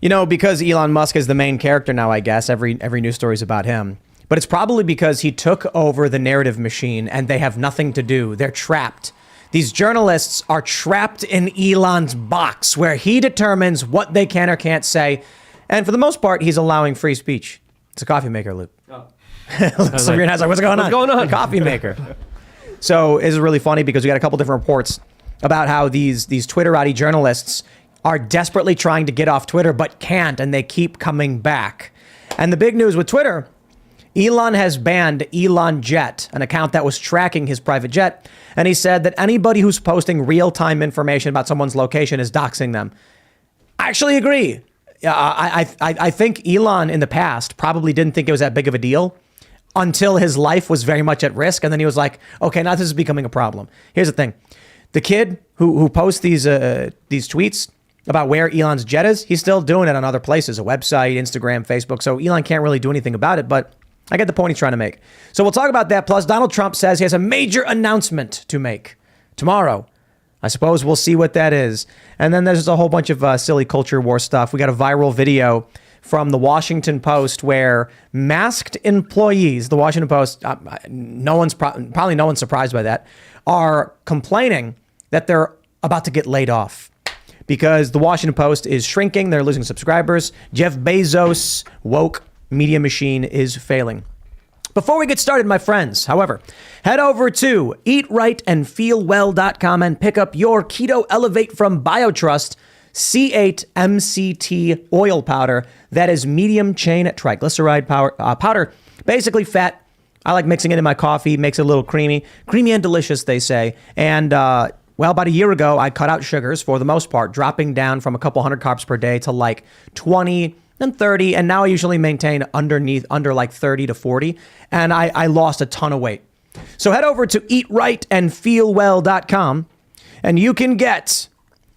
You know, because Elon Musk is the main character now, I guess, every news story is about him. But it's probably because he took over the narrative machine and they have nothing to do. They're trapped. These journalists are trapped in Elon's box where he determines what they can or can't say. And for the most part, he's allowing free speech. It's a coffee maker, Luke. Oh. Sabrina's like, what's going on? What's going on? A coffee maker. So this is really funny because we got a couple different reports about how these Twitterati journalists are desperately trying to get off Twitter but can't, and they keep coming back. And the big news with Twitter, Elon has banned Elon Jet, an account that was tracking his private jet. And he said that anybody who's posting real-time information about someone's location is doxing them. I actually agree. I think Elon in the past probably didn't think it was that big of a deal until his life was very much at risk. And then he was like, okay, now this is becoming a problem. Here's the thing. The kid who posts these tweets about where Elon's jet is, he's still doing it on other places, a website, Instagram, Facebook. So Elon can't really do anything about it, but I get the point he's trying to make. So we'll talk about that. Plus, Donald Trump says he has a major announcement to make tomorrow. I suppose we'll see what that is. And then there's a whole bunch of silly culture war stuff. We got a viral video from the Washington Post where masked employees, the Washington Post, probably no one's surprised by that, are complaining that they're about to get laid off because the Washington Post is shrinking. They're losing subscribers. Jeff Bezos' woke media machine is failing. Before we get started, my friends, however, head over to eatrightandfeelwell.com and pick up your Keto Elevate from BioTrust C8 MCT oil powder. That is medium chain triglyceride powder, basically fat. I like mixing it in my coffee, makes it a little creamy and delicious, they say. And well, about a year ago, I cut out sugars for the most part, dropping down from a couple hundred carbs per day to like 20 and 30. And now I usually maintain under like 30 to 40. And I lost a ton of weight. So head over to eatrightandfeelwell.com and you can get,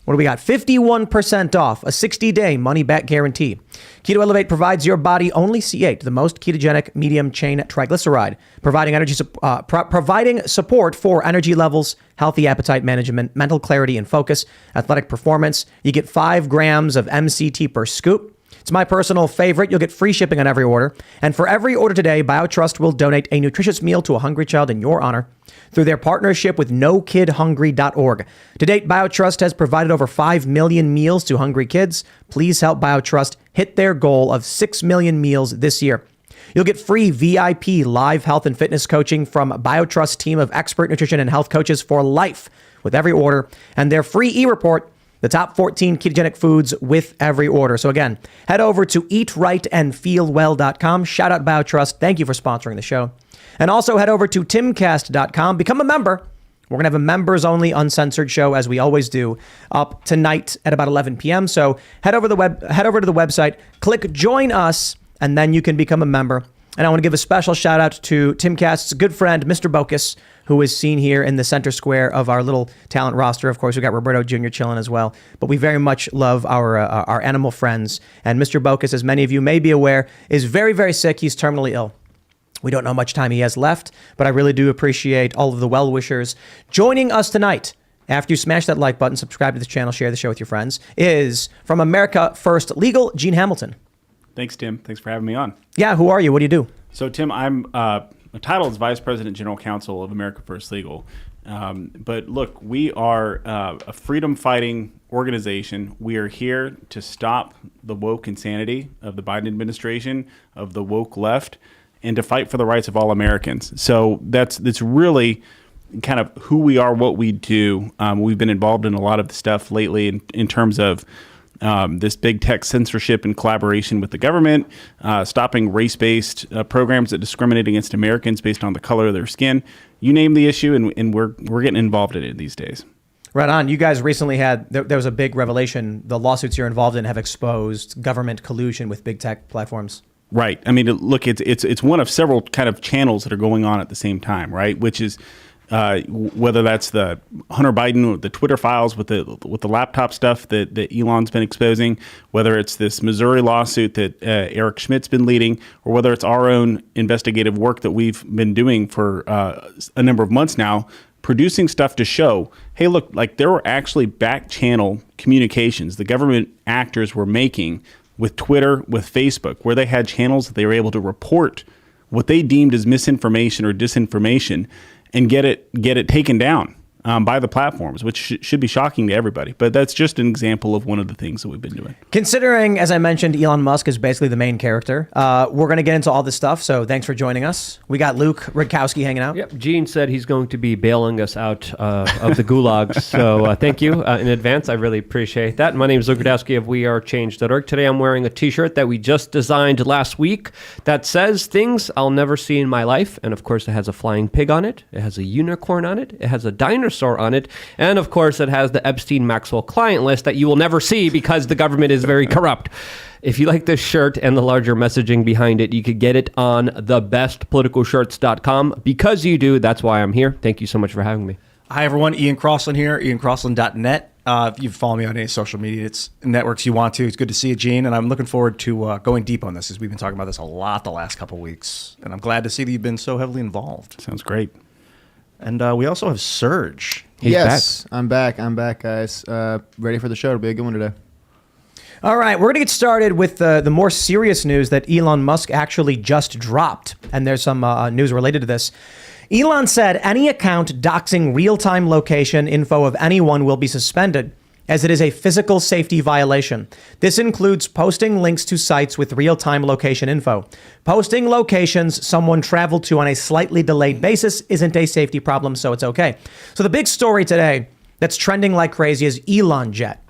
what do we got? 51% off, a 60-day money-back guarantee. Keto Elevate provides your body only C8, the most ketogenic medium-chain triglyceride, providing support for energy levels, healthy appetite management, mental clarity and focus, athletic performance. You get 5 grams of MCT per scoop. It's my personal favorite. You'll get free shipping on every order. And for every order today, BioTrust will donate a nutritious meal to a hungry child in your honor through their partnership with NoKidHungry.org. To date, BioTrust has provided over 5 million meals to hungry kids. Please help BioTrust hit their goal of 6 million meals this year. You'll get free VIP live health and fitness coaching from BioTrust team of expert nutrition and health coaches for life with every order, and their free e-report, the top 14 ketogenic foods with every order. So again, head over to eatrightandfeelwell.com. Shout out BioTrust. Thank you for sponsoring the show. And also head over to timcast.com. Become a member. We're going to have a members only uncensored show, as we always do, up tonight at about 11 p.m. So head over to the website, click join us, and then you can become a member. And I want to give a special shout out to Timcast's good friend, Mr. Bocus, who is seen here in the center square of our little talent roster. Of course, we got Roberto Jr. chilling as well. But we very much love our animal friends. And Mr. Bocus, as many of you may be aware, is very, very sick. He's terminally ill. We don't know how much time he has left, but I really do appreciate all of the well-wishers. Joining us tonight, after you smash that like button, subscribe to this channel, share the show with your friends, is from America First Legal, Gene Hamilton. Thanks, Tim. Thanks for having me on. Yeah, who are you? What do you do? So, Tim, I'm titled as Vice President General Counsel of America First Legal. But look, we are a freedom-fighting organization. We are here to stop the woke insanity of the Biden administration, of the woke left, and to fight for the rights of all Americans. So that's really kind of who we are, what we do. We've been involved in a lot of the stuff lately in terms of this big tech censorship in collaboration with the government, stopping race-based programs that discriminate against Americans based on the color of their skin. You name the issue, and we're getting involved in it these days. Right on. You guys recently there was a big revelation. The lawsuits you're involved in have exposed government collusion with big tech platforms. Right. I mean, look, it's one of several kind of channels that are going on at the same time, right? Which is whether that's the Hunter Biden, the Twitter files with the laptop stuff that Elon's been exposing, whether it's this Missouri lawsuit that Eric Schmidt's been leading, or whether it's our own investigative work that we've been doing for a number of months now, producing stuff to show, hey, look, like there were actually back channel communications the government actors were making with Twitter, with Facebook, where they had channels that they were able to report what they deemed as misinformation or disinformation and get it taken down by the platforms, which should be shocking to everybody. But that's just an example of one of the things that we've been doing. Considering, as I mentioned, Elon Musk is basically the main character, we're going to get into all this stuff. So thanks for joining us. We got Luke Rudkowski hanging out. Yep. Gene said he's going to be bailing us out of the gulags. So thank you in advance. I really appreciate that. My name is Luke Rudkowski of wearechange.org. Today I'm wearing a t-shirt that we just designed last week that says things I'll never see in my life. And of course, it has a flying pig on it. It has a unicorn on it. It has a dinosaur on it. And of course, it has the Epstein-Maxwell client list that you will never see because the government is very corrupt. If you like this shirt and the larger messaging behind it, you could get it on thebestpoliticalshirts.com. Because you do, that's why I'm here. Thank you so much for having me. Hi, everyone. Ian Crossland here, iancrossland.net. If you follow me on any social media networks you want to, it's good to see you, Gene. And I'm looking forward to going deep on this, as we've been talking about this a lot the last couple of weeks. And I'm glad to see that you've been so heavily involved. Sounds great. And we also have Serge. He's yes, back. I'm back, guys. Ready for the show. It'll be a good one today. All right, we're going to get started with the more serious news that Elon Musk actually just dropped. And there's some news related to this. Elon said any account doxing real-time location info of anyone will be suspended, as it is a physical safety violation. This includes posting links to sites with real-time location info. Posting locations someone traveled to on a slightly delayed basis isn't a safety problem, so it's okay. So the big story today that's trending like crazy is Elon Jet.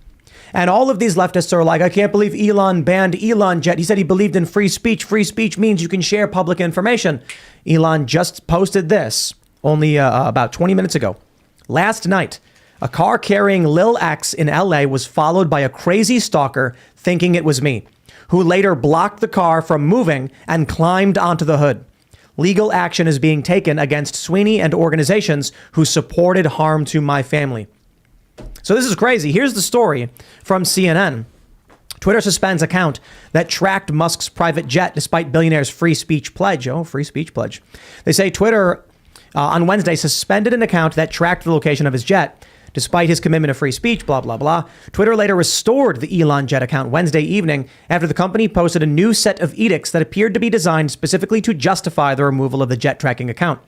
And all of these leftists are like, I can't believe Elon banned Elon Jet. He said he believed in free speech. Free speech means you can share public information. Elon just posted this only about 20 minutes ago. Last night, a car carrying Lil X in LA was followed by a crazy stalker thinking it was me, who later blocked the car from moving and climbed onto the hood. Legal action is being taken against Sweeney and organizations who supported harm to my family. So this is crazy. Here's the story from CNN. Twitter suspends account that tracked Musk's private jet despite billionaire's free speech pledge. Oh, free speech pledge. They say Twitter on Wednesday suspended an account that tracked the location of his jet despite his commitment to free speech, blah, blah, blah. Twitter later restored the Elon Jet account Wednesday evening after the company posted a new set of edicts that appeared to be designed specifically to justify the removal of the jet tracking account.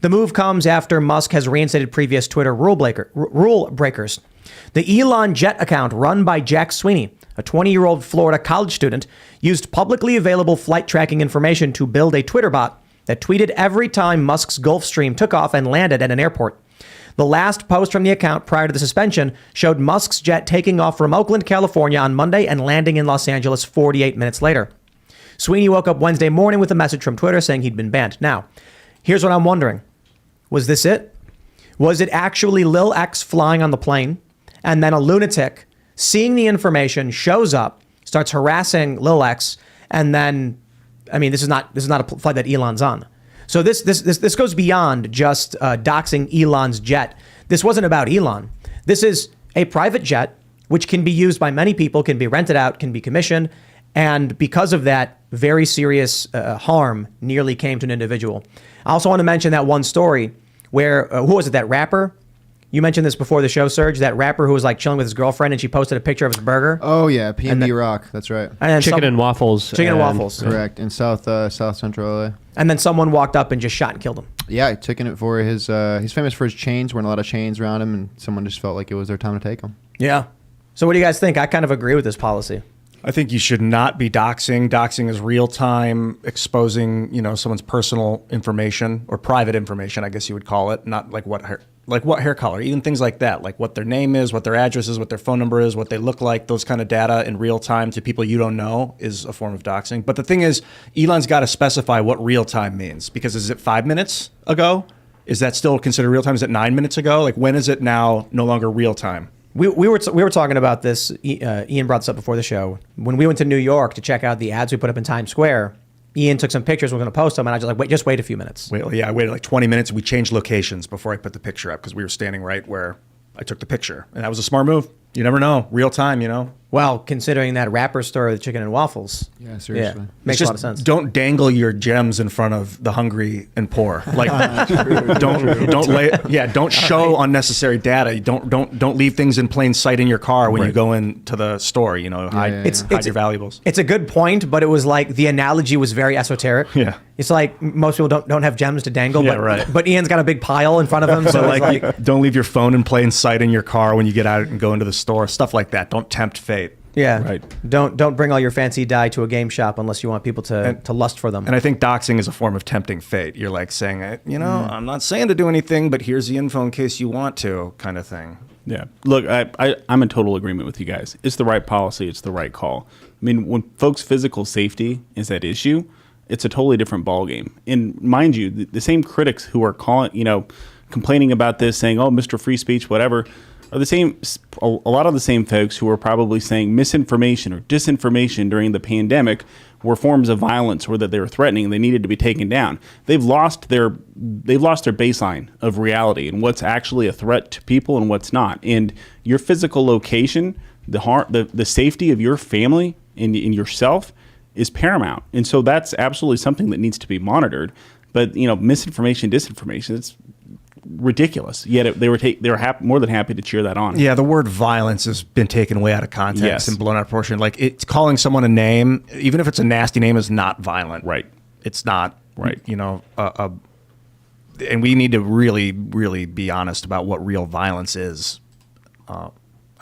The move comes after Musk has reinstated previous Twitter rule breakers. The Elon Jet account, run by Jack Sweeney, a 20-year-old Florida college student, used publicly available flight tracking information to build a Twitter bot that tweeted every time Musk's Gulfstream took off and landed at an airport. The last post from the account prior to the suspension showed Musk's jet taking off from Oakland, California on Monday and landing in Los Angeles 48 minutes later. Sweeney woke up Wednesday morning with a message from Twitter saying he'd been banned. Now, here's what I'm wondering. Was this it? Was it actually Lil X flying on the plane, and then a lunatic seeing the information shows up, starts harassing Lil X, and then, I mean, this is not a flight that Elon's on. So this goes beyond just doxing Elon's jet. This wasn't about Elon. This is a private jet, which can be used by many people, can be rented out, can be commissioned. And because of that, very serious harm nearly came to an individual. I also want to mention that one story where, who was it, that rapper? You mentioned this before the show, Serge, that rapper who was like chilling with his girlfriend and she posted a picture of his burger. Oh, yeah. PNB Rock. That's right. And Chicken and waffles. Chicken and waffles. Correct. In South Central LA. And then someone walked up and just shot and killed him. Yeah, taking it for his, he's famous for his chains, wearing a lot of chains around him, and someone just felt like it was their time to take him. Yeah. So what do you guys think? I kind of agree with this policy. I think you should not be doxing. Doxing is real time exposing, someone's personal information or private information, I guess you would call it. Not like what hair color, even things like that, like what their name is, what their address is, what their phone number is, what they look like. Those kind of data in real time to people you don't know is a form of doxing. But the thing is, Elon's got to specify what real time means, because is it 5 minutes ago? Is that still considered real time? Is it 9 minutes ago? Like, when is it now no longer real time? We were talking about this. Ian brought this up before the show. When we went to New York to check out the ads we put up in Times Square, Ian took some pictures. We're going to post them, and I was like, wait a few minutes. I waited like 20 minutes. We changed locations before I put the picture up because we were standing right where I took the picture, and that was a smart move. You never know, real time. Well, considering that rapper story with chicken and waffles. Yeah, seriously. Makes It's a lot of sense. Don't dangle your gems in front of the hungry and poor. Like, don't show unnecessary data. Don't leave things in plain sight in your car when you go into the store. You know, hide your valuables. It's a good point, but it was like the analogy was very esoteric. Yeah. It's like most people don't have gems to dangle, Yeah, right. but Ian's got a big pile in front of him. So So it's like, don't leave your phone in plain sight in your car when you get out and go into the store. Stuff like that. Don't tempt fate. yeah, Right. Don't bring all your fancy dye to a game shop unless you want people to lust for them. And I think doxing is a form of tempting fate. You're like saying, I'm not saying to do anything, but here's the info in case you want to, kind of thing. Yeah. Look, I'm in total agreement with you guys. It's the right policy. It's the right call. I mean, when folks' physical safety is at issue, it's a totally different ballgame. And mind you, the same critics who are complaining about this, saying, "Oh, Mr. Free Speech," whatever, are the same. A lot of the same folks who are probably saying misinformation or disinformation during the pandemic were forms of violence, or that they were threatening and they needed to be taken down. They've lost their baseline of reality and what's actually a threat to people and what's not. And your physical location, the safety of your family and yourself is paramount. And so that's absolutely something that needs to be monitored. But misinformation, disinformation, it's ridiculous. Yet they were more than happy to cheer that on. Yeah, the word violence has been taken way out of context Yes. and blown out of proportion. Like, it's calling someone a name, even if it's a nasty name, is not violent. Right. It's not. Right. And we need to really, really be honest about what real violence is.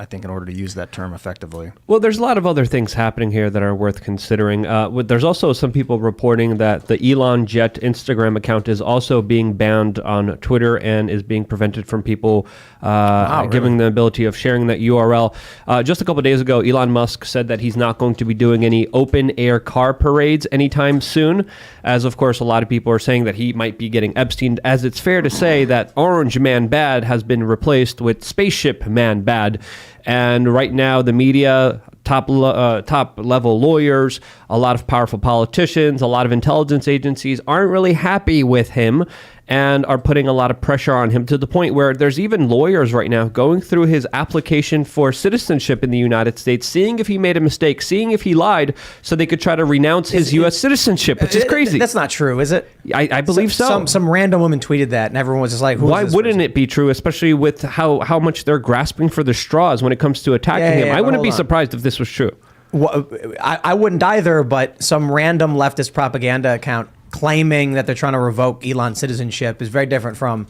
I think in order to use that term effectively. Well, there's a lot of other things happening here that are worth considering. There's also some people reporting that the Elon Jet Instagram account is also being banned on Twitter and is being prevented from people giving the ability of sharing that URL. Just a couple of days ago, Elon Musk said that he's not going to be doing any open-air car parades anytime soon, as of course a lot of people are saying that he might be getting Epstein, as it's fair to say that Orange Man Bad has been replaced with Spaceship Man Bad. And right now, the media, top level lawyers, a lot of powerful politicians, a lot of intelligence agencies aren't really happy with him and are putting a lot of pressure on him, to the point where there's even lawyers right now going through his application for citizenship in the United States, seeing if he made a mistake, seeing if he lied, so they could try to renounce his U.S. citizenship, which is crazy. That's not true, is it? I believe so. Some random woman tweeted that, and everyone was just like, why wouldn't it be true, especially with how much they're grasping for the straws when it comes to attacking him? I wouldn't be surprised if this was true. Well, I wouldn't either, but some random leftist propaganda account claiming that they're trying to revoke Elon's citizenship is very different from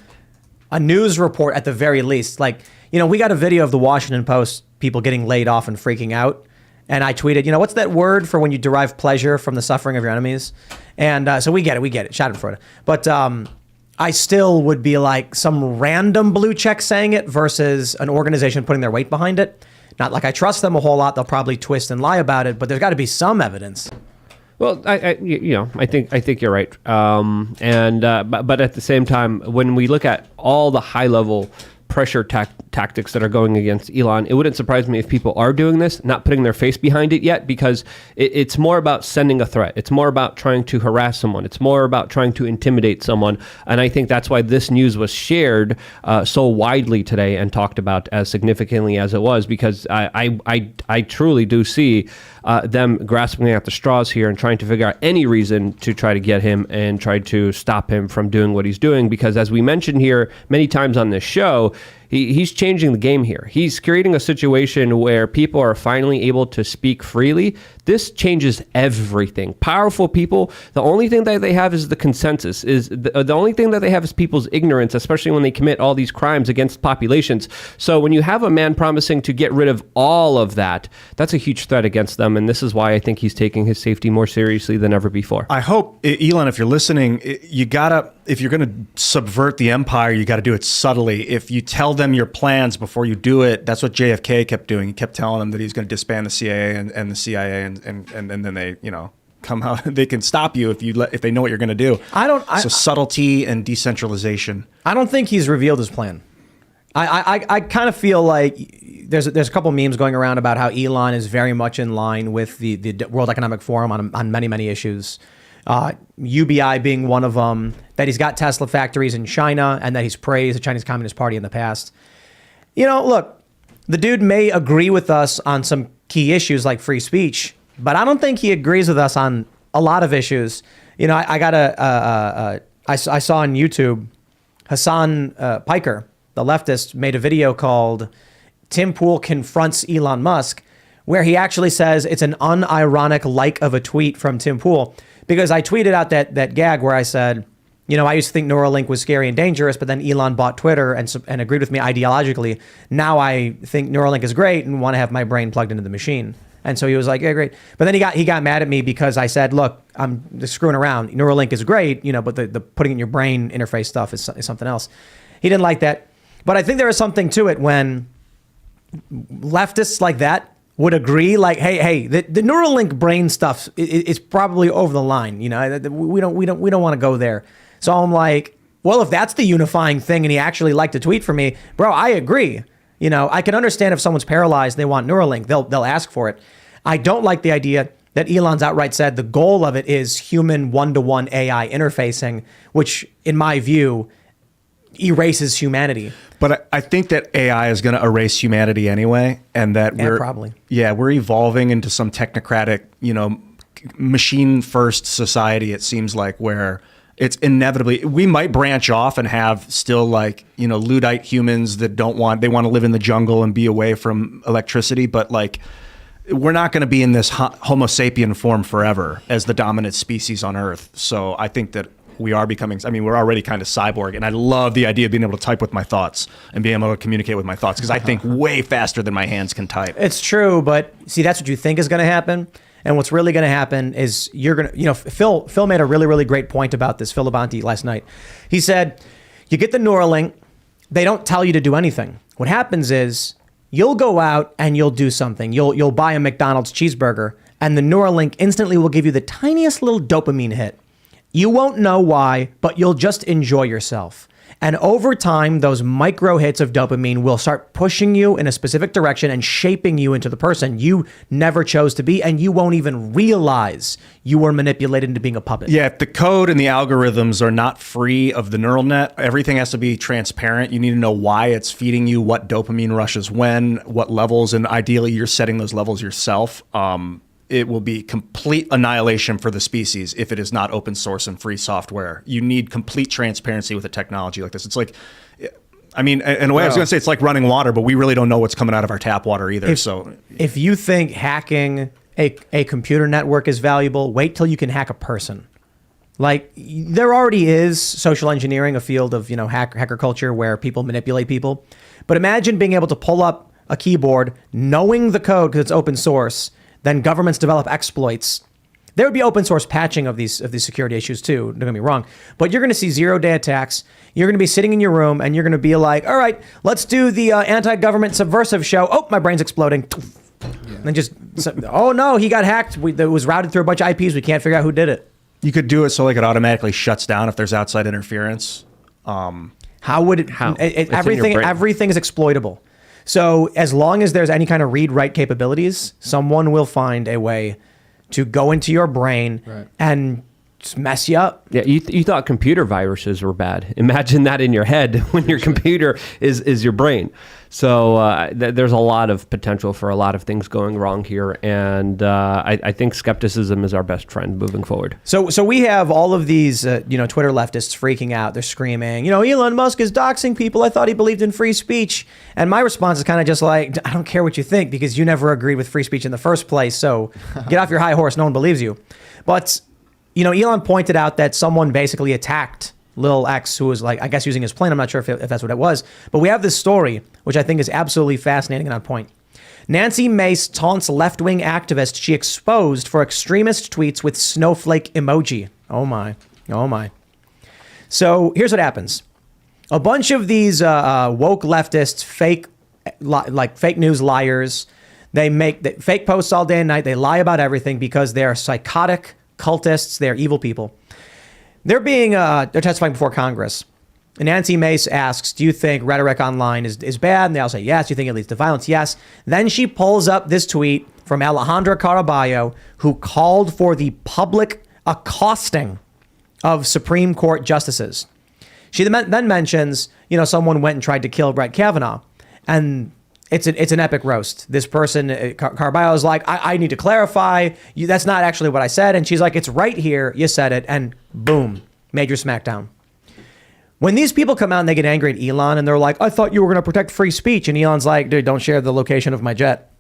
a news report at the very least. Like, we got a video of the Washington Post people getting laid off and freaking out. And I tweeted, what's that word for when you derive pleasure from the suffering of your enemies? And so we get it. Shout out for it. But I still would be like some random blue check saying it versus an organization putting their weight behind it. Not like I trust them a whole lot. They'll probably twist and lie about it, but there's got to be some evidence. Well, I think you're right. But at the same time, when we look at all the high level pressure tactics that are going against Elon, it wouldn't surprise me if people are doing this, not putting their face behind it yet, because it's more about sending a threat. It's more about trying to harass someone. It's more about trying to intimidate someone. And I think that's why this news was shared so widely today and talked about as significantly as it was, because I truly do see them grasping at the straws here and trying to figure out any reason to try to get him and try to stop him from doing what he's doing. Because as we mentioned here many times on this show, he's changing the game here. He's creating a situation where people are finally able to speak freely. This changes everything. Powerful people, the only thing that they have is the consensus. The only thing that they have is people's ignorance, especially when they commit all these crimes against populations. So when you have a man promising to get rid of all of that, that's a huge threat against them. And this is why I think he's taking his safety more seriously than ever before. I hope, Elon, if you're listening, if you're going to subvert the empire, you got to do it subtly. If you tell them your plans before you do it, that's what JFK kept doing. He kept telling them that he's going to disband the CIA and the CIA, and then they, come out. They can stop you if they know what you're going to do. So subtlety and decentralization. I don't think he's revealed his plan. I kind of feel like there's a couple memes going around about how Elon is very much in line with the World Economic Forum on many issues. UBI being one of them, that he's got Tesla factories in China, and that he's praised the Chinese Communist Party in the past. Look, the dude may agree with us on some key issues like free speech, but I don't think he agrees with us on a lot of issues. You know, I saw on YouTube, Hassan Piker, the leftist, made a video called Tim Pool Confronts Elon Musk, where he actually says it's an unironic like of a tweet from Tim Pool, because I tweeted out that gag where I said, you know, I used to think Neuralink was scary and dangerous, but then Elon bought Twitter and agreed with me ideologically. Now I think Neuralink is great and want to have my brain plugged into the machine. And so he was like, yeah, great. But then he got mad at me because I said, look, I'm just screwing around. Neuralink is great, you know, but the putting it in your brain interface stuff is something else. He didn't like that. But I think there is something to it when leftists like that would agree, like, hey, the Neuralink brain stuff is probably over the line. You know, we don't want to go there. So I'm like, well, if that's the unifying thing, and he actually liked to tweet for me, bro, I agree. You know, I can understand if someone's paralyzed, they want Neuralink, they'll ask for it. I don't like the idea that Elon's outright said the goal of it is human one-to-one AI interfacing, which, in my view, erases humanity. But I think that AI is going to erase humanity anyway, and that we're evolving into some technocratic, you know, machine-first society. It seems like where it's inevitably we might branch off and have still like, you know, Luddite humans that they want to live in the jungle and be away from electricity, but like we're not going to be in this Homo sapien form forever as the dominant species on Earth. So I think that we are becoming, I mean, we're already kind of cyborg, and I love the idea of being able to type with my thoughts and being able to communicate with my thoughts because I think way faster than my hands can type. It's true, but see, that's what you think is going to happen. And what's really going to happen is you're going to, you know, Phil made a really, really great point about this, Phil Labonte, last night. He said, you get the Neuralink, they don't tell you to do anything. What happens is you'll go out and you'll do something. You'll buy a McDonald's cheeseburger, and the Neuralink instantly will give you the tiniest little dopamine hit. You won't know why, but you'll just enjoy yourself. And over time, those micro hits of dopamine will start pushing you in a specific direction and shaping you into the person you never chose to be, and you won't even realize you were manipulated into being a puppet. Yeah, if the code and the algorithms are not free of the neural net, everything has to be transparent. You need to know why it's feeding you, what dopamine rushes when, what levels, and ideally you're setting those levels yourself. It will be complete annihilation for the species if it is not open source and free software. You need complete transparency with a technology like this. It's like, I mean, in a way I was going to say it's like running water, but we really don't know what's coming out of our tap water either. If you think hacking a computer network is valuable, wait till you can hack a person. Like, there already is social engineering, a field of, you know, hacker culture where people manipulate people. But imagine being able to pull up a keyboard, knowing the code because it's open source. Then governments develop exploits. There would be open source patching of these security issues too, don't get me wrong. But you're going to see 0-day attacks. You're going to be sitting in your room and you're going to be like, all right, let's do the anti-government subversive show. Oh, my brain's exploding. Yeah. And just, oh no, he got hacked. It was routed through a bunch of IPs. We can't figure out who did it. You could do it so like it automatically shuts down if there's outside interference. How would it? How? Everything is exploitable. So as long as there's any kind of read-write capabilities, someone will find a way to go into your brain and just mess you up. Yeah, you thought computer viruses were bad. Imagine that in your head when your computer is your brain. So there's a lot of potential for a lot of things going wrong here, and I think skepticism is our best friend moving forward. So we have all of these, Twitter leftists freaking out. They're screaming, Elon Musk is doxing people. I thought he believed in free speech. And my response is kind of just like, I don't care what you think because you never agreed with free speech in the first place. So get off your high horse. No one believes you. But, Elon pointed out that someone basically attacked Lil X, who was like, I guess using his plane. I'm not sure if that's what it was. But we have this story, which I think is absolutely fascinating and on point. Nancy Mace taunts left-wing activist she exposed for extremist tweets with snowflake emoji. Oh my. So here's what happens. A bunch of these woke leftists, fake news liars, they make fake posts all day and night. They lie about everything because they're psychotic cultists. They're evil people. They're testifying before Congress. And Nancy Mace asks, do you think rhetoric online is bad? And they all say yes. Do you think it leads to violence? Yes. Then she pulls up this tweet from Alejandra Caraballo, who called for the public accosting of Supreme Court justices. She then mentions, someone went and tried to kill Brett Kavanaugh. And It's an epic roast. This person, Carballo, is like, I need to clarify. That's not actually what I said. And she's like, it's right here. You said it. And boom, major smackdown. When these people come out and they get angry at Elon and they're like, I thought you were going to protect free speech. And Elon's like, dude, don't share the location of my jet.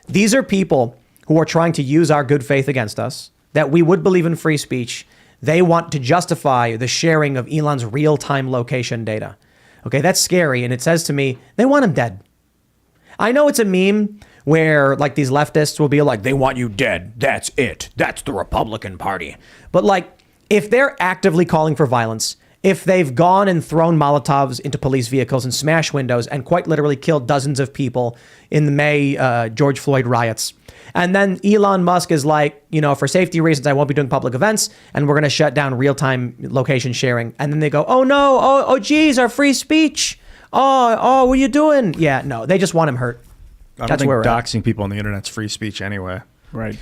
These are people who are trying to use our good faith against us, that we would believe in free speech. They want to justify the sharing of Elon's real-time location data. Okay, that's scary. And it says to me, they want him dead. I know it's a meme where like these leftists will be like, they want you dead. That's it. That's the Republican Party. But like, if they're actively calling for violence, if they've gone and thrown Molotovs into police vehicles and smashed windows and quite literally killed dozens of people in the May George Floyd riots, and then Elon Musk is like, for safety reasons, I won't be doing public events and we're going to shut down real-time location sharing. And then they go, oh no, oh geez, our free speech. Oh, what are you doing? Yeah, no, they just want him hurt. I don't think doxing people on the internet's free speech anyway. Right.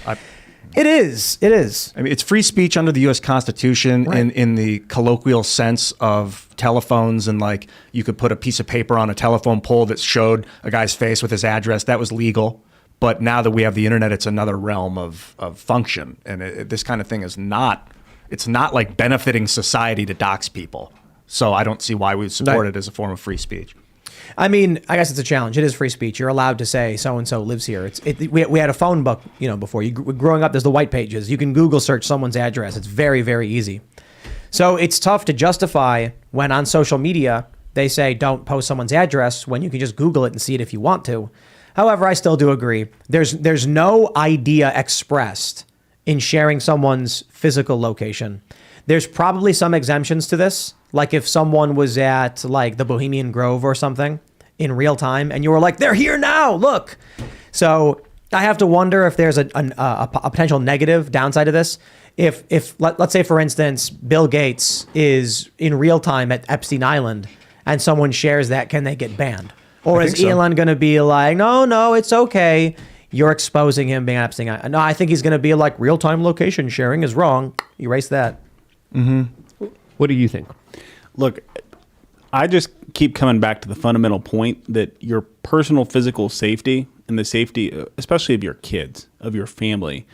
It is. I mean, it's free speech under the U.S. Constitution in the colloquial sense of telephones, and like you could put a piece of paper on a telephone pole that showed a guy's face with his address. That was legal. But now that we have the internet, it's another realm of function. And this kind of thing it's not like benefiting society to dox people. So I don't see why we would support it as a form of free speech. I mean, I guess it's a challenge. It is free speech. You're allowed to say so-and-so lives here. We had a phone book, before. Growing up, there's the white pages. You can Google search someone's address. It's very, very easy. So it's tough to justify when on social media they say don't post someone's address when you can just Google it and see it if you want to. However, I still do agree. There's no idea expressed in sharing someone's physical location. There's probably some exemptions to this. Like if someone was at like the Bohemian Grove or something in real time and you were like, they're here now, look. So I have to wonder if there's a potential negative downside of this. If let's say, for instance, Bill Gates is in real time at Epstein Island and someone shares that, can they get banned? Or is Elon going to be like, no, it's okay. You're exposing him being at Epstein Island. No, I think he's going to be like, real-time location sharing is wrong. Erase that. Mm-hmm. What do you think? Look, I just keep coming back to the fundamental point that your personal physical safety and the safety, especially of your kids, of your family,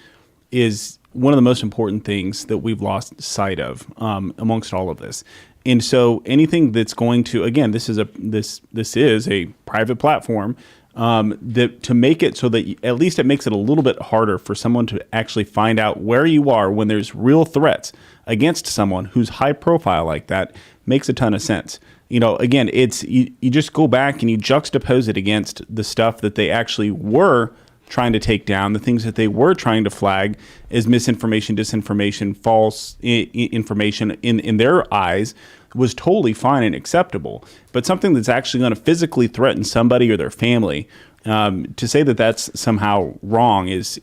is one of the most important things that we've lost sight of amongst all of this. And so anything that's going to, again, this is a private platform, that to make it so that at least it makes it a little bit harder for someone to actually find out where you are when there's real threats against someone who's high profile like that makes a ton of sense. Again, it's you just go back and you juxtapose it against the stuff that they actually were trying to take down, the things that they were trying to flag as misinformation, disinformation, false information in their eyes was totally fine and acceptable. But something that's actually going to physically threaten somebody or their family, to say that that's somehow wrong is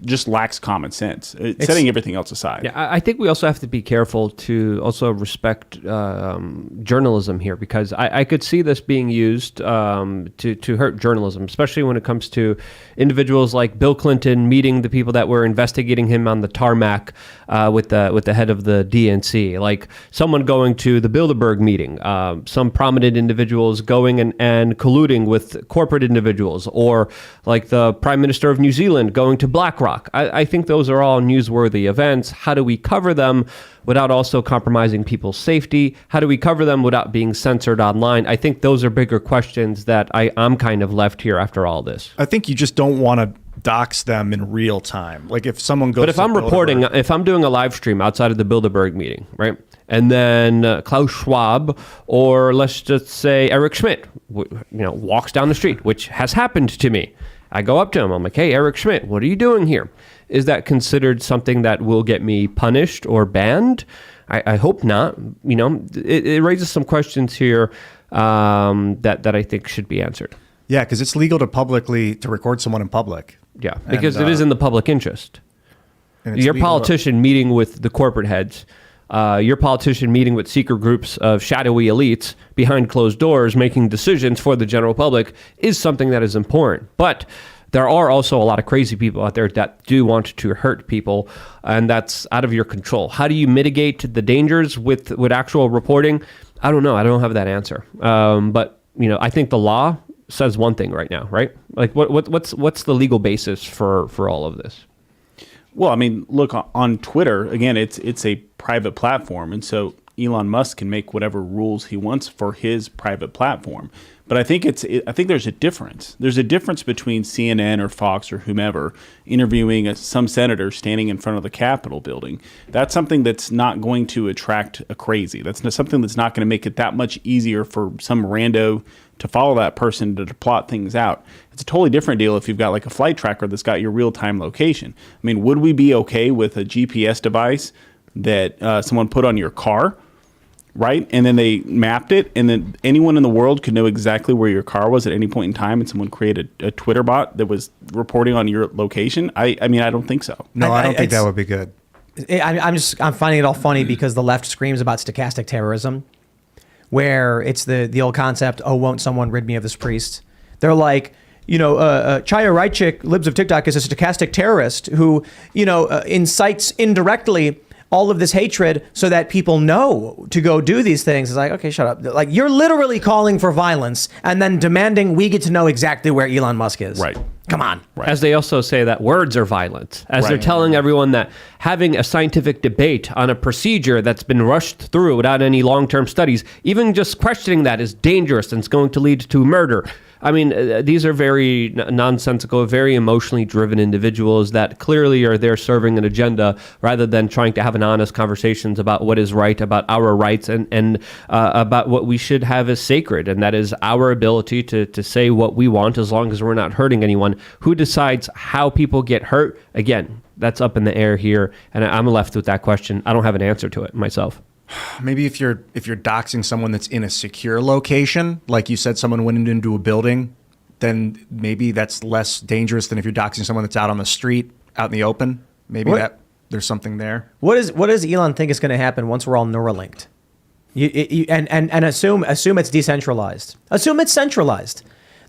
just lacks common sense, setting everything else aside. Yeah, I think we also have to be careful to also respect journalism here, because I could see this being used to hurt journalism, especially when it comes to individuals like Bill Clinton meeting the people that were investigating him on the tarmac with the head of the DNC, like someone going to the Bilderberg meeting, some prominent individuals going and colluding with corporate individuals, or like the Prime Minister of New Zealand going to BlackRock. I think those are all newsworthy events. How do we cover them without also compromising people's safety? How do we cover them without being censored online? I think those are bigger questions that I'm kind of left here after all this. I think you just don't want to dox them in real time. Like if someone goes, but if I'm reporting, if I'm doing a live stream outside of the Bilderberg meeting, right? And then Klaus Schwab, or let's just say Eric Schmidt, walks down the street, which has happened to me. I go up to him. I'm like, hey, Eric Schmidt, what are you doing here? Is that considered something that will get me punished or banned? I hope not. It raises some questions here that I think should be answered. Yeah, because it's legal to record someone in public. Yeah, because it is in the public interest. Your politician meeting with the corporate heads, your politician meeting with secret groups of shadowy elites behind closed doors making decisions for the general public is something that is important. But there are also a lot of crazy people out there that do want to hurt people, and that's out of your control. How do you mitigate the dangers with actual reporting? I don't know. I don't have that answer. But I think the law says one thing right now, right? Like what's the legal basis for all of this? Well, I mean, look, on Twitter, again, it's a private platform. And so Elon Musk can make whatever rules he wants for his private platform. But I think there's a difference. There's a difference between CNN or Fox or whomever interviewing some senator standing in front of the Capitol building. That's something that's not going to attract a crazy. That's something that's not going to make it that much easier for some rando to follow that person to plot things out. It's a totally different deal if you've got like a flight tracker that's got your real-time location. I mean, would we be okay with a GPS device that someone put on your car, right? And then they mapped it, and then anyone in the world could know exactly where your car was at any point in time, and someone created a Twitter bot that was reporting on your location? I mean, I don't think so. No, I don't think that would be good. I'm finding it all funny because the left screams about stochastic terrorism, where it's the old concept, oh, won't someone rid me of this priest? They're like, Chaya Raichik, libs of TikTok, is a stochastic terrorist who, incites indirectly all of this hatred so that people know to go do these things. It's like, okay, shut up. Like, you're literally calling for violence and then demanding we get to know exactly where Elon Musk is. Right. Come on. Right. As they also say that words are violent, as they're telling everyone that having a scientific debate on a procedure that's been rushed through without any long-term studies, even just questioning that is dangerous and it's going to lead to murder. I mean, these are very nonsensical, very emotionally driven individuals that clearly are there serving an agenda rather than trying to have an honest conversations about what is right, about our rights, and about what we should have as sacred, and that is our ability to say what we want as long as we're not hurting anyone. Who decides how people get hurt? Again, that's up in the air here, and I'm left with that question. I don't have an answer to it myself. Maybe if you're doxing someone that's in a secure location, like you said, someone went into a building, then maybe that's less dangerous than if you're doxing someone that's out on the street, out in the open. Maybe there's something there. What does Elon think is going to happen once we're all Neuralinked? And assume it's decentralized. Assume it's centralized.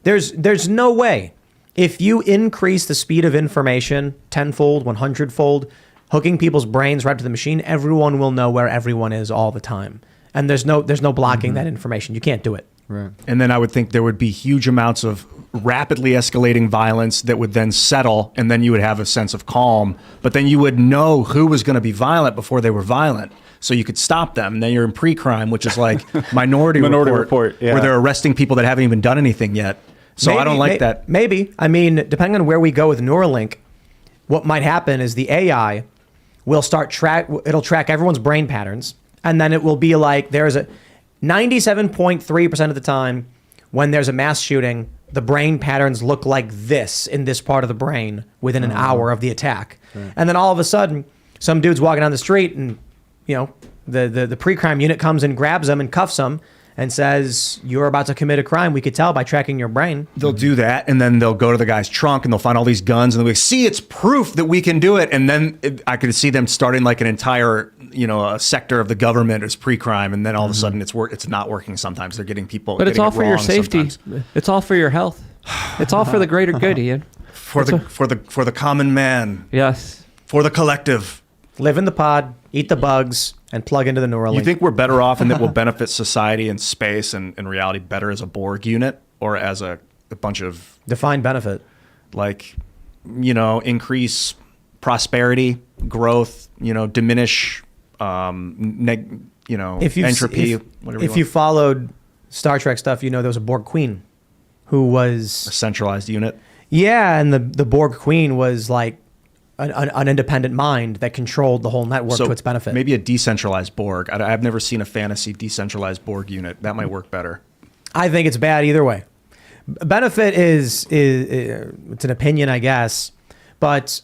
There's no way. If you increase the speed of information tenfold, 100-fold, hooking people's brains right to the machine, everyone will know where everyone is all the time. And there's no blocking that information. You can't do it. Right. And then I would think there would be huge amounts of rapidly escalating violence that would then settle, and then you would have a sense of calm. But then you would know who was going to be violent before they were violent, so you could stop them. And then you're in pre-crime, which is like Minority Report, yeah. where they're arresting people that haven't even done anything yet. So I don't like that. Maybe. I mean, depending on where we go with Neuralink, what might happen is the AI will it'll track everyone's brain patterns, and then it will be like there's a 97.3% of the time when there's a mass shooting, the brain patterns look like this in this part of the brain within an hour of the attack. Right. And then all of a sudden, some dude's walking down the street and, the pre-crime unit comes and grabs him and cuffs him and says, you're about to commit a crime. We could tell by tracking your brain. They'll do that, and then they'll go to the guy's trunk, and they'll find all these guns, and they'll be like, see, it's proof that we can do it. And then I could see them starting like an entire, a sector of the government as pre-crime, and then all of a sudden it's not working sometimes. They're getting people But it's all for your safety. Sometimes. It's all for your health. It's all for the greater good, Ian. For the common man. Yes. For the collective. Live in the pod, eat the bugs, and plug into the Neuralink. You think we're better off and that will benefit society and space and reality better as a Borg unit or as a bunch of... Define benefit. Like, increase prosperity, growth, diminish, entropy, whatever If you followed Star Trek stuff, there was a Borg Queen who was... A centralized unit. Yeah, and the Borg Queen was like an independent mind that controlled the whole network to its benefit. Maybe a decentralized Borg. I've never seen a fantasy decentralized Borg unit. That might work better. I think it's bad either way. Benefit is it's an opinion, I guess, but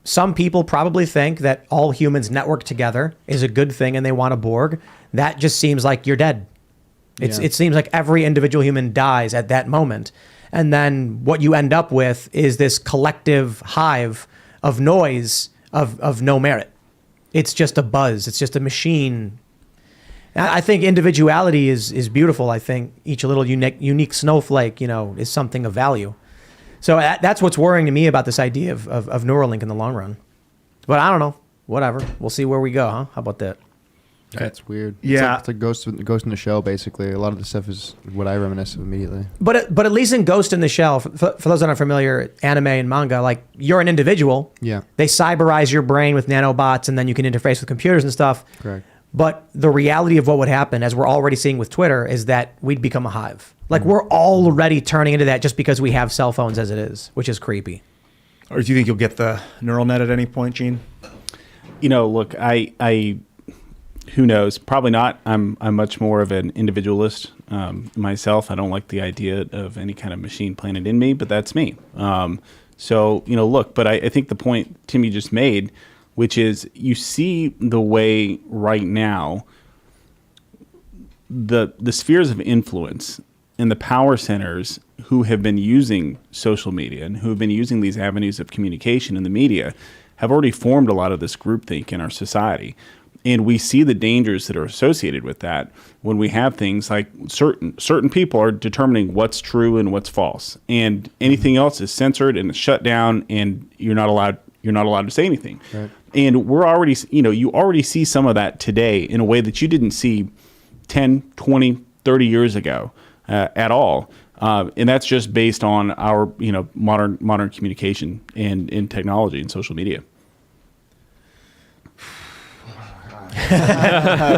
some people probably think that all humans network together is a good thing and they want a Borg. That just seems like you're dead. It seems like every individual human dies at that moment. And then what you end up with is this collective hive of noise of no merit. It's just a buzz. It's just a machine. I think individuality is beautiful. I think each little unique snowflake, is something of value. So that's what's worrying to me about this idea of Neuralink in the long run. But I don't know. Whatever. We'll see where we go, huh? How about that? That's weird. Yeah. It's like Ghost in the Shell, basically. A lot of the stuff is what I reminisce of immediately. But at least in Ghost in the Shell, for those that aren't familiar, anime and manga, like you're an individual. Yeah. They cyberize your brain with nanobots, and then you can interface with computers and stuff. Correct. But the reality of what would happen, as we're already seeing with Twitter, is that we'd become a hive. Like we're already turning into that just because we have cell phones as it is, which is creepy. Or do you think you'll get the neural net at any point, Gene? Look, I who knows? Probably not. I'm much more of an individualist myself. I don't like the idea of any kind of machine planted in me, but that's me. Look, but I think the point Tim you just made, which is you see the way right now the spheres of influence and the power centers who have been using social media and who have been using these avenues of communication in the media have already formed a lot of this groupthink in our society. And we see the dangers that are associated with that when we have things like certain people are determining what's true and what's false, and anything else is censored and shut down, and you're not allowed to say anything. Right. And we're already, you already see some of that today in a way that you didn't see 10, 20, 30 years ago at all. And that's just based on our, modern communication and technology and social media.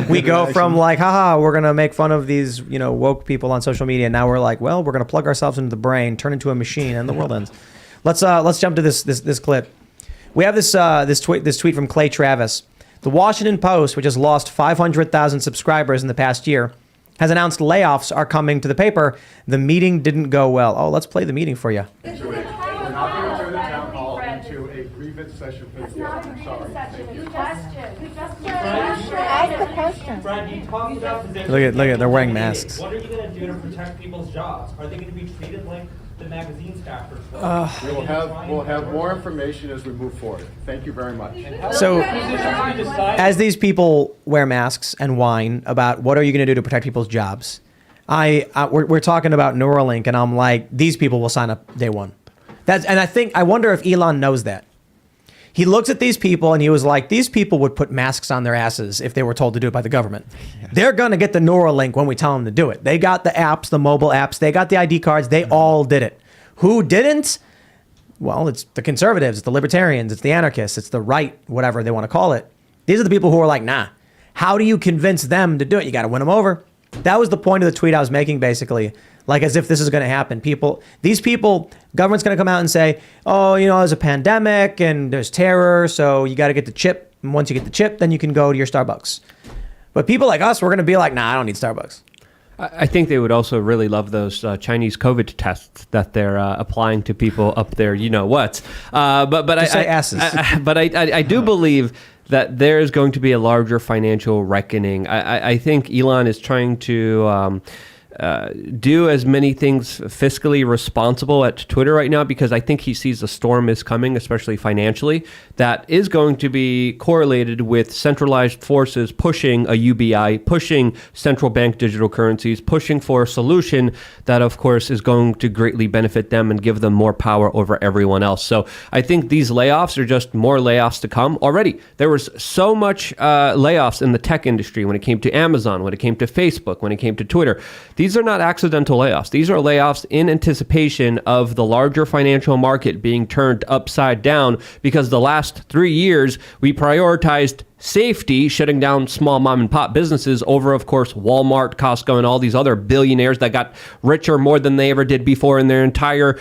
We go from like, haha, we're going to make fun of these, woke people on social media. Now we're like, well, we're going to plug ourselves into the brain, turn into a machine, and the world ends. Let's jump to this clip. We have this tweet from Clay Travis. The Washington Post, which has lost 500,000 subscribers in the past year, has announced layoffs are coming to the paper. The meeting didn't go well. Oh, let's play the meeting for you. We're not going to turn the town hall into a grievance session for the I'm sorry. Ask the question. Brad, you talked about positions. Look at they're wearing masks. What are you going to do to protect people's jobs? Are they going to be treated like the magazine staffers? We'll have more information as we move forward. Thank you very much. So, as these people wear masks and whine about what are you going to do to protect people's jobs, we're talking about Neuralink, and I'm like, these people will sign up day one. I wonder if Elon knows that. He looks at these people and he was like, these people would put masks on their asses if they were told to do it by the government. Yes. They're going to get the Neuralink when we tell them to do it. They got the apps, the mobile apps. They got the ID cards. They all did it. Who didn't? Well, it's the conservatives, it's the libertarians, it's the anarchists, it's the right, whatever they want to call it. These are the people who are like, nah. How do you convince them to do it? You got to win them over. That was the point of the tweet I was making, basically. Like as if this is going to happen. These people, government's going to come out and say, oh, there's a pandemic and there's terror, so you got to get the chip. And once you get the chip, then you can go to your Starbucks. But people like us, we're going to be like, nah, I don't need Starbucks. I think they would also really love those Chinese COVID tests that they're applying to people up there. You know what? But I do believe that there is going to be a larger financial reckoning. I think Elon is trying to do as many things fiscally responsible at Twitter right now, because I think he sees a storm is coming, especially financially, that is going to be correlated with centralized forces pushing a UBI, pushing central bank digital currencies, pushing for a solution that, of course, is going to greatly benefit them and give them more power over everyone else. So I think these layoffs are just more layoffs to come. Already, there was so much layoffs in the tech industry when it came to Amazon, when it came to Facebook, when it came to Twitter. These are not accidental layoffs. These are layoffs in anticipation of the larger financial market being turned upside down, because the last 3 years we prioritized safety, shutting down small mom and pop businesses over, of course, Walmart, Costco, and all these other billionaires that got richer more than they ever did before in their entire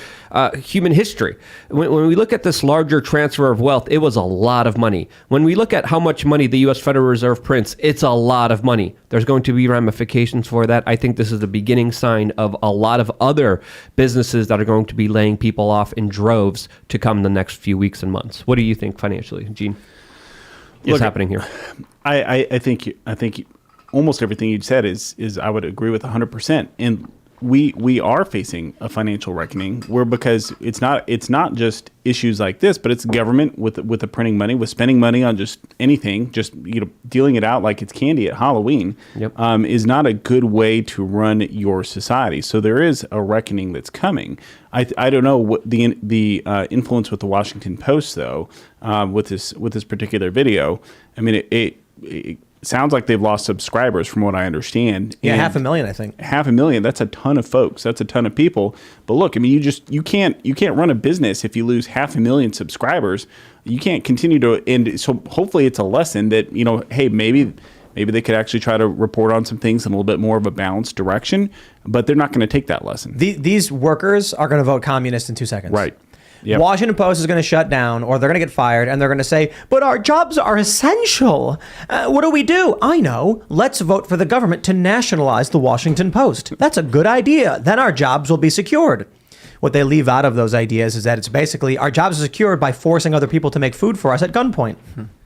human history. When we look at this larger transfer of wealth, it was a lot of money. When we look at how much money the U.S. Federal Reserve prints, it's a lot of money. There's going to be ramifications for that. I think this is the beginning sign of a lot of other businesses that are going to be laying people off in droves to come in the next few weeks and months. What do you think financially, Gene? What's happening here? I think almost everything you said is I would agree with 100%. And we are facing a financial reckoning, because it's not just issues like this, but it's government with the printing money, with spending money on just anything, just dealing it out like it's candy at Halloween. Yep. Is not a good way to run your society. So there is a reckoning that's coming. I don't know what the influence with the Washington Post though, with this particular video. I mean, sounds like they've lost subscribers from what I understand. Yeah, And 500,000, I think. 500,000. That's a ton of folks. That's a ton of people. But look, I mean, you can't run a business if you lose 500,000 subscribers. You can't continue to. And so hopefully it's a lesson that, hey, maybe they could actually try to report on some things in a little bit more of a balanced direction. But they're not going to take that lesson. These workers are going to vote communist in 2 seconds. Right. Yep. Washington Post is going to shut down, or they're going to get fired, and they're going to say, but our jobs are essential. What do we do? I know. Let's vote for the government to nationalize the Washington Post. That's a good idea. Then our jobs will be secured. What they leave out of those ideas is that it's basically our jobs are secured by forcing other people to make food for us at gunpoint.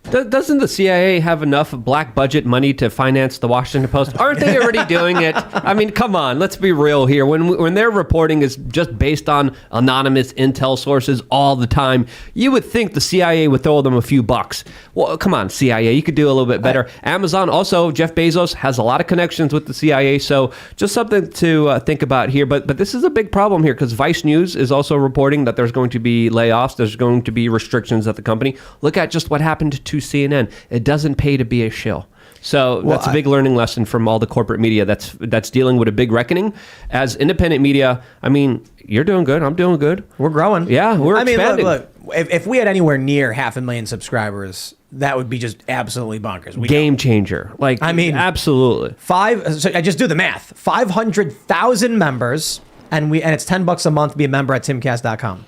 Doesn't the CIA have enough black budget money to finance the Washington Post? Aren't they already doing it? I mean, come on, let's be real here. When their reporting is just based on anonymous intel sources all the time, you would think the CIA would throw them a few bucks. Well, come on, CIA, you could do a little bit better. Amazon also, Jeff Bezos has a lot of connections with the CIA, so just something to think about here. But this is a big problem here because Vice News is also reporting that there's going to be layoffs, there's going to be restrictions at the company. Look at just what happened to CNN. It doesn't pay to be a shill. So that's a big learning lesson from all the corporate media that's dealing with a big reckoning. As independent media, I mean, you're doing good. I'm doing good. We're growing. Yeah, we're expanding. Look, if we had anywhere near 500,000 subscribers, that would be just absolutely bonkers. Game changer. Like, I mean, absolutely. So I just do the math. 500,000 members, and it's $10 a month to be a member at timcast.com.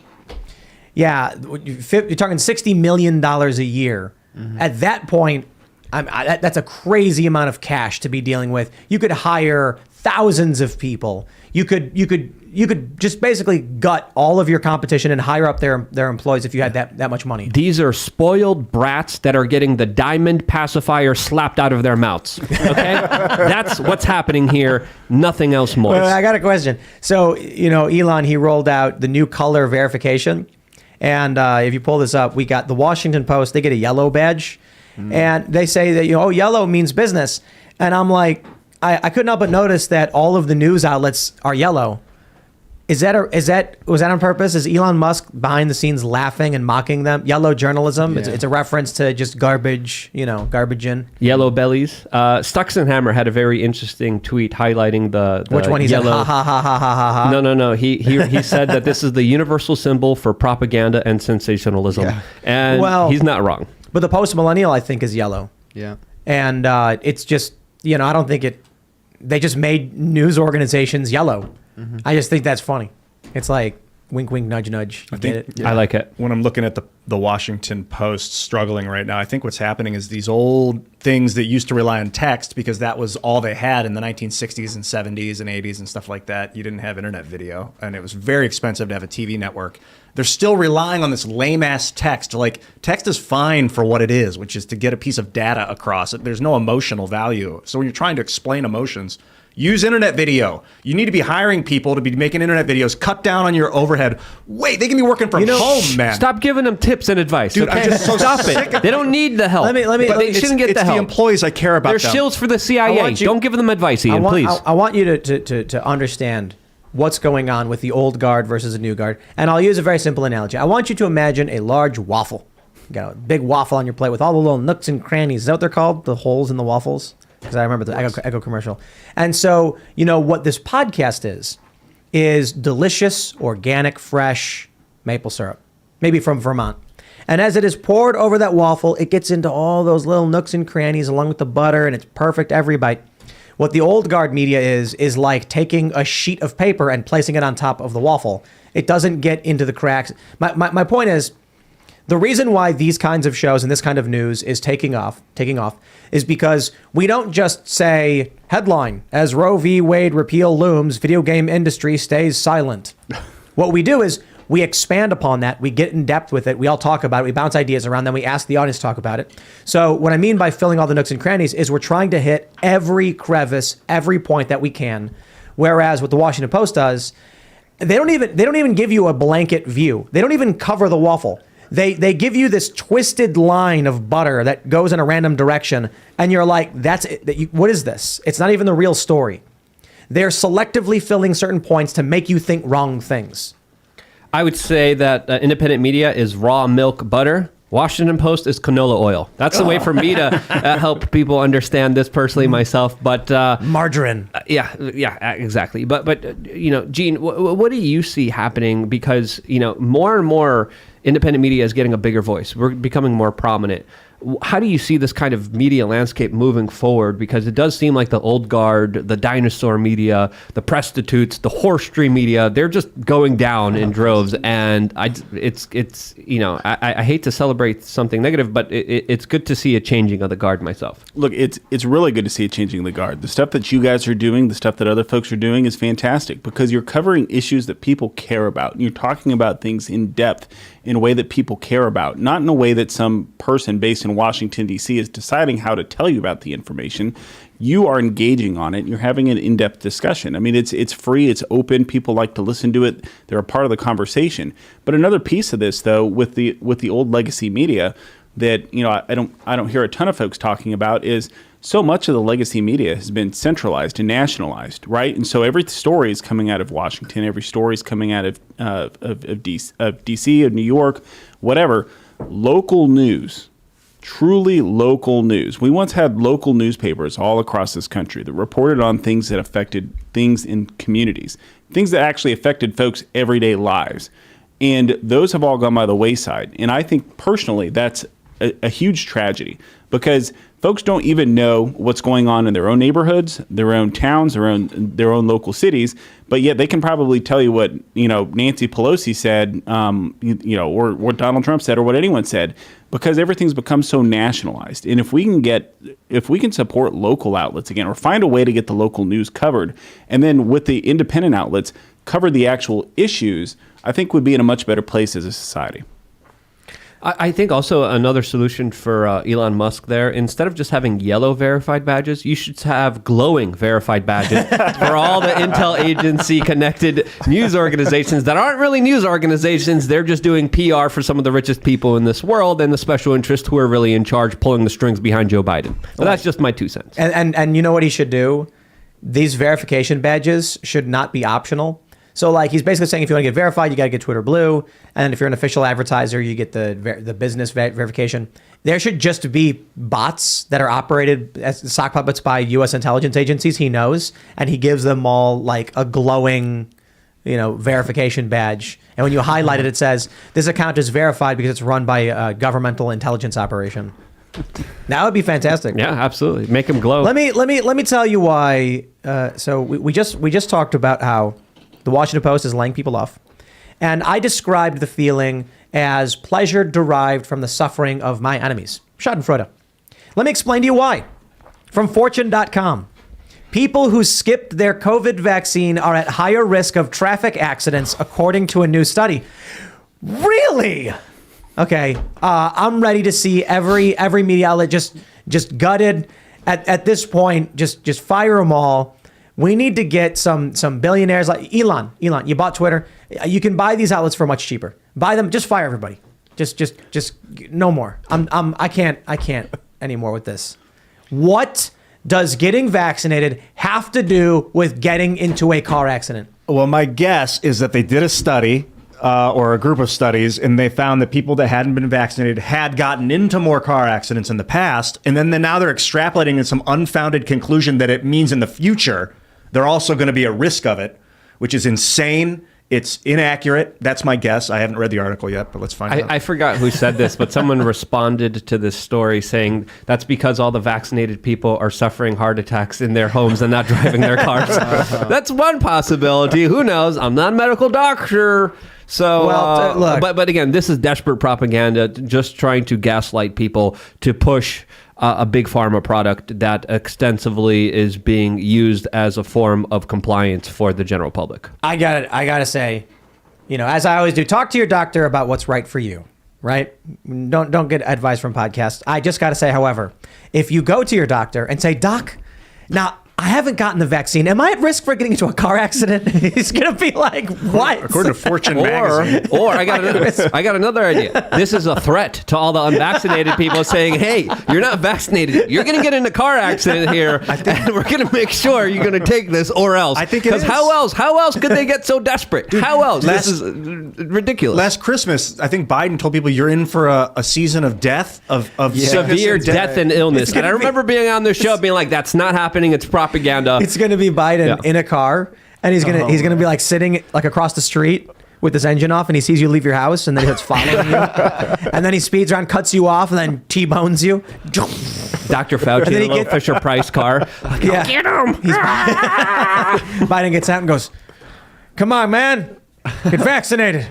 Yeah, you're talking $60 million a year. Mm-hmm. At that point, that's a crazy amount of cash to be dealing with. You could hire thousands of people. You could just basically gut all of your competition and hire up their employees if you had that much money. These are spoiled brats that are getting the diamond pacifier slapped out of their mouths. Okay, that's what's happening here. Nothing else more. I got a question. So Elon, he rolled out the new color verification. And if you pull this up, we got the Washington Post. They get a yellow badge, and they say that yellow means business. And I'm like, I couldn't help but notice that all of the news outlets are yellow. Was that on purpose? Is Elon Musk behind the scenes laughing and mocking them? Yellow journalism. Yeah. It's a reference to just garbage. Garbage in yellow bellies. Stux and Hammer had a very interesting tweet highlighting the which one he yellow. said ha ha ha ha ha ha. No. He said that this is the universal symbol for propaganda and sensationalism, and he's not wrong. But the post millennial, I think, is yellow. Yeah, and it's just I don't think it. They just made news organizations yellow. Mm-hmm. I just think that's funny. It's like wink, wink, nudge, nudge. You get it? I like it. When I'm looking at the Washington Post struggling right now, I think what's happening is these old things that used to rely on text because that was all they had in the 1960s and 70s and 80s and stuff like that. You didn't have internet video, and it was very expensive to have a TV network. They're still relying on this lame-ass text. Like, text is fine for what it is, which is to get a piece of data across. There's no emotional value. So when you're trying to explain emotions, use internet video. You need to be hiring people to be making internet videos. Cut down on your overhead. Wait, they can be working from home, man. Stop giving them tips and advice. Dude, okay? I'm just so Stop sick it. They don't need the help. They shouldn't get the help. It's the employees I care about. They're shills for the CIA. Don't give them advice, Ian, please. I want you to understand what's going on with the old guard versus the new guard. And I'll use a very simple analogy. I want you to imagine a large waffle. You got a big waffle on your plate with all the little nooks and crannies. Is that what they're called? The holes in the waffles? Because I remember the Eggo commercial. And so, what this podcast is delicious, organic, fresh maple syrup, maybe from Vermont. And as it is poured over that waffle, it gets into all those little nooks and crannies along with the butter, and it's perfect every bite. What the old guard media is like taking a sheet of paper and placing it on top of the waffle. It doesn't get into the cracks. My point is, the reason why these kinds of shows and this kind of news is taking off is because we don't just say, headline, as Roe v. Wade repeal looms, video game industry stays silent. What we do is we expand upon that. We get in depth with it. We all talk about it. We bounce ideas around. Then we ask the audience to talk about it. So what I mean by filling all the nooks and crannies is we're trying to hit every crevice, every point that we can. Whereas what the Washington Post does, they don't even give you a blanket view. They don't even cover the waffle. They give you this twisted line of butter that goes in a random direction, and you're like, that's it. What is this? It's not even the real story. They're selectively filling certain points to make you think wrong things. I would say that independent media is raw milk butter, Washington Post is canola oil. That's the way for me to help people understand this personally myself. But Margarine. yeah, exactly. But Gene, what do you see happening? Because more and more independent media is getting a bigger voice. We're becoming more prominent. How do you see this kind of media landscape moving forward? Because it does seem like the old guard, the dinosaur media, the prostitutes, the horse-tree media, they're just going down in droves. And I hate to celebrate something negative, but it's good to see a changing of the guard myself. Look, it's really good to see a changing of the guard. The stuff that you guys are doing, the stuff that other folks are doing is fantastic because you're covering issues that people care about. And you're talking about things in depth in a way that people care about, not in a way that some person based in Washington, D.C. is deciding how to tell you about the information. You are engaging on it. You're having an in-depth discussion. I mean, it's free. It's open. People like to listen to it. They're a part of the conversation. But another piece of this, though, with the old legacy media that I don't hear a ton of folks talking about is so much of the legacy media has been centralized and nationalized, right? And so every story is coming out of Washington. Every story is coming out of D.C., of New York, whatever. Local news. Truly local news. We once had local newspapers all across this country that reported on things that affected things in communities, things that actually affected folks' everyday lives. And those have all gone by the wayside. And I think personally that's a huge tragedy because folks don't even know what's going on in their own neighborhoods, their own towns, their own local cities, but yet they can probably tell you what Nancy Pelosi said, or what Donald Trump said, or what anyone said, because everything's become so nationalized. And if we can support local outlets again, or find a way to get the local news covered, and then with the independent outlets cover the actual issues, I think we'd be in a much better place as a society. I think also another solution for Elon Musk there, instead of just having yellow verified badges, you should have glowing verified badges for all the intel agency connected news organizations that aren't really news organizations. They're just doing PR for some of the richest people in this world and the special interests who are really in charge pulling the strings behind Joe Biden. But that's just my 2 cents. And you know what he should do? These verification badges should not be optional. So like he's basically saying if you want to get verified, you got to get Twitter Blue. And if you're an official advertiser, you get the business verification. There should just be bots that are operated as sock puppets by U.S. intelligence agencies. He knows, and he gives them all like a glowing, verification badge. And when you highlight it, it says this account is verified because it's run by a governmental intelligence operation. That would be fantastic. Yeah, absolutely. Make him glow. Let me tell you why. So we just talked about how the Washington Post is laying people off. And I described the feeling as pleasure derived from the suffering of my enemies. Schadenfreude. Let me explain to you why. From Fortune.com. People who skipped their COVID vaccine are at higher risk of traffic accidents, according to a new study. Really? Okay. I'm ready to see every media outlet just gutted. At this point, just fire them all. We need to get some billionaires like Elon, you bought Twitter. You can buy these outlets for much cheaper. Buy them, just fire everybody. Just no more. I can't anymore with this. What does getting vaccinated have to do with getting into a car accident? Well, my guess is that they did a study or a group of studies, and they found that people that hadn't been vaccinated had gotten into more car accidents in the past. And then now they're extrapolating in some unfounded conclusion that it means in the future they're also going to be at risk of it, which is insane. It's inaccurate. That's my guess. I haven't read the article yet, but let's find out. I forgot who said this, but someone responded to this story saying that's because all the vaccinated people are suffering heart attacks in their homes and not driving their cars. That's one possibility. Who knows? I'm not a medical doctor. So, look. But again, this is desperate propaganda, just trying to gaslight people to push a big pharma product that extensively is being used as a form of compliance for the general public. I gotta say, as I always do, talk to your doctor about what's right for you, right? Don't get advice from podcasts. I just gotta say, however, if you go to your doctor and say, Doc, now I haven't gotten the vaccine. Am I at risk for getting into a car accident? He's going to be like, what? According to Fortune magazine. Or I got another idea. This is a threat to all the unvaccinated people saying, hey, you're not vaccinated. You're going to get in a car accident here, and we're going to make sure you're going to take this or else. I think it is. How else could they get so desperate? How else? This is ridiculous. Last Christmas, I think Biden told people you're in for a season of death, of sickness severe and death and illness. And I remember being on the show being like, that's not happening. It's propaganda. It's going to be Biden in a car, and he's gonna be like sitting like across the street with his engine off, and he sees you leave your house, and then he starts following you, and then he speeds around, cuts you off, and then T-bones you. Dr. Fauci in a little Fisher Price car. Like, Yeah. get him! Biden gets out and goes, "Come on, man, get vaccinated."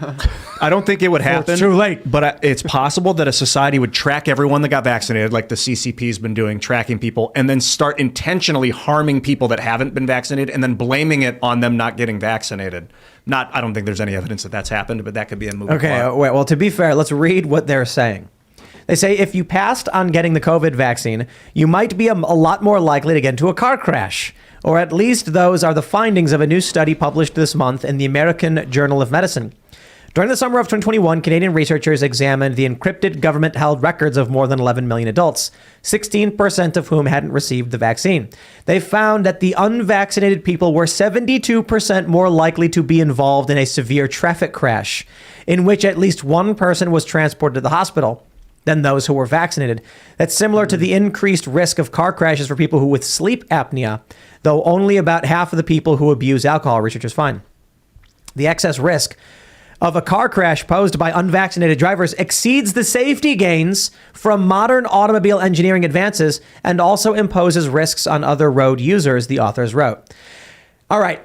I don't think it would happen. It's too late. But it's possible that a society would track everyone that got vaccinated, like the CCP's been doing, tracking people, and then start intentionally harming people that haven't been vaccinated and then blaming it on them not getting vaccinated. I don't think there's any evidence that that's happened, but that could be a moving Okay, plot. well, to be fair, let's read what they're saying. They say if you passed on getting the COVID vaccine, you might be a lot more likely to get into a car crash. Or at least those are the findings of a new study published this month in the American Journal of Medicine. During the summer of 2021, Canadian researchers examined the encrypted government-held records of more than 11 million adults, 16% of whom hadn't received the vaccine. They found that the unvaccinated people were 72% more likely to be involved in a severe traffic crash, in which at least one person was transported to the hospital, than those who were vaccinated. That's similar to the increased risk of car crashes for people who with sleep apnea, though only about half of the people who abuse alcohol, researchers find. The excess risk of a car crash posed by unvaccinated drivers exceeds the safety gains from modern automobile engineering advances and also imposes risks on other road users, the authors wrote. All right.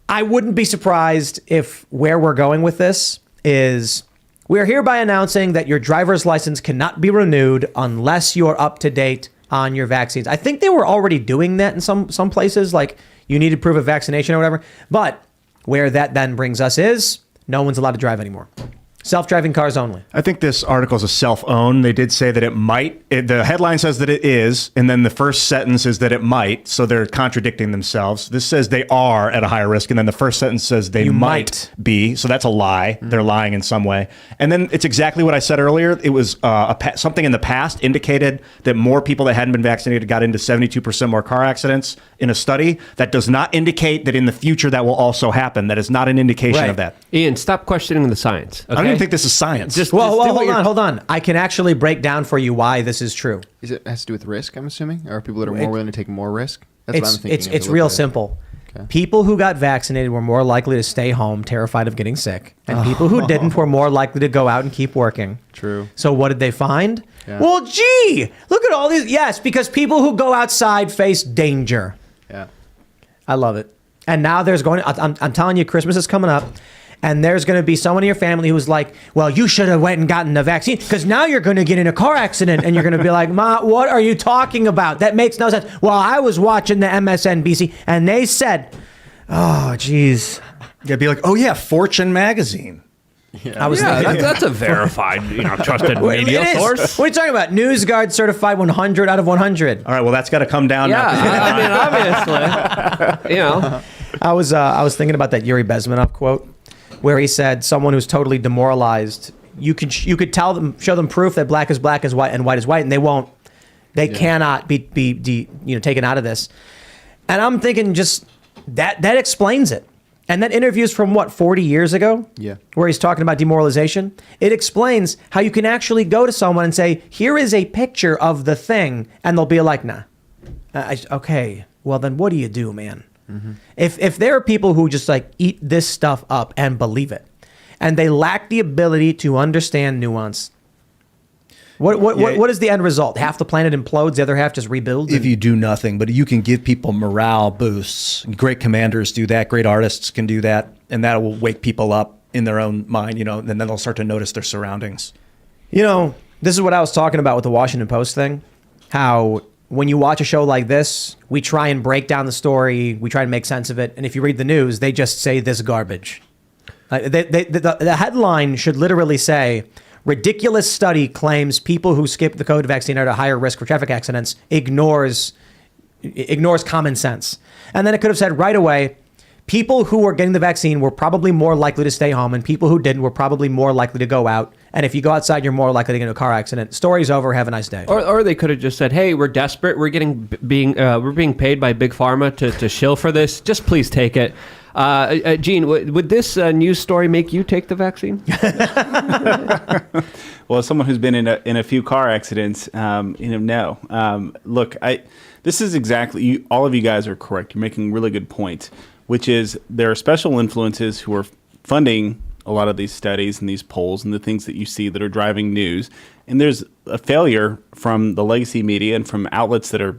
I wouldn't be surprised if where we're going with this is we're hereby announcing that your driver's license cannot be renewed unless you're up to date on your vaccines. I think they were already doing that in some places, like you need to prove a vaccination or whatever. But where that then brings us is no one's allowed to drive anymore. Self-driving cars only. I think this article is a self-own. They did say that it might. The headline says that it is, and then the first sentence is that it might, so they're contradicting themselves. This says they are at a higher risk, and then the first sentence says they might be, so that's a lie. Mm-hmm. They're lying in some way. And then it's exactly what I said earlier. It was something in the past indicated that more people that hadn't been vaccinated got into 72% more car accidents in a study. That does not indicate that in the future that will also happen. That is not an indication of that. Ian, stop questioning the science. Okay? I don't even think this is science. Hold on. I can actually break down for you why this is true. Is it has to do with risk, I'm assuming? Or are people that are more willing to take more risk? That's what I'm thinking. It's real simple. Okay. People who got vaccinated were more likely to stay home, terrified of getting sick. And people who didn't were more likely to go out and keep working. True. So what did they find? Yeah. Well, gee, look at all these. Yes, because people who go outside face danger. Yeah. I love it. And now I'm telling you, Christmas is coming up. And there's going to be someone in your family who's like, well, you should have went and gotten the vaccine because now you're going to get in a car accident. And you're going to be like, Ma, what are you talking about? That makes no sense. Well, I was watching the MSNBC and they said, oh, geez. You'd be like, oh, yeah, Fortune magazine. Yeah, that's a verified, trusted media source. What are you talking about? NewsGuard certified 100 out of 100. All right, well, that's got to come down. Yeah, I mean, obviously, I was thinking about that Yuri Bezmenov quote, where he said someone who's totally demoralized, you could show them proof that black is white and white is white, and they won't. They cannot be taken out of this. And I'm thinking just that explains it. And that interview's from 40 years ago? Yeah. Where he's talking about demoralization. It explains how you can actually go to someone and say, here is a picture of the thing, and they'll be like, nah. Okay, well then what do you do, man? Mm-hmm. If there are people who just like eat this stuff up and believe it, and they lack the ability to understand nuance, what is the end result? Half the planet implodes, the other half just rebuilds. If you do nothing, but you can give people morale boosts. Great commanders do that. Great artists can do that, and that will wake people up in their own mind. And then they'll start to notice their surroundings. This is what I was talking about with the Washington Post thing. How when you watch a show like this, we try and break down the story, we try and make sense of it, and if you read the news, they just say this garbage. The headline should literally say, ridiculous study claims people who skip the COVID vaccine are at a higher risk for traffic accidents, ignores ignores common sense. And then it could have said right away, people who were getting the vaccine were probably more likely to stay home, and people who didn't were probably more likely to go out. And if you go outside, you're more likely to get into a car accident. Story's over. Have a nice day. Or they could have just said, "Hey, we're desperate. We're being paid by big pharma to shill for this. Just please take it." Gene, would this news story make you take the vaccine? Well, as someone who's been in a few car accidents, no. Look, this is exactly, all of you guys are correct. You're making really good points, which is there are special influences who are funding a lot of these studies and these polls and the things that you see that are driving news. And there's a failure from the legacy media and from outlets that are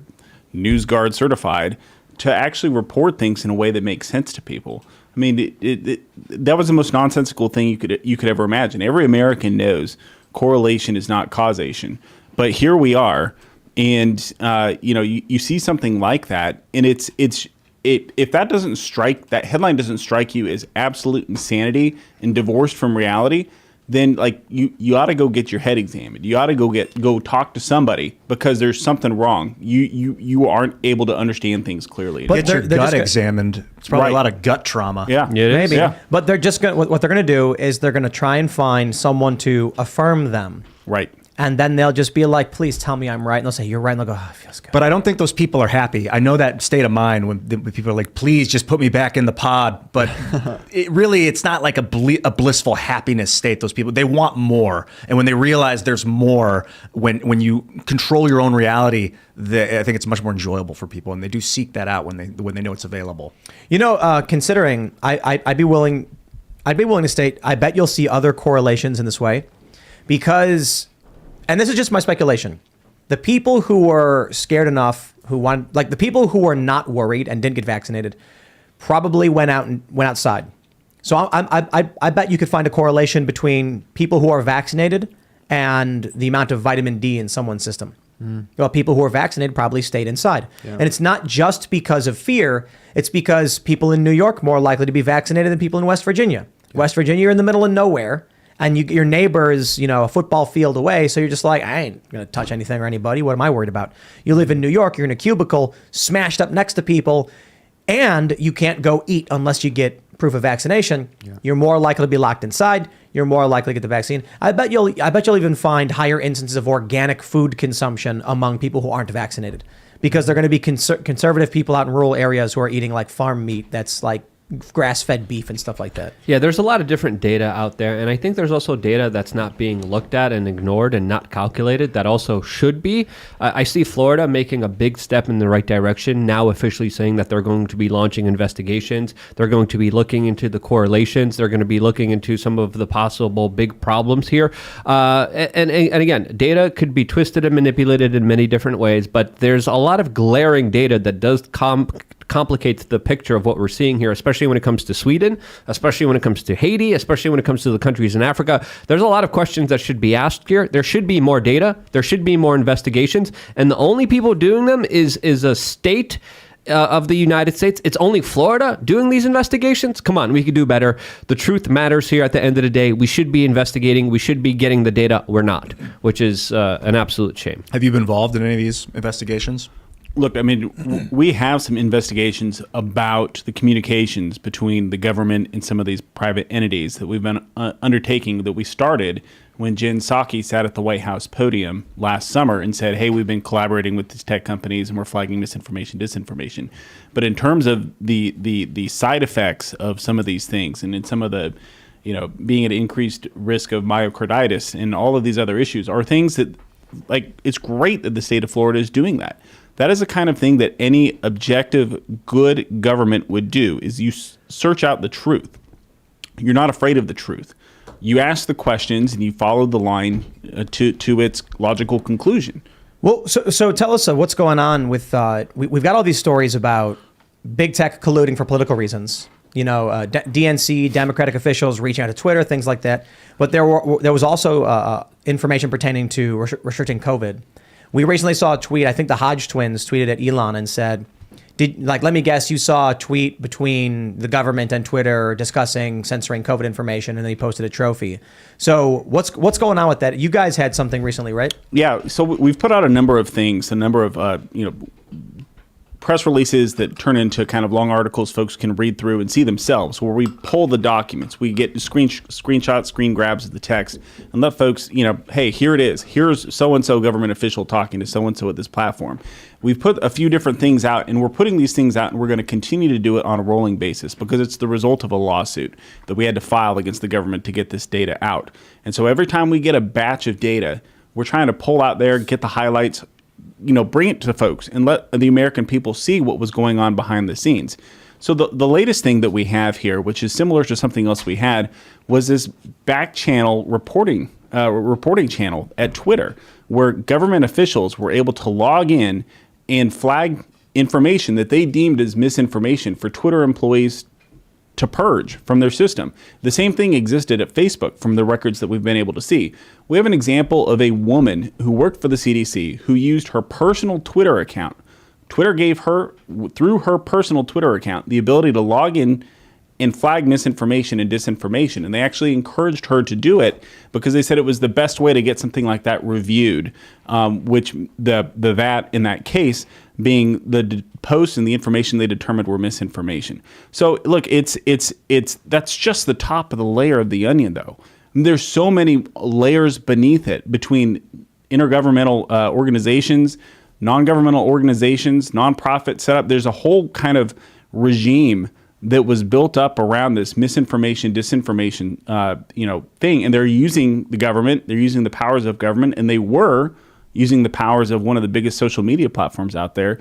NewsGuard certified to actually report things in a way that makes sense to people. I mean, that was the most nonsensical thing you could ever imagine. Every American knows correlation is not causation, but here we are, and you see something like that, and if that doesn't strike, that headline doesn't strike you as absolute insanity and divorced from reality, then like you ought to go get your head examined. You ought to go talk to somebody because there's something wrong. You aren't able to understand things clearly. Get your gut examined. It's probably a lot of gut trauma. Yeah, maybe. Yeah. But they're just going. What they're going to do is they're going to try and find someone to affirm them. Right. And then they'll just be like, please tell me I'm right. And they'll say, you're right. And they'll go, oh, it feels good. But I don't think those people are happy. I know that state of mind when people are like, please just put me back in the pod. But it's not like a blissful happiness state, those people. They want more. And when they realize there's more, when you control your own reality, I think it's much more enjoyable for people. And they do seek that out when they know it's available. Considering, I'd be willing to state, I bet you'll see other correlations in this way because... And this is just my speculation. The people who were scared enough, the people who were not worried and didn't get vaccinated, probably went outside. So I bet you could find a correlation between people who are vaccinated and the amount of vitamin D in someone's system. Well, people who are vaccinated probably stayed inside. Yeah. And it's not just because of fear. It's because people in New York more likely to be vaccinated than people in West Virginia. Yeah. West Virginia, you're in the middle of nowhere. And your neighbor is, a football field away. So you're just like, I ain't going to touch anything or anybody. What am I worried about? You live in New York. You're in a cubicle smashed up next to people. And you can't go eat unless you get proof of vaccination. Yeah. You're more likely to be locked inside. You're more likely to get the vaccine. I bet you'll even find higher instances of organic food consumption among people who aren't vaccinated. Because they're going to be conservative people out in rural areas who are eating like farm meat that's like grass-fed beef and stuff like that. Yeah, there's a lot of different data out there, and I think there's also data that's not being looked at and ignored and not calculated that also should be. I see Florida making a big step in the right direction, now officially saying that they're going to be launching investigations. They're going to be looking into the correlations. They're going to be looking into some of the possible big problems here. And again, data could be twisted and manipulated in many different ways, but there's a lot of glaring data that does complicates the picture of what we're seeing here, especially when it comes to Sweden, especially when it comes to Haiti, especially when it comes to the countries in Africa. There's a lot of questions that should be asked here. There should be more data. There should be more investigations. And the only people doing them is a state of the United States. It's only Florida doing these investigations. Come on, we could do better. The truth matters here at the end of the day. We should be investigating. We should be getting the data. We're not, which is an absolute shame. Have you been involved in any of these investigations? Look, I mean, we have some investigations about the communications between the government and some of these private entities that we've been undertaking, that we started when Jen Psaki sat at the White House podium last summer and said, hey, we've been collaborating with these tech companies and we're flagging misinformation, disinformation. But in terms of the side effects of some of these things and in some of the, being at increased risk of myocarditis and all of these other issues are things that, like, it's great that the state of Florida is doing that. That is the kind of thing that any objective, good government would do, is you search out the truth. You're not afraid of the truth. You ask the questions and you follow the line to its logical conclusion. Well, so tell us what's going on with, we've got all these stories about big tech colluding for political reasons. DNC, Democratic officials reaching out to Twitter, things like that. But there was also information pertaining to restricting COVID. We recently saw a tweet. I think the Hodge twins tweeted at Elon and said, let me guess, you saw a tweet between the government and Twitter discussing censoring COVID information, and then he posted a trophy. So what's going on with that? You guys had something recently, right? Yeah. So we've put out a number of things, a number of press releases that turn into kind of long articles folks can read through and see themselves, where we pull the documents, we get screenshots, screen grabs of the text, and let folks, hey, here it is. Here's so-and-so government official talking to so-and-so at this platform. We've put a few different things out, and we're putting these things out, and we're going to continue to do it on a rolling basis because it's the result of a lawsuit that we had to file against the government to get this data out. And so every time we get a batch of data, we're trying to pull out there, get the highlights, bring it to folks and let the American people see what was going on behind the scenes. So the latest thing that we have here, which is similar to something else we had, was this back channel reporting channel at Twitter, where government officials were able to log in and flag information that they deemed as misinformation for Twitter employees to purge from their system. The same thing existed at Facebook from the records that we've been able to see. We have an example of a woman who worked for the CDC who used her personal Twitter account. Twitter gave her, through her personal Twitter account, the ability to log in and flag misinformation and disinformation. And they actually encouraged her to do it because they said it was the best way to get something like that reviewed, which that in that case being the posts and the information they determined were misinformation. So look, it's that's just the top of the layer of the onion, though. There's so many layers beneath it between intergovernmental organizations, non-governmental organizations, nonprofit setup. There's a whole kind of regime that was built up around this misinformation, disinformation, thing. And they're using the government, they're using the powers of government, and they were using the powers of one of the biggest social media platforms out there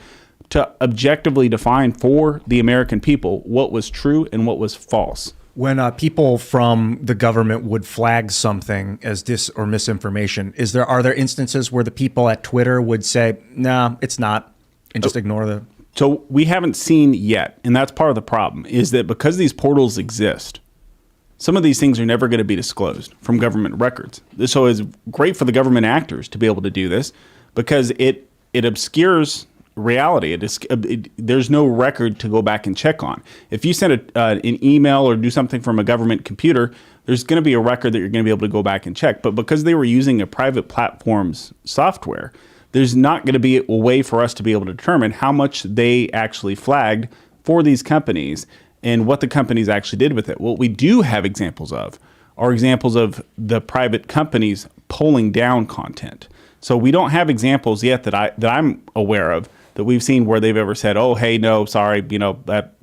to objectively define for the American people what was true and what was false. When people from the government would flag something as dis or misinformation, are there instances where the people at Twitter would say, "Nah, it's not," and just ignore the? So we haven't seen yet, and that's part of the problem, is that because these portals exist, some of these things are never going to be disclosed from government records. So it's great for the government actors to be able to do this because it obscures reality. There's no record to go back and check on. If you send an email or do something from a government computer, there's going to be a record that you're going to be able to go back and check. But because they were using a private platform's software, there's not going to be a way for us to be able to determine how much they actually flagged for these companies and what the companies actually did with it. What we do have examples of are examples of the private companies pulling down content. So we don't have examples yet that I'm aware of that we've seen where they've ever said, "Oh, hey, no, sorry, that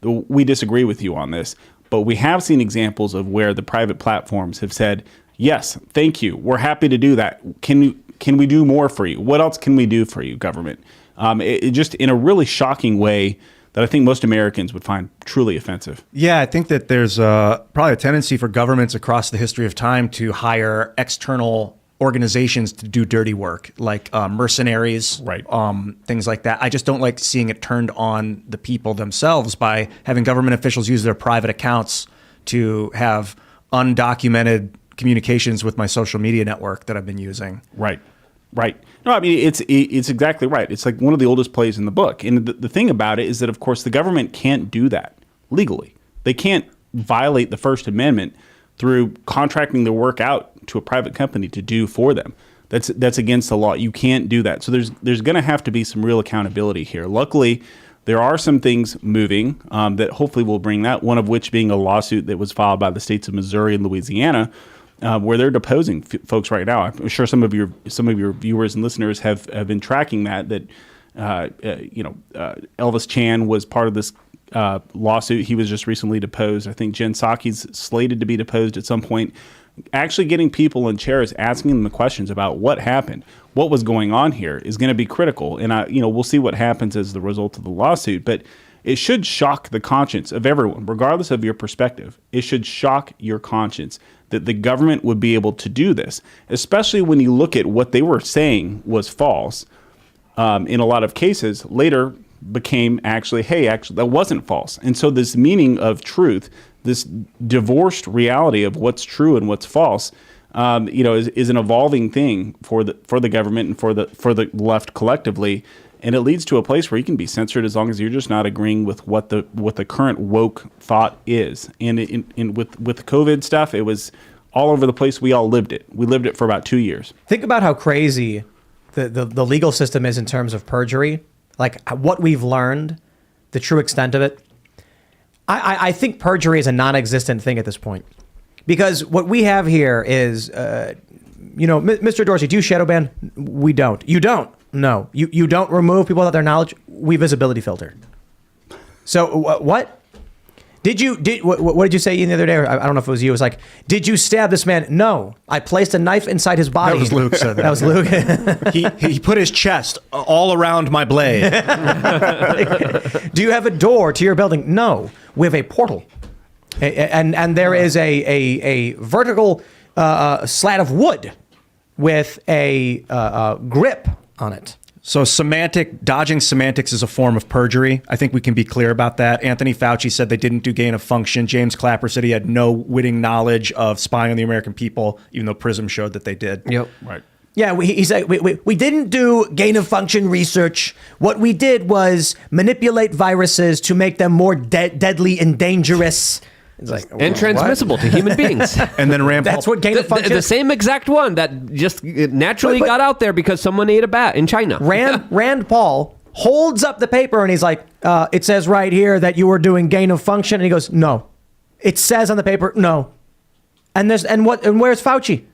we disagree with you on this." But we have seen examples of where the private platforms have said, "Yes, thank you. We're happy to do that. Can we do more for you? What else can we do for you, government?" It just in a really shocking way that I think most Americans would find truly offensive. Yeah, I think that there's probably a tendency for governments across the history of time to hire external organizations to do dirty work, like mercenaries, Right. Things like that. I just don't like seeing it turned on the people themselves by having government officials use their private accounts to have undocumented communications with my social media network that I've been using. Right. No, I mean, it's exactly right. It's like one of the oldest plays in the book. And the thing about it is that, of course, the government can't do that legally. They can't violate the First Amendment through contracting their work out to a private company to do for them. That's against the law. You can't do that. So there's going to have to be some real accountability here. Luckily, there are some things moving that hopefully will bring that, one of which being a lawsuit that was filed by the states of Missouri and Louisiana, where they're deposing folks right now. I'm sure some of your viewers and listeners have been tracking that Elvis Chan was part of this lawsuit. He was just recently deposed. I think Jen Psaki's slated to be deposed at some point. Actually getting people in chairs, asking them the questions about what happened, what was going on here is going to be critical. And we'll see what happens as the result of the lawsuit. But it should shock the conscience of everyone, regardless of your perspective. It should shock your conscience that the government would be able to do this, especially when you look at what they were saying was false. In a lot of cases, later became actually that wasn't false. And so this meaning of truth, this divorced reality of what's true and what's false, is an evolving thing for the government and for the left collectively. And it leads to a place where you can be censored as long as you're just not agreeing with what the current woke thought is. And with COVID stuff, it was all over the place. We all lived it. We lived it for about 2 years. Think about how crazy the legal system is in terms of perjury. like what we've learned, the true extent of it, I think perjury is a non-existent thing at this point. Because what we have here is, Mr. Dorsey, do you shadow ban? We don't. You don't? No. You don't remove people without their knowledge? We visibility filter. So what? What did you say the other day? I don't know if it was you. It was like, did you stab this man? No. I placed a knife inside his body. That was Luke said that. That was Luke. he put his chest all around my blade. Do you have a door to your building? No. We have a portal. And there is a vertical slat of wood with a grip on it. So dodging semantics is a form of perjury. I think we can be clear about that. Anthony Fauci said they didn't do gain of function. James Clapper said he had no witting knowledge of spying on the American people, even though PRISM showed that they did. Yep. Right. Yeah, he said we didn't do gain of function research. What we did was manipulate viruses to make them more deadly and dangerous. It's like, and transmissible to human beings. And then that's what gain of function the same exact one that just naturally got out there because someone ate a bat in China. Rand Paul holds up the paper and he's like, it says right here that you were doing gain of function. And he goes, no. It says on the paper, no. And where's Fauci?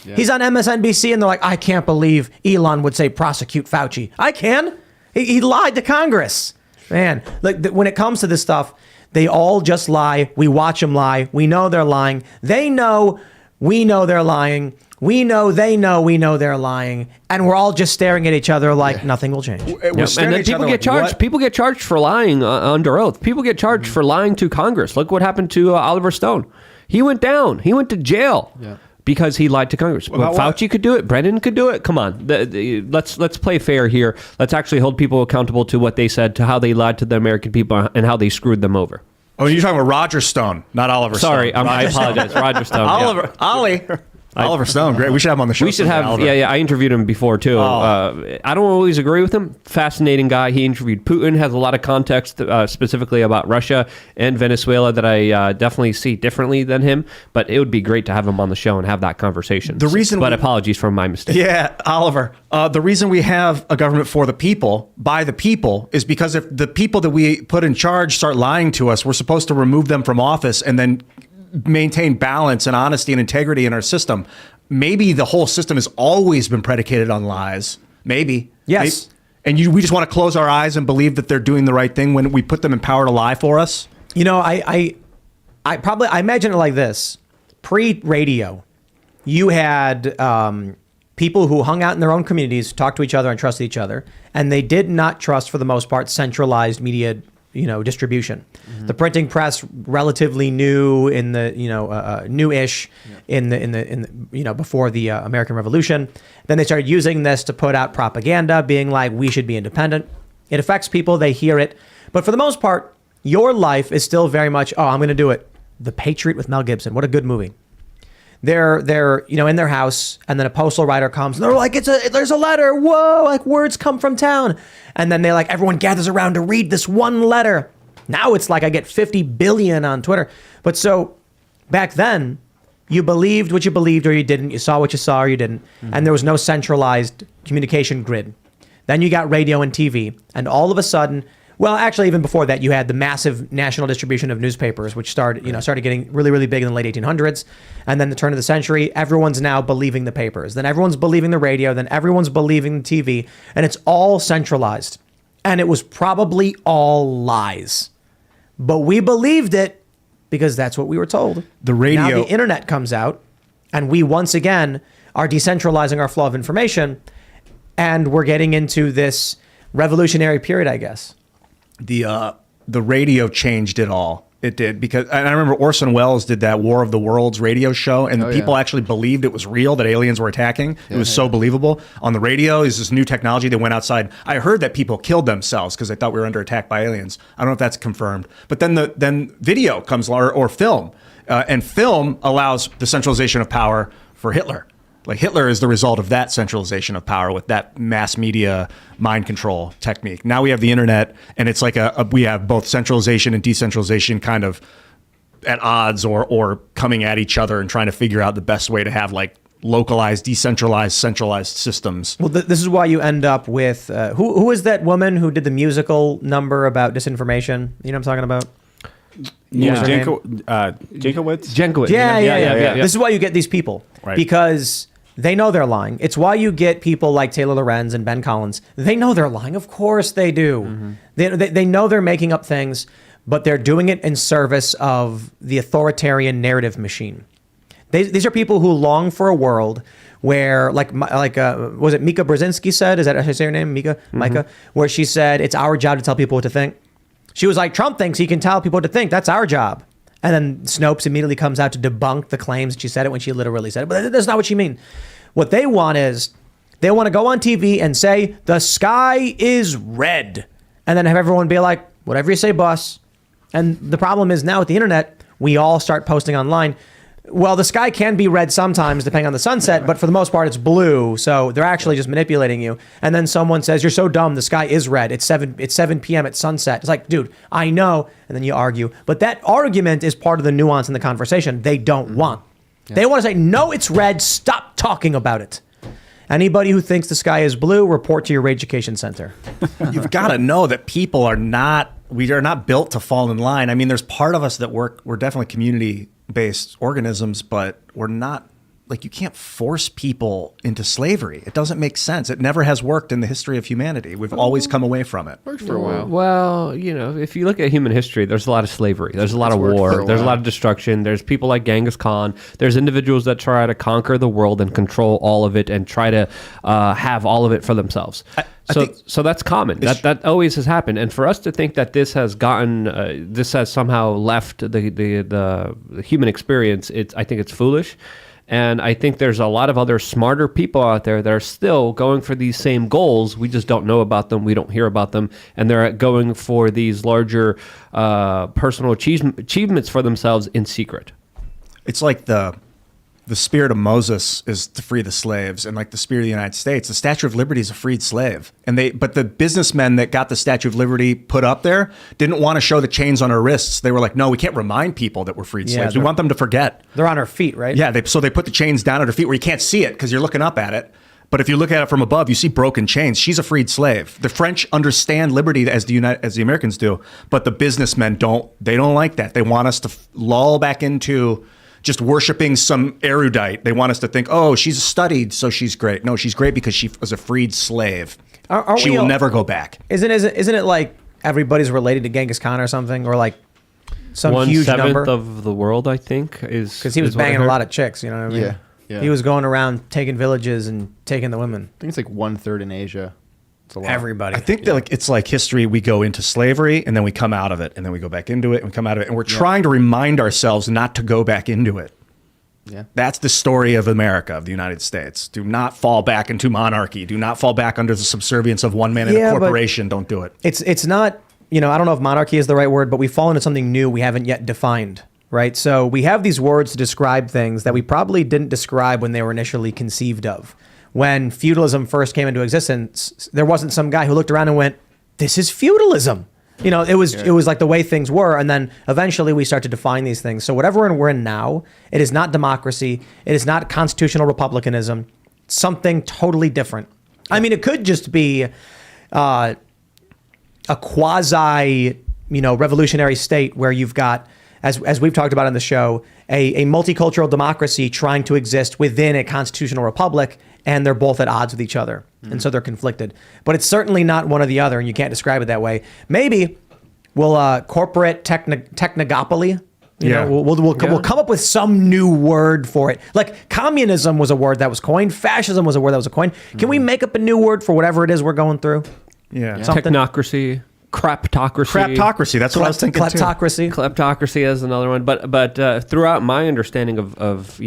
Yeah. He's on MSNBC and they're like, I can't believe Elon would say prosecute Fauci. I can. He lied to Congress. Man, like when it comes to this stuff, they all just lie. We watch them lie. We know they're lying. They know we know they're lying. We know they know we know they're lying. And we're all just staring at each other like nothing will change. And then people get charged. People get charged for lying under oath. People get charged for lying to Congress. Look what happened to Oliver Stone. He went down. He went to jail. Yeah. Because he lied to Congress. Well, Fauci could do it. Brennan could do it. Come on. Let's play fair here. Let's actually hold people accountable to what they said, to how they lied to the American people, and how they screwed them over. Oh, you're talking about Roger Stone, not Oliver Stone. Sorry, I apologize. Roger Stone. Oliver Stone, great. We should have him on the show. We should have, I interviewed him before, too. I don't always agree with him. Fascinating guy. He interviewed Putin, has a lot of context specifically about Russia and Venezuela that I definitely see differently than him. But it would be great to have him on the show and have that conversation. But apologies for my mistake. Yeah, Oliver. The reason we have a government for the people, by the people, is because if the people that we put in charge start lying to us, we're supposed to remove them from office and then maintain balance and honesty and integrity in our system. Maybe the whole system has always been predicated on lies. Maybe. Yes. And we just want to close our eyes and believe that they're doing the right thing when we put them in power to lie for us. You know, I imagine it like this. Pre-radio, you had people who hung out in their own communities, talked to each other and trusted each other, and they did not trust, for the most part, centralized media distribution. Mm-hmm. The printing press, relatively new in the, newish in the before the American Revolution. Then they started using this to put out propaganda, being like, we should be independent. It affects people, they hear it. But for the most part, your life is still very much, I'm going to do it. The Patriot with Mel Gibson. What a good movie. They're in their house, and then a postal rider comes and they're like, there's a letter. Whoa, like words come from town. And then everyone gathers around to read this one letter. Now it's like I get 50 billion on Twitter. But so back then, you believed what you believed or you didn't. You saw what you saw or you didn't. Mm-hmm. And there was no centralized communication grid. Then you got radio and TV. And all of a sudden, well, actually, even before that, you had the massive national distribution of newspapers, which started getting really, really big in the late 1800s. And then the turn of the century, everyone's now believing the papers. Then everyone's believing the radio. Then everyone's believing the TV. And it's all centralized. And it was probably all lies. But we believed it because that's what we were told. The radio. Now the internet comes out, and we once again are decentralizing our flow of information. And we're getting into this revolutionary period, I guess. The radio changed it all. It did, because and I remember Orson Welles did that War of the Worlds radio show, and people actually believed it was real, that aliens were attacking. It was so believable. On the radio is this new technology. They went outside. I heard that people killed themselves because they thought we were under attack by aliens. I don't know if that's confirmed. But then video comes, or film, and film allows the centralization of power for Hitler. Like Hitler is the result of that centralization of power with that mass media mind control technique. Now we have the internet, and it's like we have both centralization and decentralization kind of at odds or coming at each other and trying to figure out the best way to have like localized, decentralized, centralized systems. Well, this is why you end up with who is that woman who did the musical number about disinformation? You know what I'm talking about? Yeah. Jankowicz? Jenkowicz. Yeah. This is why you get these people, Right. because they know they're lying. It's why you get people like Taylor Lorenz and Ben Collins. They know they're lying. Of course they do. They know they're making up things, but they're doing it in service of the authoritarian narrative machine. These are people who long for a world where, was it Mika Brzezinski said? Is that how you say her name? Micah? Where she said, it's our job to tell people what to think. She was like, Trump thinks he can tell people what to think. That's our job. And then Snopes immediately comes out to debunk the claims that she said it when she literally said it. But that's not what she mean. What they want is, they want to go on TV and say, the sky is red. And then have everyone be like, whatever you say, boss. And the problem is now with the internet, we all start posting online. Well, the sky can be red sometimes, depending on the sunset, but for the most part, it's blue. So they're actually just manipulating you. And then someone says, you're so dumb, the sky is red. It's 7 p.m. at sunset. It's like, dude, I know. And then you argue. But that argument is part of the nuance in the conversation they don't want. Yeah. They want to say, no, it's red. Stop talking about it. Anybody who thinks the sky is blue, report to your Education Center. You've got to know that people are not built to fall in line. I mean, there's part of us that we're definitely community-based organisms, but we're not, like, you can't force people into slavery. It doesn't make sense. It never has worked in the history of humanity. We've always come away from it. Worked for a while. Well, if you look at human history, there's a lot of slavery. There's a lot of war. There's a lot of destruction. There's people like Genghis Khan. There's individuals that try to conquer the world and control all of it and try to have all of it for themselves. So that's common. That always has happened. And for us to think that this has somehow left the human experience, I think it's foolish. And I think there's a lot of other smarter people out there that are still going for these same goals. We just don't know about them. We don't hear about them. And they're going for these larger personal achievements for themselves in secret. It's like the spirit of Moses is to free the slaves, and like the spirit of the United States, the Statue of Liberty is a freed slave. But the businessmen that got the Statue of Liberty put up there didn't want to show the chains on our wrists. They were like, no, we can't remind people that we're freed slaves. We want them to forget. They're on our feet, right? Yeah, so they put the chains down at her feet where you can't see it because you're looking up at it. But if you look at it from above, you see broken chains. She's a freed slave. The French understand liberty as the Americans do, but the businessmen don't. They don't like that. They want us to lull back into just worshiping some erudite. They want us to think, oh, she's studied, so she's great. No, she's great because she was a freed slave. She will never go back. Isn't it like everybody's related to Genghis Khan or something, or like some huge number? 1/7 of the world, I think, is because he was banging a lot of chicks. You know what I mean? Yeah. He was going around taking villages and taking the women. I think it's like 1/3 in Asia. It's a lot. Everybody. I think that it's like history. We go into slavery and then we come out of it, and then we go back into it and we come out of it, and we're trying to remind ourselves not to go back into it. Yeah. That's the story of America, of the United States. Do not fall back into monarchy. Do not fall back under the subservience of one man in a corporation. Don't do it. It's not, I don't know if monarchy is the right word, but we fall into something new we haven't yet defined, right? So we have these words to describe things that we probably didn't describe when they were initially conceived of. When feudalism first came into existence, there wasn't some guy who looked around and went, this is feudalism. It was like the way things were. And then eventually we start to define these things. So whatever we're in now, it is not democracy. It is not constitutional republicanism. It's something totally different. I mean, it could just be a quasi, revolutionary state where you've got, as we've talked about on the show, a multicultural democracy trying to exist within a constitutional republic, and they're both at odds with each other. And so they're conflicted. But it's certainly not one or the other, and you can't describe it that way. Maybe we'll corporate technogopoly. We'll come up with some new word for it. Like communism was a word that was coined. Fascism was a word that was coined. Can we make up a new word for whatever it is we're going through? Yeah. Something? Technocracy. Craptocracy. That's what I was thinking too. Kleptocracy is another one. But throughout my understanding of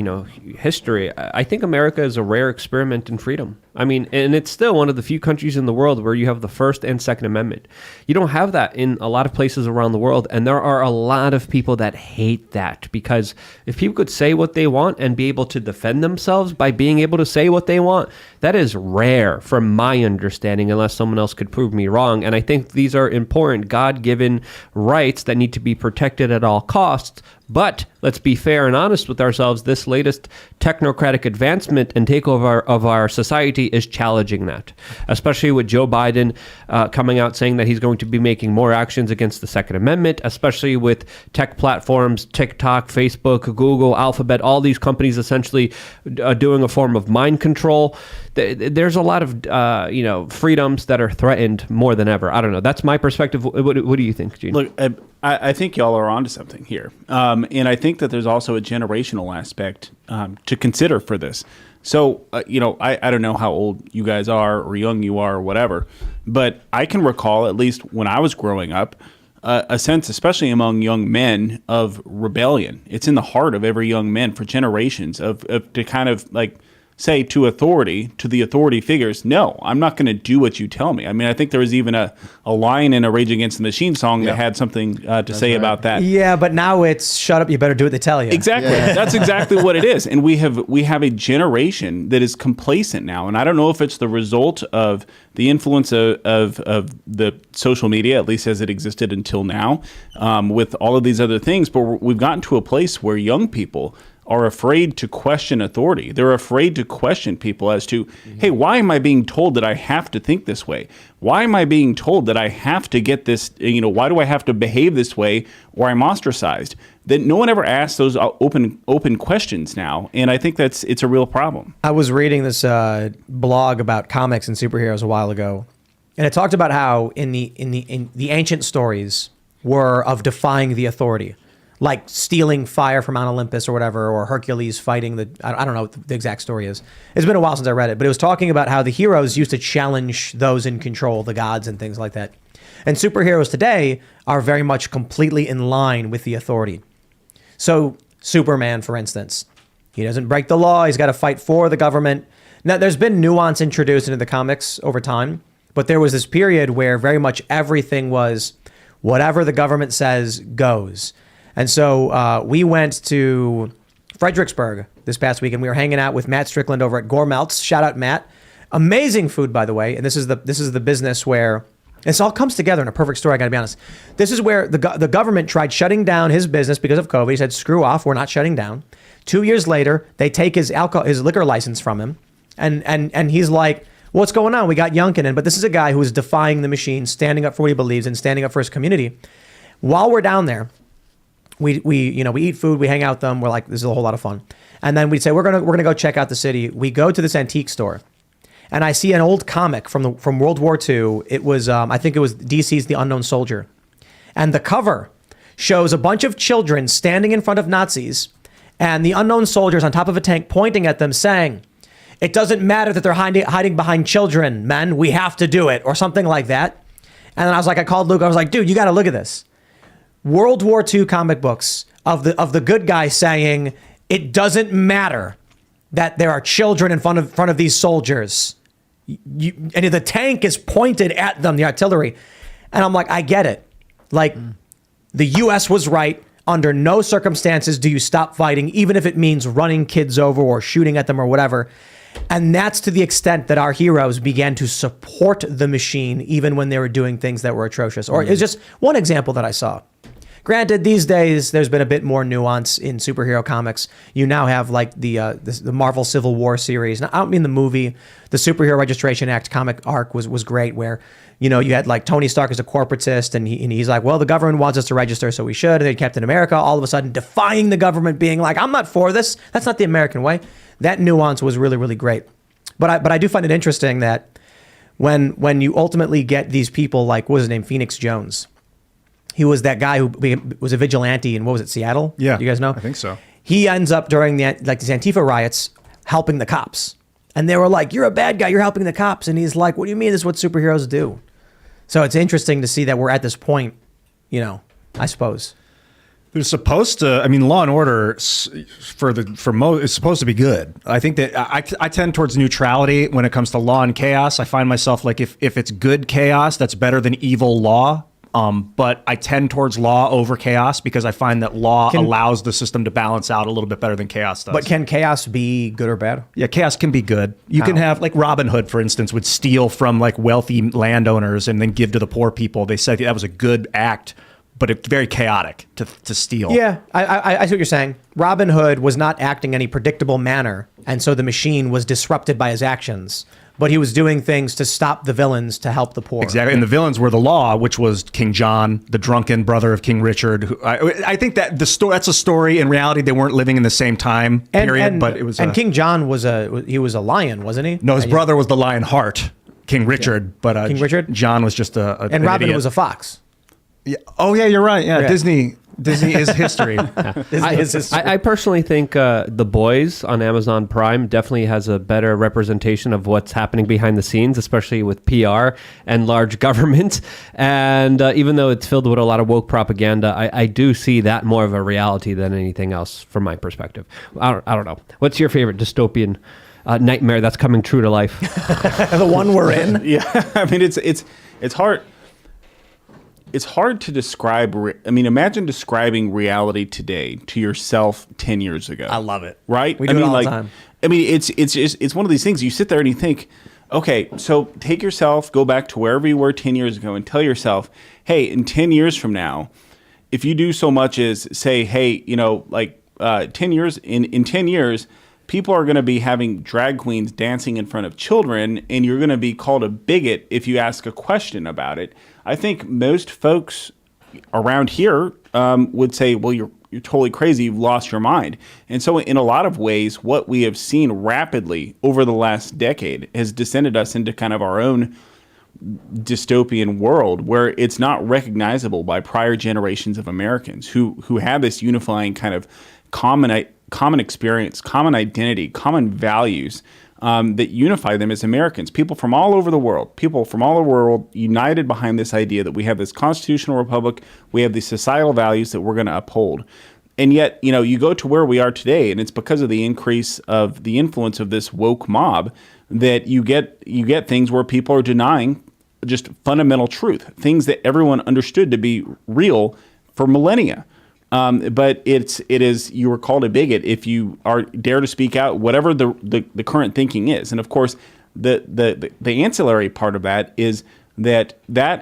history, I think America is a rare experiment in freedom. I mean, and it's still one of the few countries in the world where you have the First and Second Amendment. You don't have that in a lot of places around the world, and there are a lot of people that hate that, because if people could say what they want and be able to defend themselves by being able to say what they want, that is rare from my understanding, unless someone else could prove me wrong. And I think these are important God-given rights that need to be protected at all costs. But let's be fair and honest with ourselves. This latest technocratic advancement and takeover of our society is challenging that, especially with Joe Biden coming out saying that he's going to be making more actions against the Second Amendment, especially with tech platforms, TikTok, Facebook, Google, Alphabet, all these companies essentially doing a form of mind control. There's a lot of freedoms that are threatened more than ever. I don't know. That's my perspective. What do you think, Gene? Look, I think y'all are onto something here, and I think that there's also a generational aspect to consider for this. So, I don't know how old you guys are or young you are or whatever, but I can recall, at least when I was growing up, a sense, especially among young men, of rebellion. It's in the heart of every young man for generations of to kind of like say to the authority figures, no, I'm not going to do what you tell me. I mean, I think there was even a line in a Rage Against the Machine song that had something to say about that. Yeah, but now it's shut up, you better do what they tell you. Exactly. Yeah. That's exactly what it is. And we have a generation that is complacent now. And I don't know if it's the result of the influence of the social media, at least as it existed until now, with all of these other things. But we've gotten to a place where young people are afraid to question authority. They're afraid to question people as to, hey, why am I being told that I have to think this way? Why am I being told that I have to get this, why do I have to behave this way or I'm ostracized? That no one ever asks those open questions now. And I think it's a real problem. I was reading this blog about comics and superheroes a while ago, and it talked about how in the ancient stories were of defying the authority, like stealing fire from Mount Olympus or whatever, or Hercules fighting I don't know what the exact story is. It's been a while since I read it, but it was talking about how the heroes used to challenge those in control, the gods and things like that. And superheroes today are very much completely in line with the authority. So Superman, for instance, he doesn't break the law. He's got to fight for the government. Now, there's been nuance introduced into the comics over time, but there was this period where very much everything was whatever the government says goes. And so we went to Fredericksburg this past week, and we were hanging out with Matt Strickland over at Gourmelts. Shout out, Matt. Amazing food, by the way. And this is the business where this all comes together in a perfect story. I got to be honest. This is where the government tried shutting down his business because of COVID. He said, "Screw off, we're not shutting down." 2 years later, they take his liquor license from him, and he's like, "What's going on? We got Youngkin in." But this is a guy who is defying the machine, standing up for what he believes in, standing up for his community. While we're down there, we eat food, we hang out with them. We're like, this is a whole lot of fun. And then we'd say, we're gonna go check out the city. We go to this antique store, and I see an old comic from World War II. It was, I think it was DC's The Unknown Soldier. And the cover shows a bunch of children standing in front of Nazis, and the unknown soldiers on top of a tank pointing at them saying, "It doesn't matter that they're hiding behind children, men, we have to do it," or something like that. And then I called Luke, I was like, "Dude, you gotta look at this." World War II comic books of the good guy saying, "It doesn't matter that there are children in front of these soldiers." And the tank is pointed at them, the artillery. And I'm like, I get it. Like, the U.S. was right. Under no circumstances do you stop fighting, even if it means running kids over or shooting at them or whatever. And that's to the extent that our heroes began to support the machine, even when they were doing things that were atrocious. Or it's just one example that I saw. Granted, these days, there's been a bit more nuance in superhero comics. You now have like the Marvel Civil War series. Now, I don't mean the movie. The Superhero Registration Act comic arc was great, where, you had like Tony Stark as a corporatist, and he's like, well, the government wants us to register, so we should. And then Captain America, all of a sudden defying the government, being like, I'm not for this. That's not the American way. That nuance was really, really great. But I do find it interesting that when you ultimately get these people like, what was his name, Phoenix Jones. He was that guy who was a vigilante in, what was it, Seattle? Yeah. Do you guys know? I think so. He ends up during these Antifa riots helping the cops. And they were like, "You're a bad guy, you're helping the cops." And he's like, "What do you mean? This is what superheroes do." So it's interesting to see that we're at this point, I suppose. They're supposed to. I mean, Law and Order is supposed to be good. I think that I tend towards neutrality when it comes to law and chaos. I find myself like if it's good chaos, that's better than evil law. But I tend towards law over chaos because I find that law allows the system to balance out a little bit better than chaos does. But can chaos be good or bad? Yeah, chaos can be good. You can have, like Robin Hood, for instance, would steal from like wealthy landowners and then give to the poor people. They said that was a good act, but it's very chaotic to steal. Yeah, I see what you're saying. Robin Hood was not acting in any predictable manner, and so the machine was disrupted by his actions. But he was doing things to stop the villains to help the poor. Exactly, and the villains were the law, which was King John, the drunken brother of King Richard. Who, I think that that's a story. In reality, they weren't living in the same time period, but it was. And King John was a lion, wasn't he? No, his brother was the lion heart, King Richard. But King Richard? John was just and Robin idiot. was a fox. Yeah. Oh yeah, you're right. Yeah. Disney is history. I personally think The Boys on Amazon Prime definitely has a better representation of what's happening behind the scenes, especially with PR and large government. And even though it's filled with a lot of woke propaganda, I do see that more of a reality than anything else from my perspective. I don't know. What's your favorite dystopian nightmare that's coming true to life? The one we're in? Yeah, I mean, it's hard. It's hard to describe. Imagine describing reality today to yourself 10 years ago. I love it. Right? We do it all the time. I mean, it's one of these things. You sit there and you think, okay, so take yourself, go back to wherever you were 10 years ago, and tell yourself, hey, in 10 years from now, if you do so much as say, hey, 10 years in 10 years. People are going to be having drag queens dancing in front of children, and you're going to be called a bigot if you ask a question about it. I think most folks around here would say, well, you're totally crazy. You've lost your mind. And so in a lot of ways, what we have seen rapidly over the last decade has descended us into kind of our own dystopian world where it's not recognizable by prior generations of Americans who have this unifying kind of common experience, common identity, common values that unify them as Americans. People from all over the world united behind this idea that we have this constitutional republic, we have these societal values that we're going to uphold. And yet, you go to where we are today, and it's because of the increase of the influence of this woke mob that you get things where people are denying just fundamental truth, things that everyone understood to be real for millennia. But it is you are called a bigot if you dare to speak out whatever the current thinking is. And of course, the ancillary part of that is that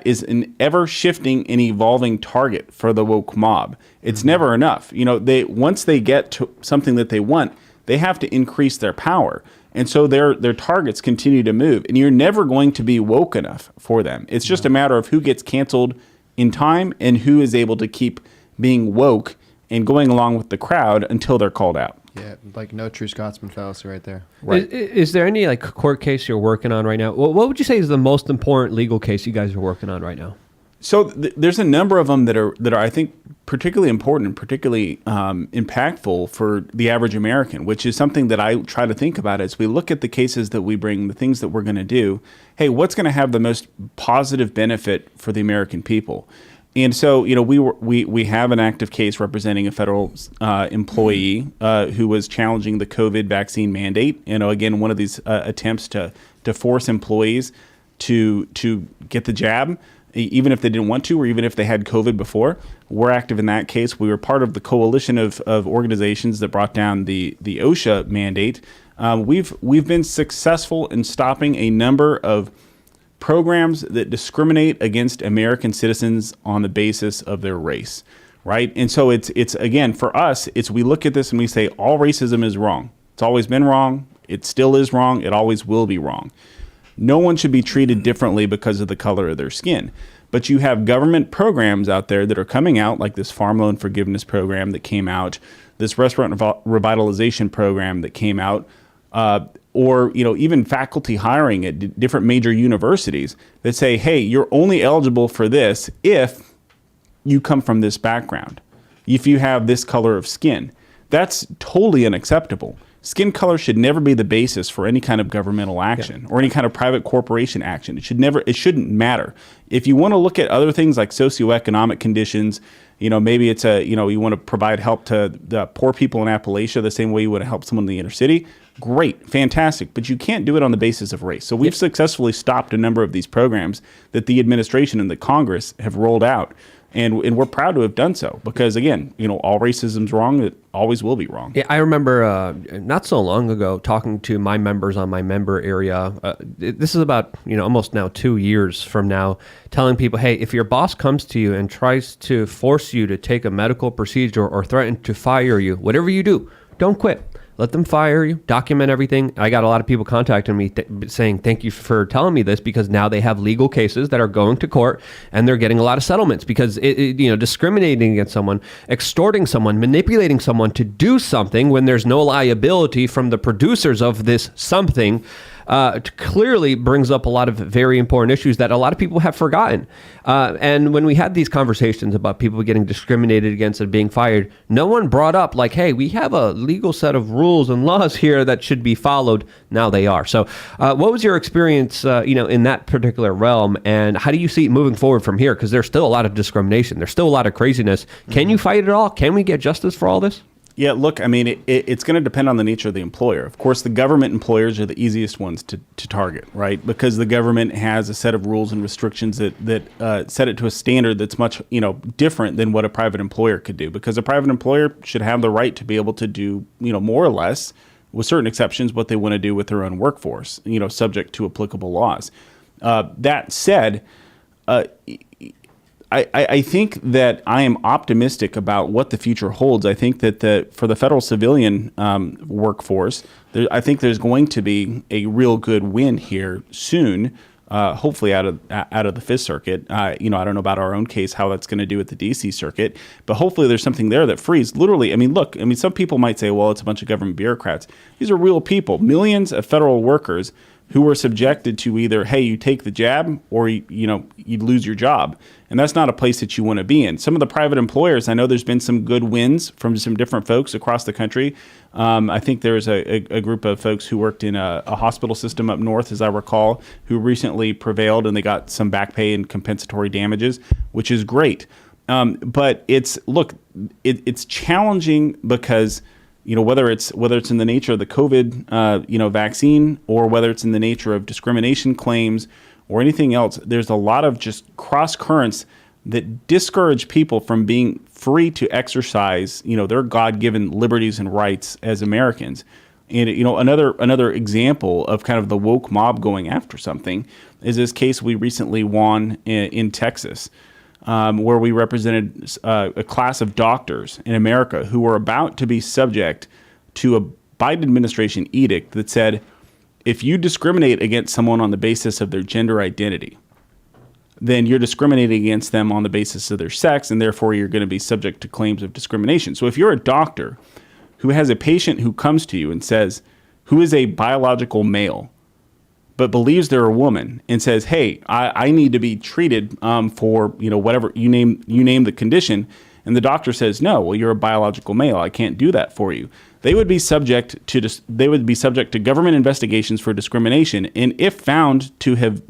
is an ever shifting and evolving target for the woke mob. It's never enough. Once they get to something that they want, they have to increase their power. And so their targets continue to move, and you're never going to be woke enough for them. It's just a matter of who gets canceled in time and who is able to keep being woke and going along with the crowd until they're called out. Yeah, like no true Scotsman fallacy right there. Right. Is there any court case you're working on right now? What would you say is the most important legal case you guys are working on right now? So there's a number of them that are I think particularly important and particularly impactful for the average American, which is something that I try to think about as we look at the cases that we bring, the things that we're going to do. Hey, what's going to have the most positive benefit for the American people? And so, we have an active case representing a federal employee who was challenging the COVID vaccine mandate. Again, one of these attempts to force employees to get the jab, even if they didn't want to, or even if they had COVID before. We're active in that case. We were part of the coalition of organizations that brought down the OSHA mandate. We've been successful in stopping a number of programs that discriminate against American citizens on the basis of their race, right? And so it's again, for us, we look at this and we say all racism is wrong. It's always been wrong. It still is wrong. It always will be wrong. No one should be treated differently because of the color of their skin. But you have government programs out there that are coming out, like this farm loan forgiveness program that came out, this restaurant revitalization program that came out, or even faculty hiring at different major universities that say, hey, you're only eligible for this if you come from this background, if you have this color of skin. That's totally unacceptable. Skin color should never be the basis for any kind of governmental action or any kind of private corporation action. It shouldn't matter. If you want to look at other things like socioeconomic conditions, maybe it's you want to provide help to the poor people in Appalachia the same way you would help someone in the inner city. Great, fantastic, but you can't do it on the basis of race. So we've successfully stopped a number of these programs that the administration and the Congress have rolled out. And we're proud to have done so because, again, all racism's wrong. It always will be wrong. Yeah, I remember not so long ago talking to my members on my member area. This is about, almost now 2 years from now, telling people, hey, if your boss comes to you and tries to force you to take a medical procedure or threaten to fire you, whatever you do, don't quit. Let them fire you, document everything. I got a lot of people contacting me saying, thank you for telling me this, because now they have legal cases that are going to court and they're getting a lot of settlements because discriminating against someone, extorting someone, manipulating someone to do something when there's no liability from the producers of this something clearly brings up a lot of very important issues that a lot of people have forgotten. And when we had these conversations about people getting discriminated against and being fired, no one brought up like, hey, we have a legal set of rules and laws here that should be followed. Now they are. So what was your experience, in that particular realm? And how do you see it moving forward from here? Because there's still a lot of discrimination. There's still a lot of craziness. Can you fight it all? Can we get justice for all this? Yeah, look, I mean, it's going to depend on the nature of the employer. Of course, the government employers are the easiest ones to target, right? Because the government has a set of rules and restrictions that set it to a standard that's much, different than what a private employer could do. Because a private employer should have the right to be able to do, more or less, with certain exceptions, what they want to do with their own workforce, subject to applicable laws. That said, I think that I am optimistic about what the future holds. I think that for the federal civilian workforce, I think there's going to be a real good win here soon. Hopefully out of the Fifth Circuit. I don't know about our own case how that's going to do at the D.C. Circuit, but hopefully there's something there that frees. Literally, some people might say, well, it's a bunch of government bureaucrats. These are real people, millions of federal workers who were subjected to either, hey, you take the jab or you lose your job. And that's not a place that you want to be in. Some of the private employers, I know there's been some good wins from some different folks across the country. I think there's a group of folks who worked in a hospital system up north, as I recall, who recently prevailed and they got some back pay and compensatory damages, which is great. But it's challenging because whether it's in the nature of the COVID vaccine or whether it's in the nature of discrimination claims or anything else, there's a lot of just cross currents that discourage people from being free to exercise their God-given liberties and rights as Americans. And another example of kind of the woke mob going after something is this case we recently won in Texas. Where we represented a class of doctors in America who were about to be subject to a Biden administration edict that said, if you discriminate against someone on the basis of their gender identity, then you're discriminating against them on the basis of their sex, and therefore you're going to be subject to claims of discrimination. So if you're a doctor who has a patient who comes to you and says, who is a biological male, but believes they're a woman and says, hey, I need to be treated for, whatever you name the condition. And the doctor says, no, well, you're a biological male. I can't do that for you. They would be subject to government investigations for discrimination. And if found to have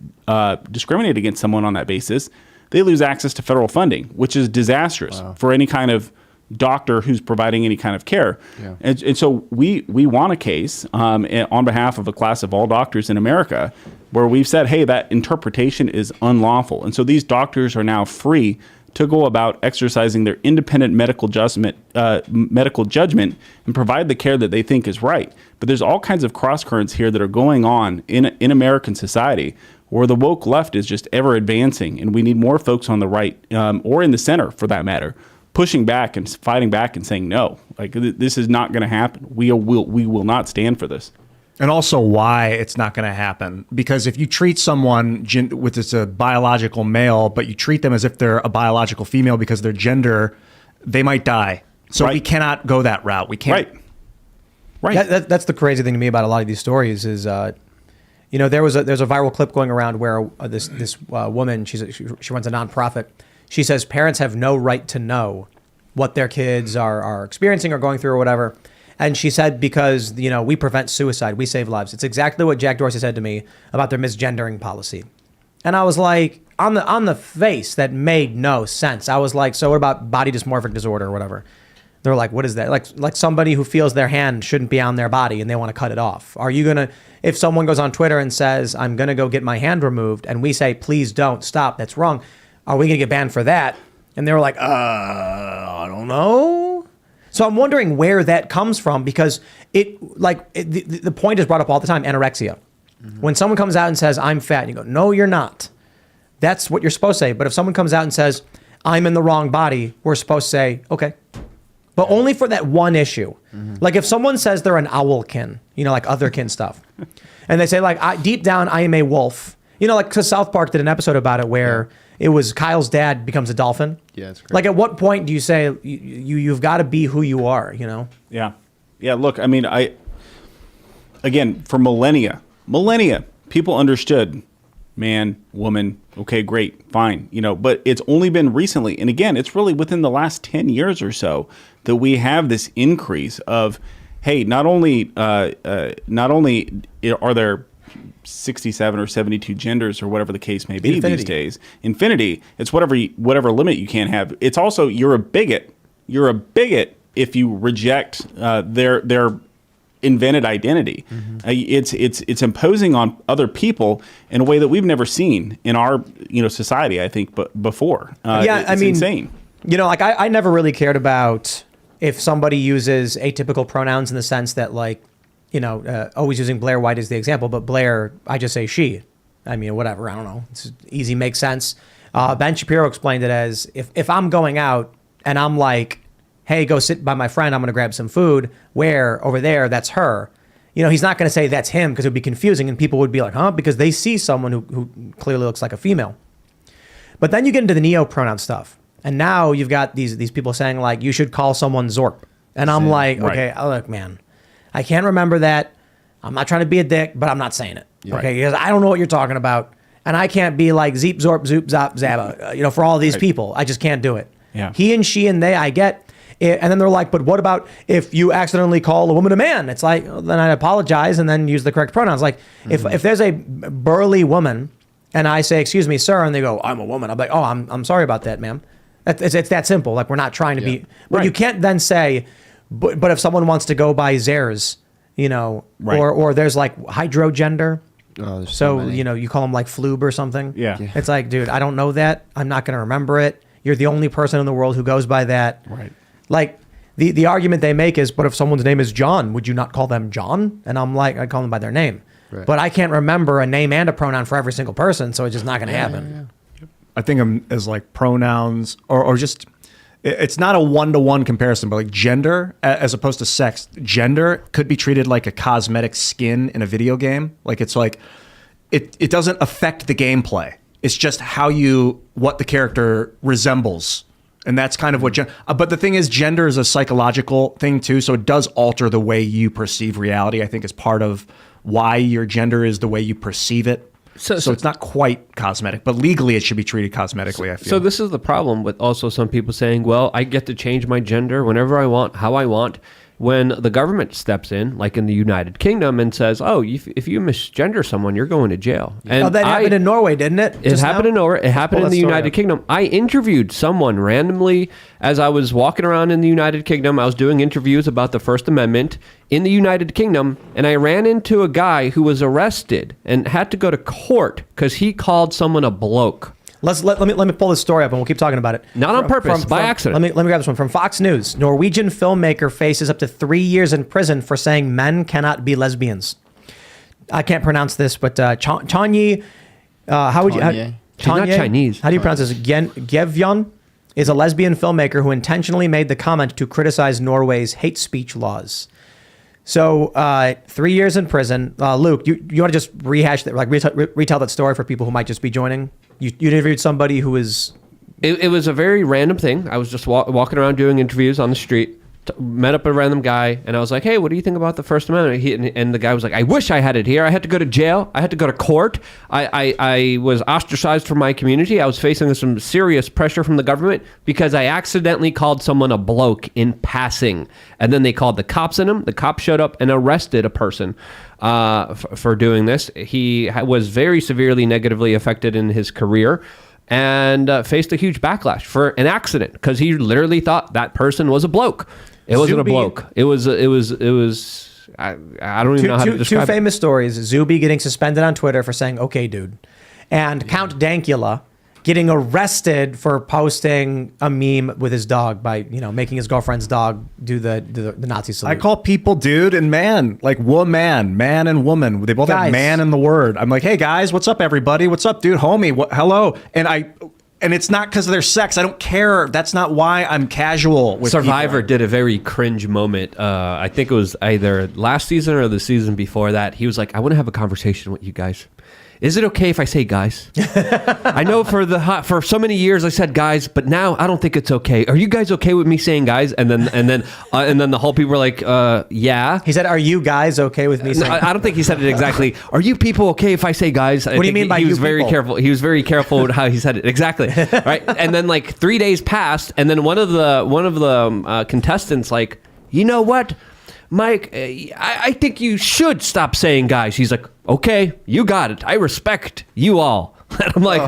discriminated against someone on that basis, they lose access to federal funding, which is disastrous for any kind of doctor who's providing any kind of care. Yeah. And so we won a case on behalf of a class of all doctors in America where we've said, hey, that interpretation is unlawful. And so these doctors are now free to go about exercising their independent medical judgment and provide the care that they think is right. But there's all kinds of cross currents here that are going on in American society where the woke left is just ever advancing, and we need more folks on the right or in the center, for that matter, pushing back and fighting back and saying no. Like this is not going to happen. We will not stand for this. And also why it's not going to happen. Because if you treat someone with it's a biological male, but you treat them as if they're a biological female because of their gender, they might die. So we cannot go that route. We can't. Right. Yeah, that's the crazy thing to me about a lot of these stories is, there's a viral clip going around where this woman, she runs a nonprofit. She says parents have no right to know what their kids are experiencing or going through or whatever. And she said, because, we prevent suicide, we save lives. It's exactly what Jack Dorsey said to me about their misgendering policy. And I was like, on the face, that made no sense. I was like, so what about body dysmorphic disorder or whatever? They're like, what is that? Like somebody who feels their hand shouldn't be on their body and they want to cut it off. Are you going to, if someone goes on Twitter and says, I'm going to go get my hand removed, and we say, please don't, stop, that's wrong, are we going to get banned for that? And they were like, I don't know. So I'm wondering where that comes from, because the point is brought up all the time, anorexia. Mm-hmm. When someone comes out and says, I'm fat, and you go, no, you're not. That's what you're supposed to say. But if someone comes out and says, I'm in the wrong body, we're supposed to say, okay. But only for that one issue. Mm-hmm. Like if someone says they're an owlkin, like otherkin stuff, and they say deep down, I am a wolf. Because South Park did an episode about it where it was Kyle's dad becomes a dolphin. Yeah, that's great. Like at what point do you say you've got to be who you are, Yeah. Yeah, look, I mean, again, for millennia, people understood man, woman, okay, great, fine, but it's only been recently, and again, it's really within the last 10 years or so that we have this increase of, hey, not only are there 67 or 72 genders or whatever the case may be these days, infinity, it's whatever limit you can't have. It's also, you're a bigot if you reject their invented identity. Mm-hmm. It's imposing on other people in a way that we've never seen in our society, I think, but before. It's insane. I never really cared about if somebody uses atypical pronouns in the sense that always using Blair White as the example, but Blair, I just say she. I mean, whatever, I don't know. It's easy, makes sense. Ben Shapiro explained it as if I'm going out and I'm like, hey, go sit by my friend, I'm going to grab some food. Where? Over there, that's her. He's not going to say that's him because it would be confusing and people would be like, huh? Because they see someone who clearly looks like a female. But then you get into the neo-pronoun stuff. And now you've got these people saying like, you should call someone Zorp. And I'm like, okay, look, man, I can't remember that. I'm not trying to be a dick, but I'm not saying it. Yeah. Okay, because I don't know what you're talking about. And I can't be like Zeep, Zorp, Zoop, Zop, Zabba, for all these people. I just can't do it. Yeah. He and she and they, I get. And then they're like, but what about if you accidentally call a woman a man? It's like, well, then I apologize and then use the correct pronouns. Like if there's a burly woman and I say, excuse me, sir, and they go, I'm a woman. I'm like, oh, I'm sorry about that, ma'am. It's that simple. Like we're not trying to be, but you can't then say, but if someone wants to go by Zers, or there's like hydrogender. Oh, so you call them like floob or something. Yeah. It's like, dude, I don't know that. I'm not going to remember it. You're the only person in the world who goes by that. Right. Like the argument they make is, but if someone's name is John, would you not call them John? And I'm like, I call them by their name. Right. But I can't remember a name and a pronoun for every single person, so it's just not going to happen. Yeah. I think them as like pronouns or just, it's not a one-to-one comparison, but like gender as opposed to sex. Gender could be treated like a cosmetic skin in a video game. Like it's like, it doesn't affect the gameplay. It's just what the character resembles. And that's kind of what, but the thing is, gender is a psychological thing too. So it does alter the way you perceive reality. I think is part of why your gender is the way you perceive it. So it's not quite cosmetic, but legally it should be treated cosmetically, I feel. So this is the problem with also some people saying, well, I get to change my gender whenever I want, how I want. When the government steps in, like in the United Kingdom, and says, oh, if you misgender someone, you're going to jail. And that happened in Norway, didn't it? It happened in Norway. It happened in the United Kingdom. I interviewed someone randomly as I was walking around in the United Kingdom. I was doing interviews about the First Amendment in the United Kingdom, and I ran into a guy who was arrested and had to go to court because he called someone a bloke. Let me pull this story up and we'll keep talking about it. Not on purpose, by accident. Let me grab this one from Fox News. Norwegian filmmaker faces up to 3 years in prison for saying men cannot be lesbians. I can't pronounce this, but Tanya, how would you? She's not Chinese. How do you pronounce this? Gevjon is a lesbian filmmaker who intentionally made the comment to criticize Norway's hate speech laws. So 3 years in prison. Luke, you want to just rehash that, like retell that story for people who might just be joining? You interviewed somebody who was... It was a very random thing. I was just walking around doing interviews on the street, met up a random guy, and I was like, hey, what do you think about the First Amendment? And the guy was like, I wish I had it here. I had to go to jail. I had to go to court. I was ostracized from my community. I was facing some serious pressure from the government because I accidentally called someone a bloke in passing. And then they called the cops on him. The cops showed up and arrested a person for doing this. He was very severely negatively affected in his career and faced a huge backlash for an accident because he literally thought that person was a bloke. It wasn't a bloke. It was. I don't even know how to describe it. Two famous stories: Zuby getting suspended on Twitter for saying "Okay, dude," and Count Dankula getting arrested for posting a meme with his dog by making his girlfriend's dog do the Nazi salute. I call people dude and man, like woman, man and woman. They both Guys. have man in the word. I'm like, hey guys, what's up, everybody? What's up, dude, homie? Hello. And it's not because of their sex. I don't care. That's not why I'm casual with Survivor people. did a very cringe moment. I think it was either last season or the season before that. He was like, I want to have a conversation with you guys. Is it okay if I say guys? I know for so many years I said guys, but now I don't think it's okay. Are you guys okay with me saying guys? And then the whole people were like, yeah. He said, "Are you guys okay with me saying?" I don't think he said it exactly. Are you people okay if I say guys? What do you mean by he was you very people? careful. He was very careful with how he said it. Exactly. Right. And then like 3 days passed, and then one of the contestants like, you know what, Mike, I think you should stop saying guys. He's like, okay, you got it. I respect you all. And I'm like,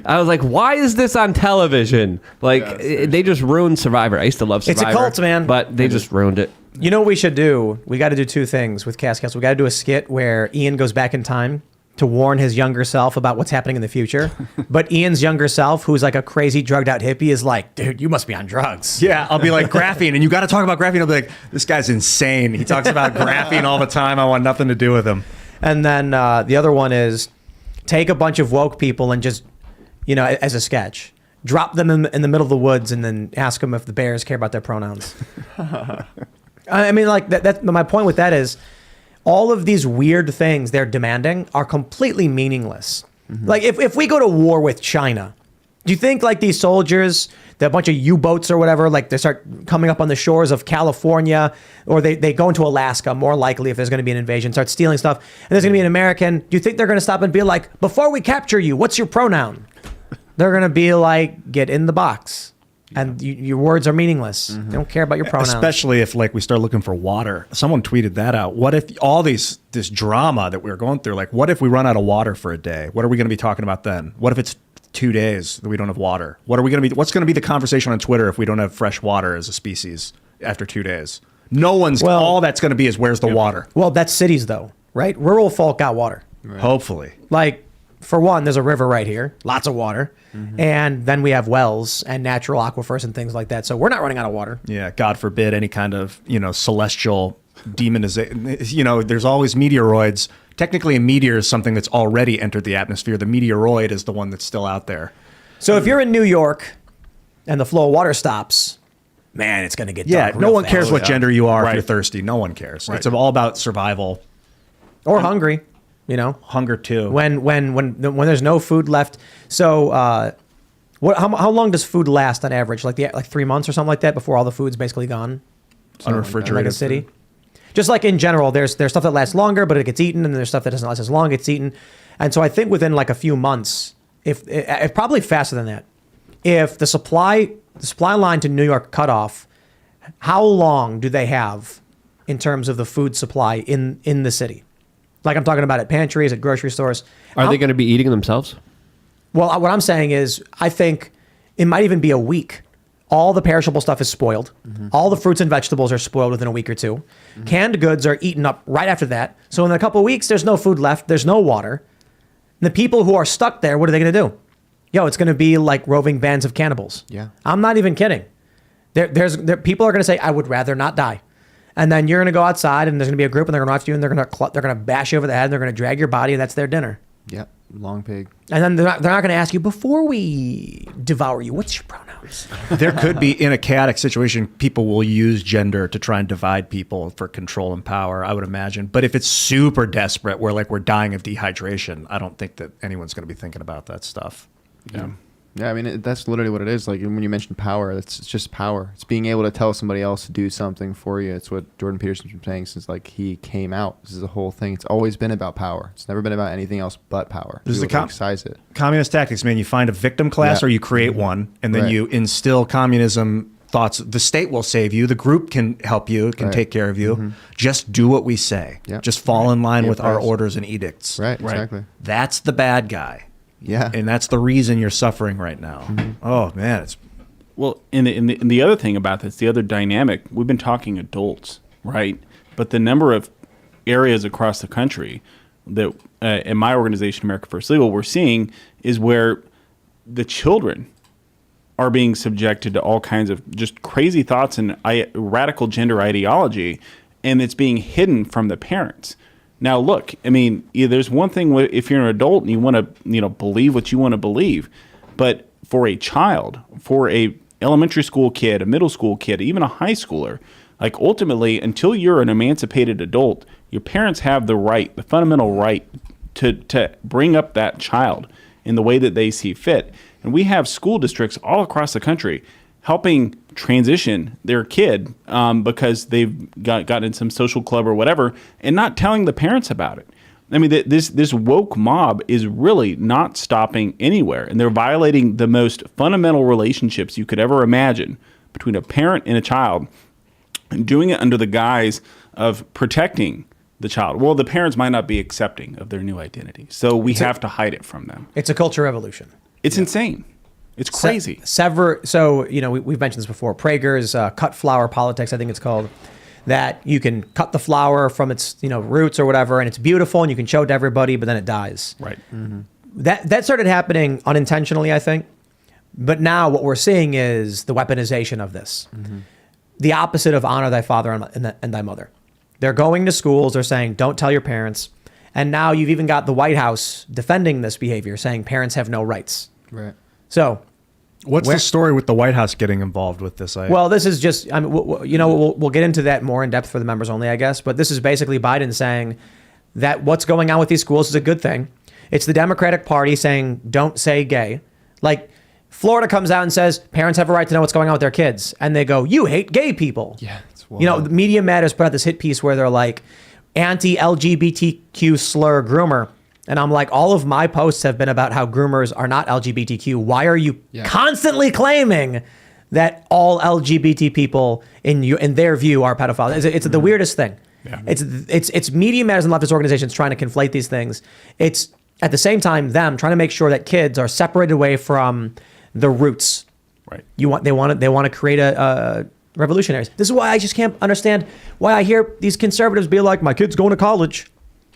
I was like, why is this on television? Like, they just ruined Survivor. I used to love Survivor. It's a cult, man. But they just ruined it. You know what we should do? We got to do two things with Cast. We got to do a skit where Ian goes back in time to warn his younger self about what's happening in the future. But Ian's younger self, who's like a crazy drugged out hippie, is like, dude, you must be on drugs. Yeah, I'll be like, graphene, and you got to talk about graphene. I'll be like, this guy's insane. He talks about graphene all the time. I want nothing to do with him. And then the other one is take a bunch of woke people and just, as a sketch, drop them in the middle of the woods and then ask them if the bears care about their pronouns. I mean, like, that. My point with that is all of these weird things they're demanding are completely meaningless. Mm-hmm. Like, if we go to war with China, do you think like these soldiers, a bunch of U-boats or whatever, like they start coming up on the shores of California, or they go into Alaska, more likely if there's going to be an invasion, start stealing stuff, and there's going to be an American, do you think they're going to stop and be like, before we capture you, what's your pronoun? They're going to be like, get in the box. And your words are meaningless. Mm-hmm. They don't care about your pronouns. Especially if like we start looking for water. Someone tweeted that out. What if all this drama that we're going through, like what if we run out of water for a day? What are we going to be talking about then? What if it's 2 days that we don't have water? What's going to be the conversation on Twitter if we don't have fresh water as a species after 2 days? All that's going to be is where's the water? Well, that's cities though, right? Rural folk got water. Right. Hopefully. Like, for one, there's a river right here, lots of water. Mm-hmm. And then we have wells and natural aquifers and things like that. So we're not running out of water. Yeah, God forbid any kind of, celestial demonization. There's always meteoroids. Technically, a meteor is something that's already entered the atmosphere. The meteoroid is the one that's still out there. So if you're in New York and the flow of water stops, man, it's going to get dark. Yeah, no one cares what fast. gender you are Right. if you're thirsty. No one cares. Right. It's all about survival. Or hungry, Hunger too. When there's no food left. So how long does food last on average? Like 3 months or something like that before all the food's basically gone? Unrefrigerated Like a city? Just like in general, there's stuff that lasts longer, but it gets eaten, and there's stuff that doesn't last as long, gets eaten. And so I think within like a few months, if probably faster than that, if the supply line to New York cut off, how long do they have in terms of the food supply in the city? Like I'm talking about at pantries, at grocery stores. Are they going to be eating themselves? Well, what I'm saying is I think it might even be a week. All the perishable stuff is spoiled. Mm-hmm. All the fruits and vegetables are spoiled within a week or two. Mm-hmm. Canned goods are eaten up right after that. So in a couple of weeks, there's no food left. There's no water. And the people who are stuck there, what are they going to do? It's going to be like roving bands of cannibals. Yeah. I'm not even kidding. People are going to say, I would rather not die. And then you're going to go outside and there's going to be a group and they're going to after you and they're going to bash you over the head and they're going to drag your body and that's their dinner. Yep. Long pig. And then they're not going to ask you, before we devour you, what's your pronouns? There could be, in a chaotic situation, people will use gender to try and divide people for control and power, I would imagine. But if it's super desperate, where like we're dying of dehydration, I don't think that anyone's going to be thinking about that stuff. Yeah. Yeah, I mean, that's literally what it is. Like when you mentioned power, it's just power. It's being able to tell somebody else to do something for you. It's what Jordan Peterson's been saying since like he came out. This is the whole thing. It's always been about power. It's never been about anything else but power. This is the size it. Communist tactics, man. You find a victim class or you create one, and then you instill communism thoughts. The state will save you. The group can help you. It can take care of you. Just do what we say. Just fall in line with our orders and edicts. Right, exactly. That's the bad guy. Yeah. And that's the reason you're suffering right now. Oh, man. Well, and the other thing about this, the other dynamic, we've been talking adults, right? But the number of areas across the country that in my organization, America First Legal, we're seeing is where the children are being subjected to all kinds of just crazy thoughts and radical gender ideology, and it's being hidden from the parents. Now, look, I mean, there's one thing if you're an adult and you want to, believe what you want to believe, but for a child, for a elementary school kid, a middle school kid, even a high schooler, like ultimately, until you're an emancipated adult, your parents have the right, the fundamental right to bring up that child in the way that they see fit. And we have school districts all across the country helping transition their kid because they've gotten in some social club or whatever, and not telling the parents about it. I mean, this woke mob is really not stopping anywhere, and they're violating the most fundamental relationships you could ever imagine between a parent and a child, and doing it under the guise of protecting the child. Well, the parents might not be accepting of their new identity, so we have to hide it from them. It's a culture revolution. It's insane. It's crazy. So, we've mentioned this before. Prager's cut flower politics, I think it's called, that you can cut the flower from its, roots or whatever, and it's beautiful and you can show it to everybody, but then it dies. Right. That started happening unintentionally, I think. But now what we're seeing is the weaponization of this. The opposite of honor thy father and thy mother. They're going to schools, they're saying, don't tell your parents. And now you've even got the White House defending this behavior, saying parents have no rights. Right. So, what's the story with the White House getting involved with this? Well, this is just, we'll get into that more in depth for the members only, I guess. But this is basically Biden saying that what's going on with these schools is a good thing. It's the Democratic Party saying, don't say gay. Like, Florida comes out and says, parents have a right to know what's going on with their kids. And they go, you hate gay people. Yeah. It's wild. The Media Matters put out this hit piece where they're like, anti-LGBTQ slur groomer. And I'm like, all of my posts have been about how groomers are not LGBTQ. Why are you constantly claiming that all LGBT people in their view are pedophiles? It's the weirdest thing. Yeah. It's Media Matters and leftist organizations trying to conflate these things. It's at the same time them trying to make sure that kids are separated away from the roots. Right. They want to create a revolutionaries. This is why I just can't understand why I hear these conservatives be like, my kid's going to college.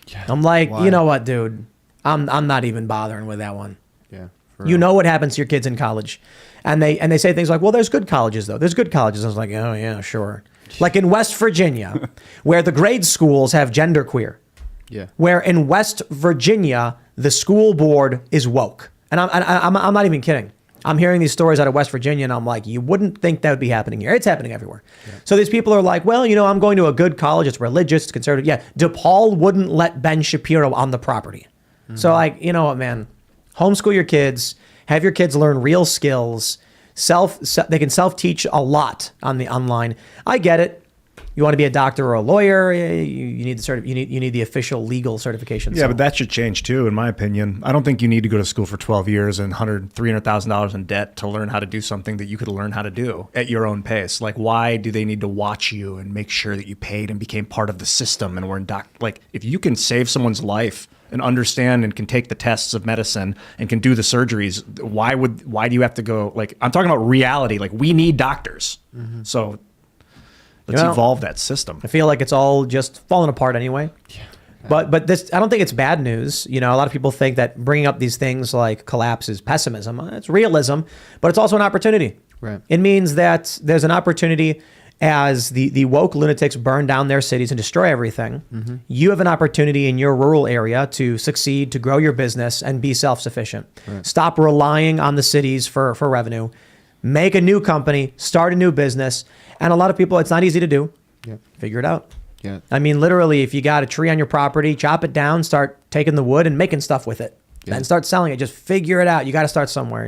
Yeah, I'm like, why? You know what, dude? I'm not even bothering with that one. Yeah. You know what happens to your kids in college. And they say things like, well, there's good colleges, though. There's good colleges. I was like, oh, yeah, sure. Like in West Virginia, where the grade schools have genderqueer. Yeah. Where in West Virginia, the school board is woke. And I'm not even kidding. I'm hearing these stories out of West Virginia, and I'm like, you wouldn't think that would be happening here. It's happening everywhere. Yeah. So these people are like, well, I'm going to a good college. It's religious. It's conservative. Yeah. DePaul wouldn't let Ben Shapiro on the property. Mm-hmm. So like, you know what, man? Homeschool your kids. Have your kids learn real skills. They can self-teach a lot on the online. I get it. You want to be a doctor or a lawyer, you need you need the official legal certification. Yeah, but that should change too, in my opinion. I don't think you need to go to school for 12 years and $300,000 in debt to learn how to do something that you could learn how to do at your own pace. Like, why do they need to watch you and make sure that you paid and became part of the system and were like, if you can save someone's life and understand and can take the tests of medicine and can do the surgeries, why do you have to go? Like, I'm talking about reality. Like, we need doctors. Mm-hmm. So let's evolve that system. I feel like it's all just falling apart anyway. Yeah. But this, I don't think it's bad news. A lot of people think that bringing up these things like collapse is pessimism. It's realism, but it's also an opportunity. Right. It means that there's an opportunity as the woke lunatics burn down their cities and destroy everything. Mm-hmm. You have an opportunity in your rural area to succeed, to grow your business and be self-sufficient. Right. Stop relying on the cities for revenue. Make a new company, start a new business. And a lot of people, it's not easy to do. Yeah. Figure it out. Yeah. I mean, literally, if you got a tree on your property, chop it down, start taking the wood and making stuff with it. Yeah. Then start selling it. Just figure it out. You got to start somewhere,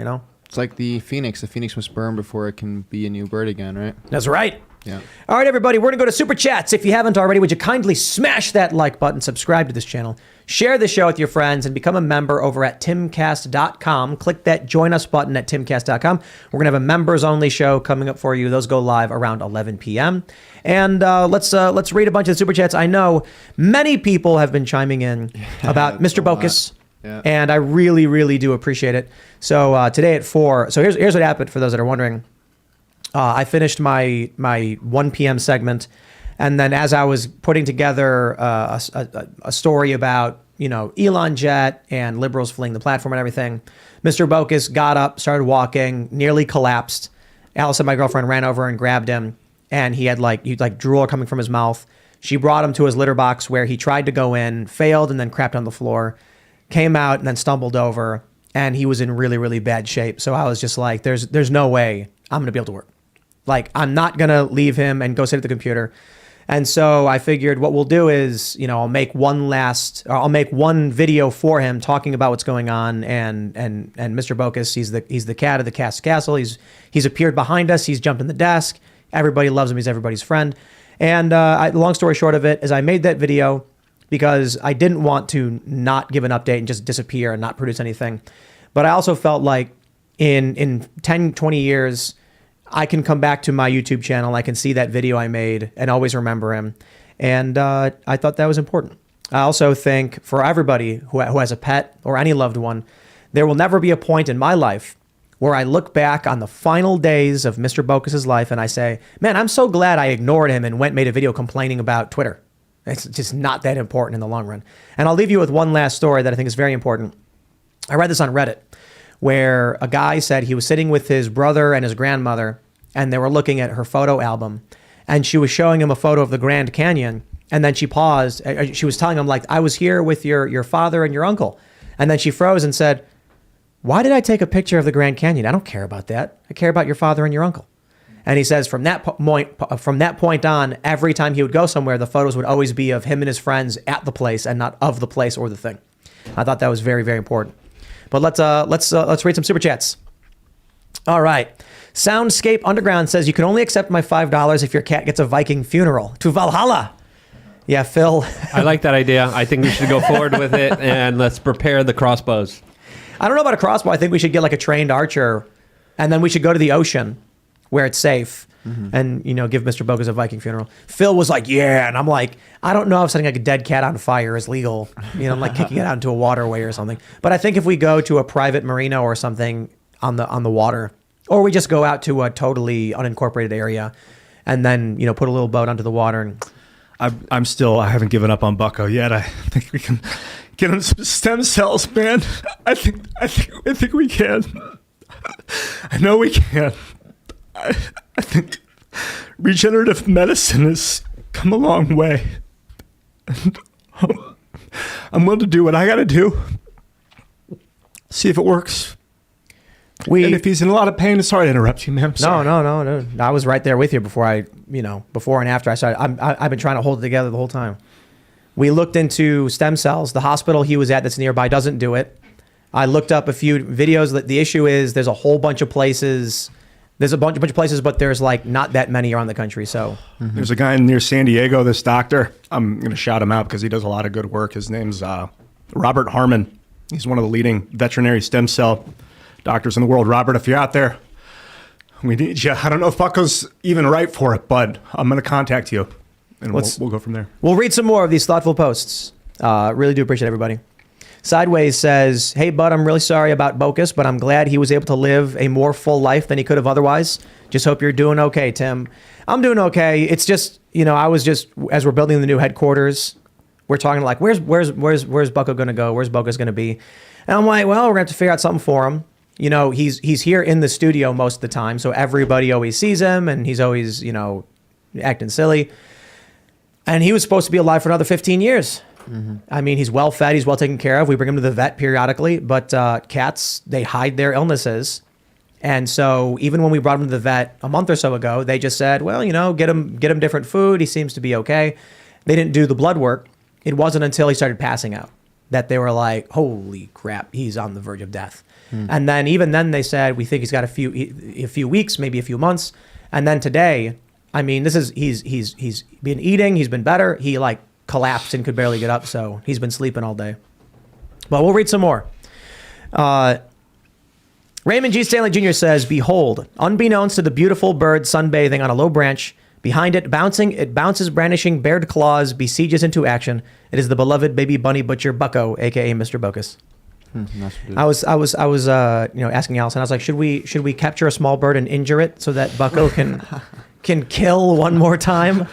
It's like the phoenix. The phoenix must burn before it can be a new bird again, right? That's right. Yeah. All right, everybody, we're going to go to Super Chats. If you haven't already, would you kindly smash that like button, subscribe to this channel, share the show with your friends, and become a member over at timcast.com. Click that Join Us button at timcast.com. We're going to have a members-only show coming up for you. Those go live around 11 p.m. And let's read a bunch of the Super Chats. I know many people have been chiming in about Mr. Bokus. Yeah. And I really, really do appreciate it. So today at 4, so here's what happened for those that are wondering. I finished my 1 p.m. segment, and then as I was putting together a story about, Elon jet and liberals fleeing the platform and everything, Mr. Bokus got up, started walking, nearly collapsed. Allison, my girlfriend, ran over and grabbed him, and he had drool coming from his mouth. She brought him to his litter box where he tried to go in, failed, and then crapped on the floor, came out and then stumbled over, and he was in really, really bad shape. So I was just like, there's no way I'm going to be able to work. Like, I'm not going to leave him and go sit at the computer. And so I figured what we'll do is, I'll make one video for him talking about what's going on. And Mr. Bokus, he's the cat of the castle. He's appeared behind us. He's jumped in the desk. Everybody loves him. He's everybody's friend. And long story short of it is I made that video because I didn't want to not give an update and just disappear and not produce anything. But I also felt like in 10, 20 years, I can come back to my YouTube channel. I can see that video I made and always remember him. And I thought that was important. I also think for everybody who has a pet or any loved one, there will never be a point in my life where I look back on the final days of Mr. Bokus's life and I say, man, I'm so glad I ignored him and made a video complaining about Twitter. It's just not that important in the long run. And I'll leave you with one last story that I think is very important. I read this on Reddit, where a guy said he was sitting with his brother and his grandmother, and they were looking at her photo album, and she was showing him a photo of the Grand Canyon, and then she paused. She was telling him, like, I was here with your father and your uncle. And then she froze and said, why did I take a picture of the Grand Canyon? I don't care about that. I care about your father and your uncle. And he says from that point on, every time he would go somewhere, the photos would always be of him and his friends at the place and not of the place or the thing. I thought that was very, very important. But let's read some super chats. All right. Soundscape Underground says you can only accept my $5 if your cat gets a Viking funeral to Valhalla. Yeah, Phil. I like that idea. I think we should go forward with it, and let's prepare the crossbows. I don't know about a crossbow. I think we should get like a trained archer, and then we should go to the ocean where it's safe and, give Mr. Bogus a Viking funeral. Phil was like, yeah. And I'm like, I don't know if setting like a dead cat on fire is legal. Like kicking it out into a waterway or something. But I think if we go to a private marina or something on the water, or we just go out to a totally unincorporated area and then, put a little boat onto the water. And I haven't given up on Bucko yet. I think we can get him some stem cells, man. I think we can. I know we can. I think regenerative medicine has come a long way. And I'm willing to do what I got to do. See if it works. And if he's in a lot of pain, sorry to interrupt you, ma'am. No. I was right there with you before before and after I started. I've been trying to hold it together the whole time. We looked into stem cells. The hospital he was at that's nearby doesn't do it. I looked up a few videos. The issue is there's a whole bunch of places. There's a bunch of places, but there's like not that many around the country. So there's a guy near San Diego, this doctor. I'm going to shout him out because he does a lot of good work. His name's Robert Harmon. He's one of the leading veterinary stem cell doctors in the world. Robert, if you're out there, we need you. I don't know if Bucko's even right for it, but I'm going to contact you, and we'll go from there. We'll read some more of these thoughtful posts. Really do appreciate everybody. Sideways says, hey, bud, I'm really sorry about Bokus, but I'm glad he was able to live a more full life than he could have otherwise. Just hope you're doing okay, Tim. I'm doing okay. It's just, I was just, as we're building the new headquarters, we're talking like, where's Bucko going to go? Where's Bokus going to be? And I'm like, well, we're going to have to figure out something for him. He's here in the studio most of the time, so everybody always sees him, and he's always, acting silly. And he was supposed to be alive for another 15 years. Mm-hmm. I mean, he's well fed, he's well taken care of. We bring him to the vet periodically, but cats, they hide their illnesses. And so even when we brought him to the vet a month or so ago, they just said, well, get him different food. He seems to be okay. They didn't do the blood work. It wasn't until he started passing out. that they were like, holy crap, he's on the verge of death. And then even then they said, we think he's got a few weeks, maybe a few months. And then today, I mean, he's been eating, he's been better. He like collapsed and could barely get up. So he's been sleeping all day. But we'll read some more. Raymond G. Stanley Jr. says, behold, unbeknownst to the beautiful bird sunbathing on a low branch, behind it bounces brandishing bared claws, besieges into action. It is the beloved baby bunny butcher Bucko, aka Mr. Bocus. I was asking Allison. I was like, should we capture a small bird and injure it so that Bucko can kill one more time?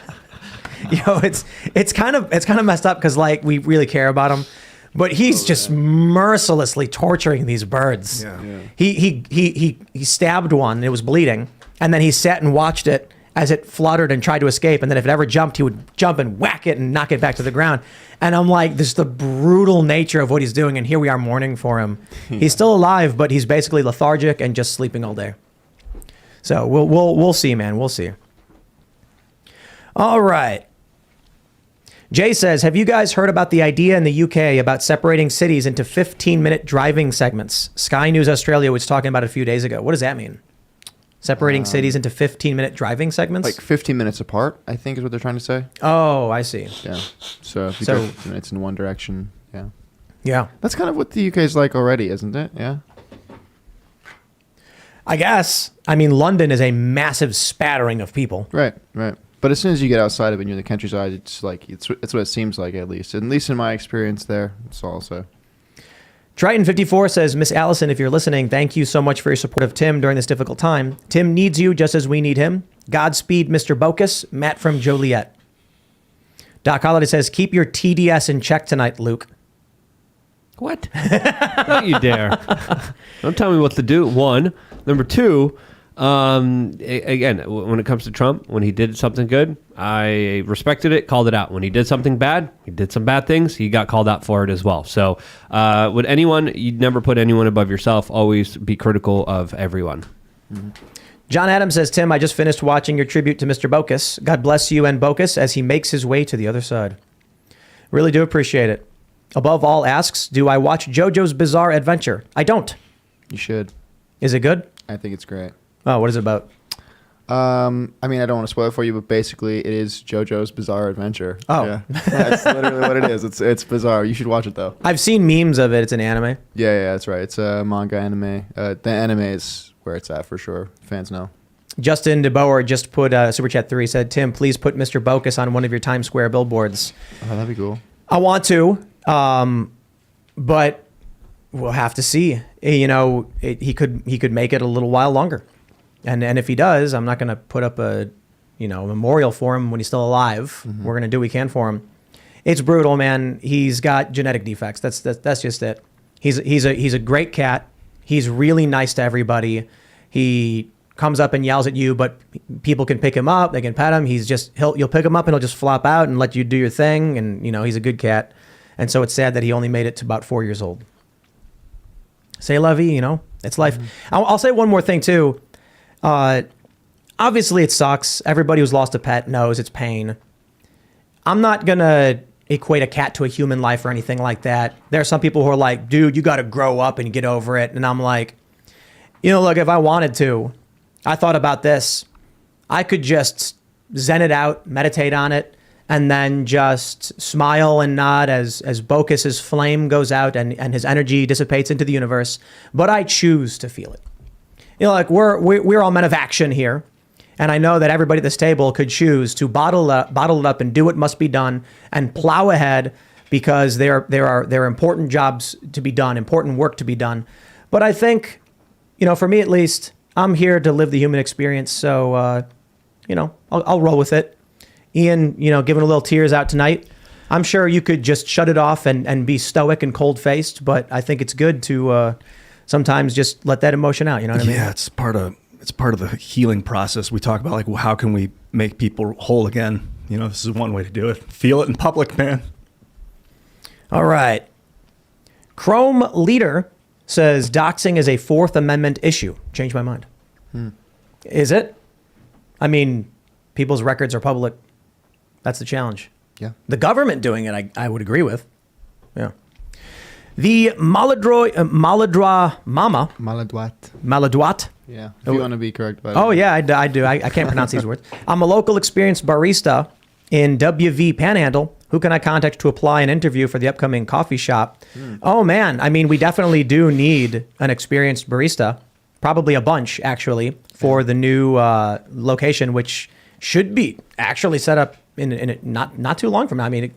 It's kind of messed up because like we really care about him, but he's just mercilessly torturing these birds. Yeah. He stabbed one. It was bleeding, and then he sat and watched it as it fluttered and tried to escape. And then if it ever jumped, he would jump and whack it and knock it back to the ground. And I'm like, this is the brutal nature of what he's doing. And here we are mourning for him. He's still alive, but he's basically lethargic and just sleeping all day. So we'll see, man. We'll see. All right. Jay says, have you guys heard about the idea in the UK about separating cities into 15-minute driving segments? Sky News Australia was talking about it a few days ago. What does that mean? Separating cities into 15-minute driving segments? Like 15 minutes apart, I think is what they're trying to say. Oh, I see. Yeah. So if you go 15 minutes in one direction, yeah. Yeah. That's kind of what the UK is like already, isn't it? Yeah. I guess. I mean, London is a massive spattering of people. Right. But as soon as you get outside of it and you're in the countryside, it's like it's what it seems like, at least in my experience there. It's also. Triton54 says, Miss Allison, if you're listening, thank you so much for your support of Tim during this difficult time. Tim needs you just as we need him. Godspeed, Mr. Bocus. Matt from Joliet. Doc Holiday says, keep your TDS in check tonight, Luke. What? Don't you dare. Don't tell me what to do, one. Number two, again, when it comes to Trump, when he did something good, I respected it, called it out. When he did something bad, he did some bad things, he got called out for it as well. So you'd never put anyone above yourself, always be critical of everyone. Mm-hmm. John Adams says, Tim, I just finished watching your tribute to Mr. Bocus. God bless you and Bocus as he makes his way to the other side. Really do appreciate it. Above all asks, do I watch JoJo's Bizarre Adventure? I don't. You should. Is it good? I think it's great. Oh, what is it about? I mean, I don't want to spoil it for you, but basically it is JoJo's Bizarre Adventure. Oh. Yeah. That's literally what it is. It's bizarre. You should watch it, though. I've seen memes of it. It's an anime. Yeah, that's right. It's a manga anime. The anime is where it's at for sure. Fans know. Justin DeBoer just put Super Chat 3, said, Tim, please put Mr. Bocus on one of your Times Square billboards. Oh, that'd be cool. I want to, but we'll have to see. He could make it a little while longer. And if he does, I'm not going to put up a memorial for him when he's still alive. Mm-hmm. We're going to do what we can for him. It's brutal, man. He's got genetic defects. That's just it. He's a great cat. He's really nice to everybody. He comes up and yells at you, but people can pick him up. They can pet him. You'll pick him up and he'll just flop out and let you do your thing. And he's a good cat. And so it's sad that he only made it to about 4 years old. C'est la vie, it's life. Mm-hmm. I'll say one more thing too. Obviously it sucks. Everybody who's lost a pet knows it's pain. I'm not going to equate a cat to a human life or anything like that. There are some people who are like, dude, you got to grow up and get over it. And I'm like, look, if I wanted to, I thought about this. I could just zen it out, meditate on it, and then just smile and nod as Bocus's flame goes out and his energy dissipates into the universe. But I choose to feel it. Like we're all men of action here. And I know that everybody at this table could choose to bottle it up and do what must be done and plow ahead because there are important jobs to be done, important work to be done. But I think, for me at least, I'm here to live the human experience. So, I'll roll with it. Ian, giving a little tears out tonight. I'm sure you could just shut it off and be stoic and cold-faced, but I think it's good to sometimes just let that emotion out. You know what I mean? Yeah, it's part of the healing process. We talk about like, well, how can we make people whole again? This is one way to do it. Feel it in public, man. All right. Chrome Leader says doxing is a Fourth Amendment issue. Changed my mind. Is it? I mean, people's records are public. That's the challenge. Yeah. The government doing it, I would agree with. Yeah. The Maladroit Mama. Maladroit. Yeah, if you want to be correct about it. Oh, yeah, I do. I can't pronounce these words. I'm a local experienced barista in WV Panhandle. Who can I contact to apply an interview for the upcoming coffee shop? Oh, man. I mean, we definitely do need an experienced barista. Probably a bunch, actually, for the new location, which should be actually set up in not too long from now. I mean,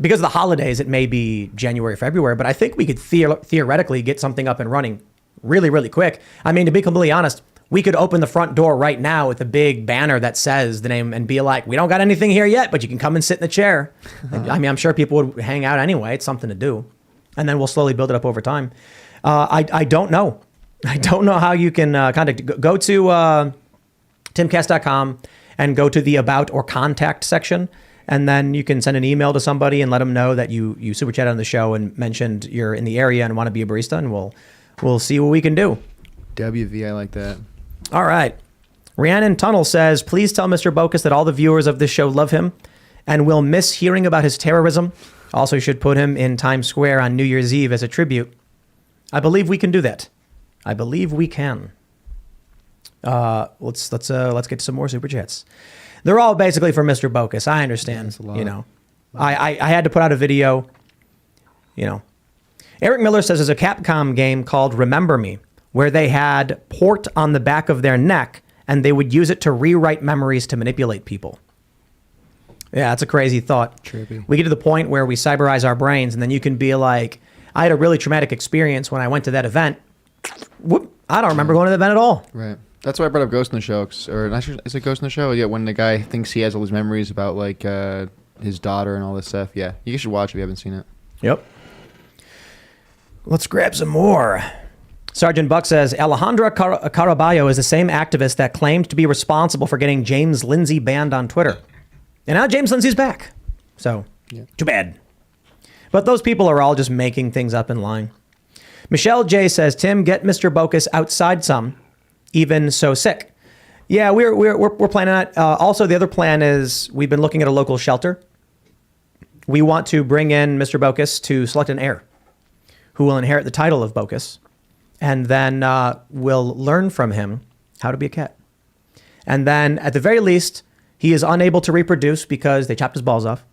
because of the holidays, it may be January, February, but I think we could theoretically get something up and running really, really quick. I mean, to be completely honest, we could open the front door right now with a big banner that says the name and be like, we don't got anything here yet, but you can come and sit in the chair. I mean, I'm sure people would hang out anyway. It's something to do. And then we'll slowly build it up over time. I don't know. I don't know how you can contact. Go to timcast.com and go to the About or Contact section. And then you can send an email to somebody and let them know that you super chatted on the show and mentioned you're in the area and want to be a barista, and we'll see what we can do. WV, I like that. All right. Rhiannon Tunnel says, please tell Mr. Bokus that all the viewers of this show love him and will miss hearing about his terrorism. Also, you should put him in Times Square on New Year's Eve as a tribute. I believe we can do that. I believe we can. Let's get to some more super chats. They're all basically for Mr. Bokus. I understand. Yeah, you know, I had to put out a video. You know, Eric Miller says there's a Capcom game called Remember Me, where they had port on the back of their neck and they would use it to rewrite memories to manipulate people. Yeah, that's a crazy thought. Trippy. We get to the point where we cyberize our brains, and then you can be like, I had a really traumatic experience when I went to that event. Whoop, I don't remember going to the event at all. Right. That's why I brought up Ghost in the Show. Or not sure, is it Ghost in the Show? Yeah, when the guy thinks he has all these memories about like his daughter and all this stuff. Yeah, you should watch if you haven't seen it. Yep. Let's grab some more. Sergeant Buck says, Alejandra Caraballo is the same activist that claimed to be responsible for getting James Lindsay banned on Twitter. And now James Lindsay's back. So, Too bad. But those people are all just making things up and lying. Michelle J says, Tim, get Mr. Bokus outside some, even so sick. Yeah, we're planning on it. Also, the other plan is we've been looking at a local shelter. We want to bring in Mr. Bokus to select an heir who will inherit the title of Bokus. And then we'll learn from him how to be a cat. And then, at the very least, he is unable to reproduce because they chopped his balls off.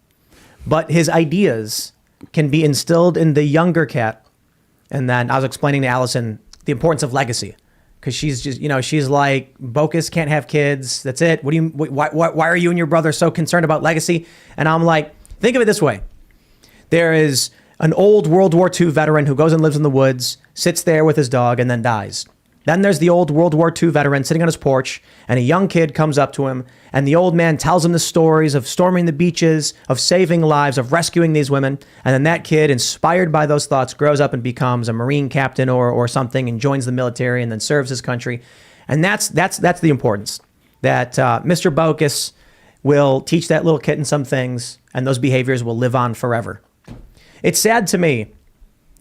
But his ideas can be instilled in the younger cat. And then I was explaining to Allison the importance of legacy. Because she's just, she's like, Bokus can't have kids. That's it. Why are you and your brother so concerned about legacy? And I'm like, think of it this way. There is an old World War II veteran who goes and lives in the woods, sits there with his dog, and then dies. Then there's the old World War II veteran sitting on his porch, and a young kid comes up to him, and the old man tells him the stories of storming the beaches, of saving lives, of rescuing these women. And then that kid, inspired by those thoughts, grows up and becomes a Marine captain or something, and joins the military and then serves his country. And that's the importance. That Mr. Bokus will teach that little kitten some things, and those behaviors will live on forever. It's sad to me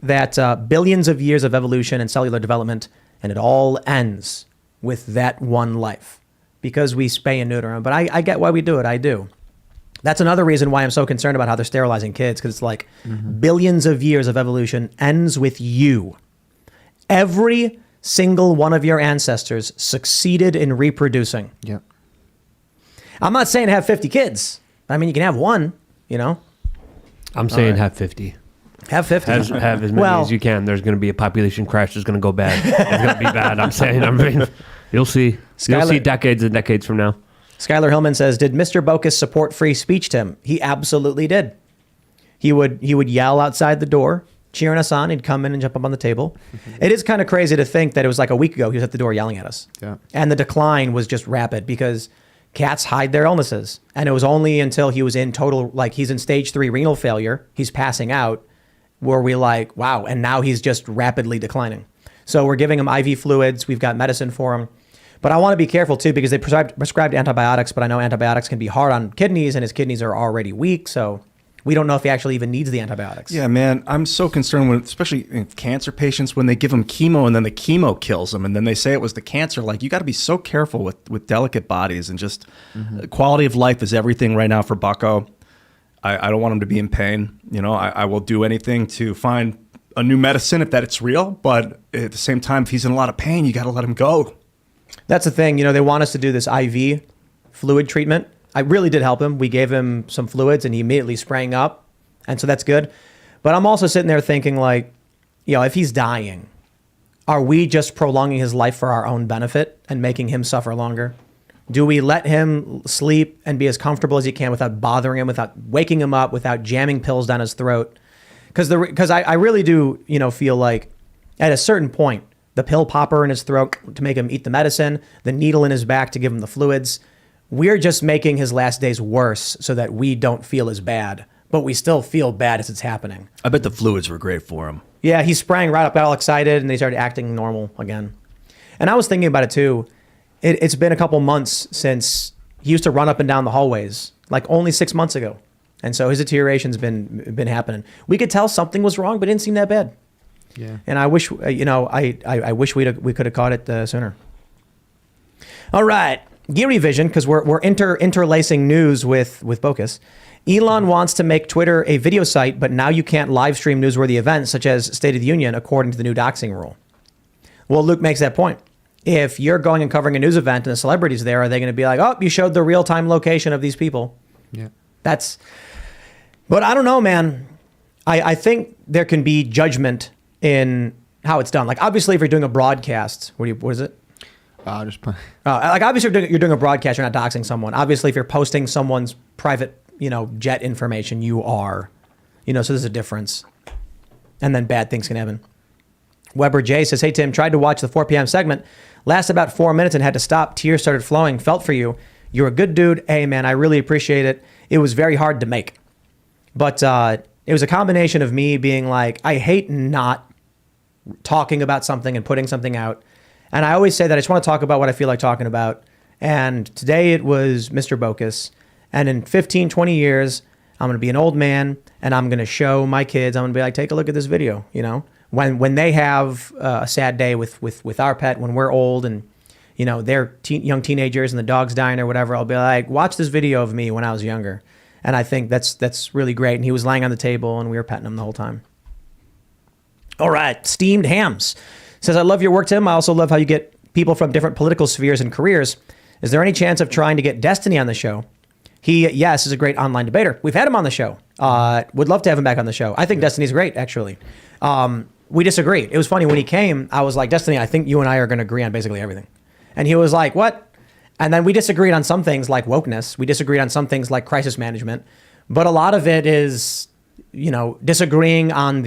that billions of years of evolution and cellular development, and it all ends with that one life because we spay and neuter them. But I get why we do it. I do. That's another reason why I'm so concerned about how they're sterilizing kids, because it's like billions of years of evolution ends with you. Every single one of your ancestors succeeded in reproducing. Yep. I'm not saying have 50 kids. I mean, you can have one, I'm saying have 50. Have 50. Have as many as you can. There's going to be a population crash. It's going to go bad. It's going to be bad. I'm saying. You'll see. You'll see decades and decades from now. Skylar Hillman says, did Mr. Bokus support free speech, Tim? He absolutely did. He would yell outside the door, cheering us on. He'd come in and jump up on the table. It is kind of crazy to think that it was like a week ago he was at the door yelling at us. Yeah. And the decline was just rapid because cats hide their illnesses. And it was only until he was in total, like he's in stage 3 renal failure, he's passing out, where we like, wow, and now he's just rapidly declining. So we're giving him IV fluids. We've got medicine for him. But I want to be careful too, because they prescribed antibiotics, but I know antibiotics can be hard on kidneys, and his kidneys are already weak. So we don't know if he actually even needs the antibiotics. Yeah, man, I'm so concerned when, especially in cancer patients, when they give them chemo and then the chemo kills them, and then they say it was the cancer. Like, you got to be so careful with delicate bodies, and just quality of life is everything right now for Bucko. I don't want him to be in pain. I will do anything to find a new medicine if that it's real, but at the same time, if he's in a lot of pain, you got to let him go. That's the thing. They want us to do this IV fluid treatment. I really did help him. We gave him some fluids and he immediately sprang up. And so that's good. But I'm also sitting there thinking like, if he's dying, are we just prolonging his life for our own benefit and making him suffer longer? Do we let him sleep and be as comfortable as he can without bothering him, without waking him up, without jamming pills down his throat? Because I really do, feel like at a certain point, the pill popper in his throat to make him eat the medicine, the needle in his back to give him the fluids, we're just making his last days worse so that we don't feel as bad, but we still feel bad as it's happening. I bet the fluids were great for him. Yeah, he sprang right up, got all excited, and they started acting normal again. And I was thinking about it too. It's been a couple months since he used to run up and down the hallways, like only 6 months ago. And so his deterioration's been happening. We could tell something was wrong, but it didn't seem that bad. Yeah. And I wish, I wish we could have caught it sooner. All right, Geary Vision, because we're interlacing news with Bocus. Elon wants to make Twitter a video site, but now you can't live stream newsworthy events such as State of the Union, according to the new doxing rule. Well, Luke makes that point. If you're going and covering a news event and the celebrity's there, are they going to be like, oh, you showed the real-time location of these people? Yeah. But I don't know, man. I think there can be judgment in how it's done. Like, obviously, if you're doing a broadcast, what is it? Obviously, if you're doing a broadcast, you're not doxing someone. Obviously, if you're posting someone's private, jet information, you are. So there's a difference. And then bad things can happen. Weber J says, hey, Tim, tried to watch the 4 p.m. segment. Lasted about 4 minutes and had to stop. Tears started flowing. Felt for you. You're a good dude. Hey, man, I really appreciate it. It was very hard to make. But it was a combination of me being like, I hate not talking about something and putting something out. And I always say that I just want to talk about what I feel like talking about. And today it was Mr. Bocus. And in 15, 20 years, I'm going to be an old man and I'm going to show my kids, I'm going to be like, take a look at this video, when they have a sad day with our pet, when we're old and, they're young teenagers and the dog's dying or whatever, I'll be like, watch this video of me when I was younger. And I think that's really great. And he was lying on the table and we were petting him the whole time. All right. Steamed Hams says, I love your work, Tim. I also love how you get people from different political spheres and careers. Is there any chance of trying to get Destiny on the show? He, yes, is a great online debater. We've had him on the show. Would love to have him back on the show. I think Destiny's great, actually. We disagreed. It was funny when he came, I was like, Destiny, I think you and I are going to agree on basically everything. And he was like, what? And then we disagreed on some things like wokeness. We disagreed on some things like crisis management. But a lot of it is, disagreeing on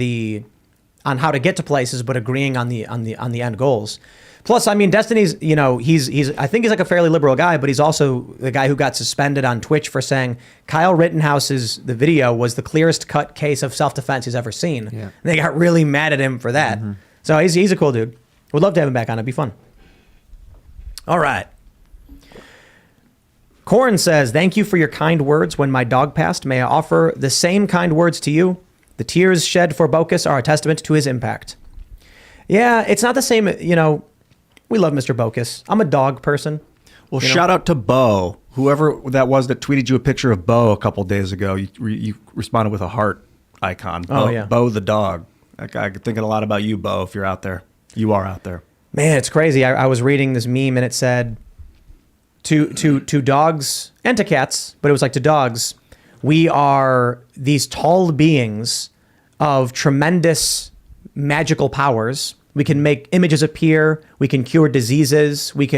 how to get to places, but agreeing on the end goals. Plus, I mean, Destiny's, he's I think he's like a fairly liberal guy, but he's also the guy who got suspended on Twitch for saying Kyle Rittenhouse's the video was the clearest cut case of self-defense he's ever seen. Yeah. And they got really mad at him for that. Mm-hmm. So he's a cool dude. Would love to have him back on. It'd be fun. All right. Corin says, thank you for your kind words when my dog passed. May I offer the same kind words to you? The tears shed for Bocus are a testament to his impact. Yeah, it's not the same, we love Mr. Bocus. I'm a dog person. Well, shout out to Bo. Whoever that was that tweeted you a picture of Bo a couple days ago, you responded with a heart icon. Bo, yeah. Bo the dog. I'm thinking a lot about you, Bo, if you're out there. You are out there. Man, it's crazy. I was reading this meme and it said, to dogs and to cats, but it was like to dogs, we are these tall beings of tremendous magical powers. We can make images appear. We can cure diseases. We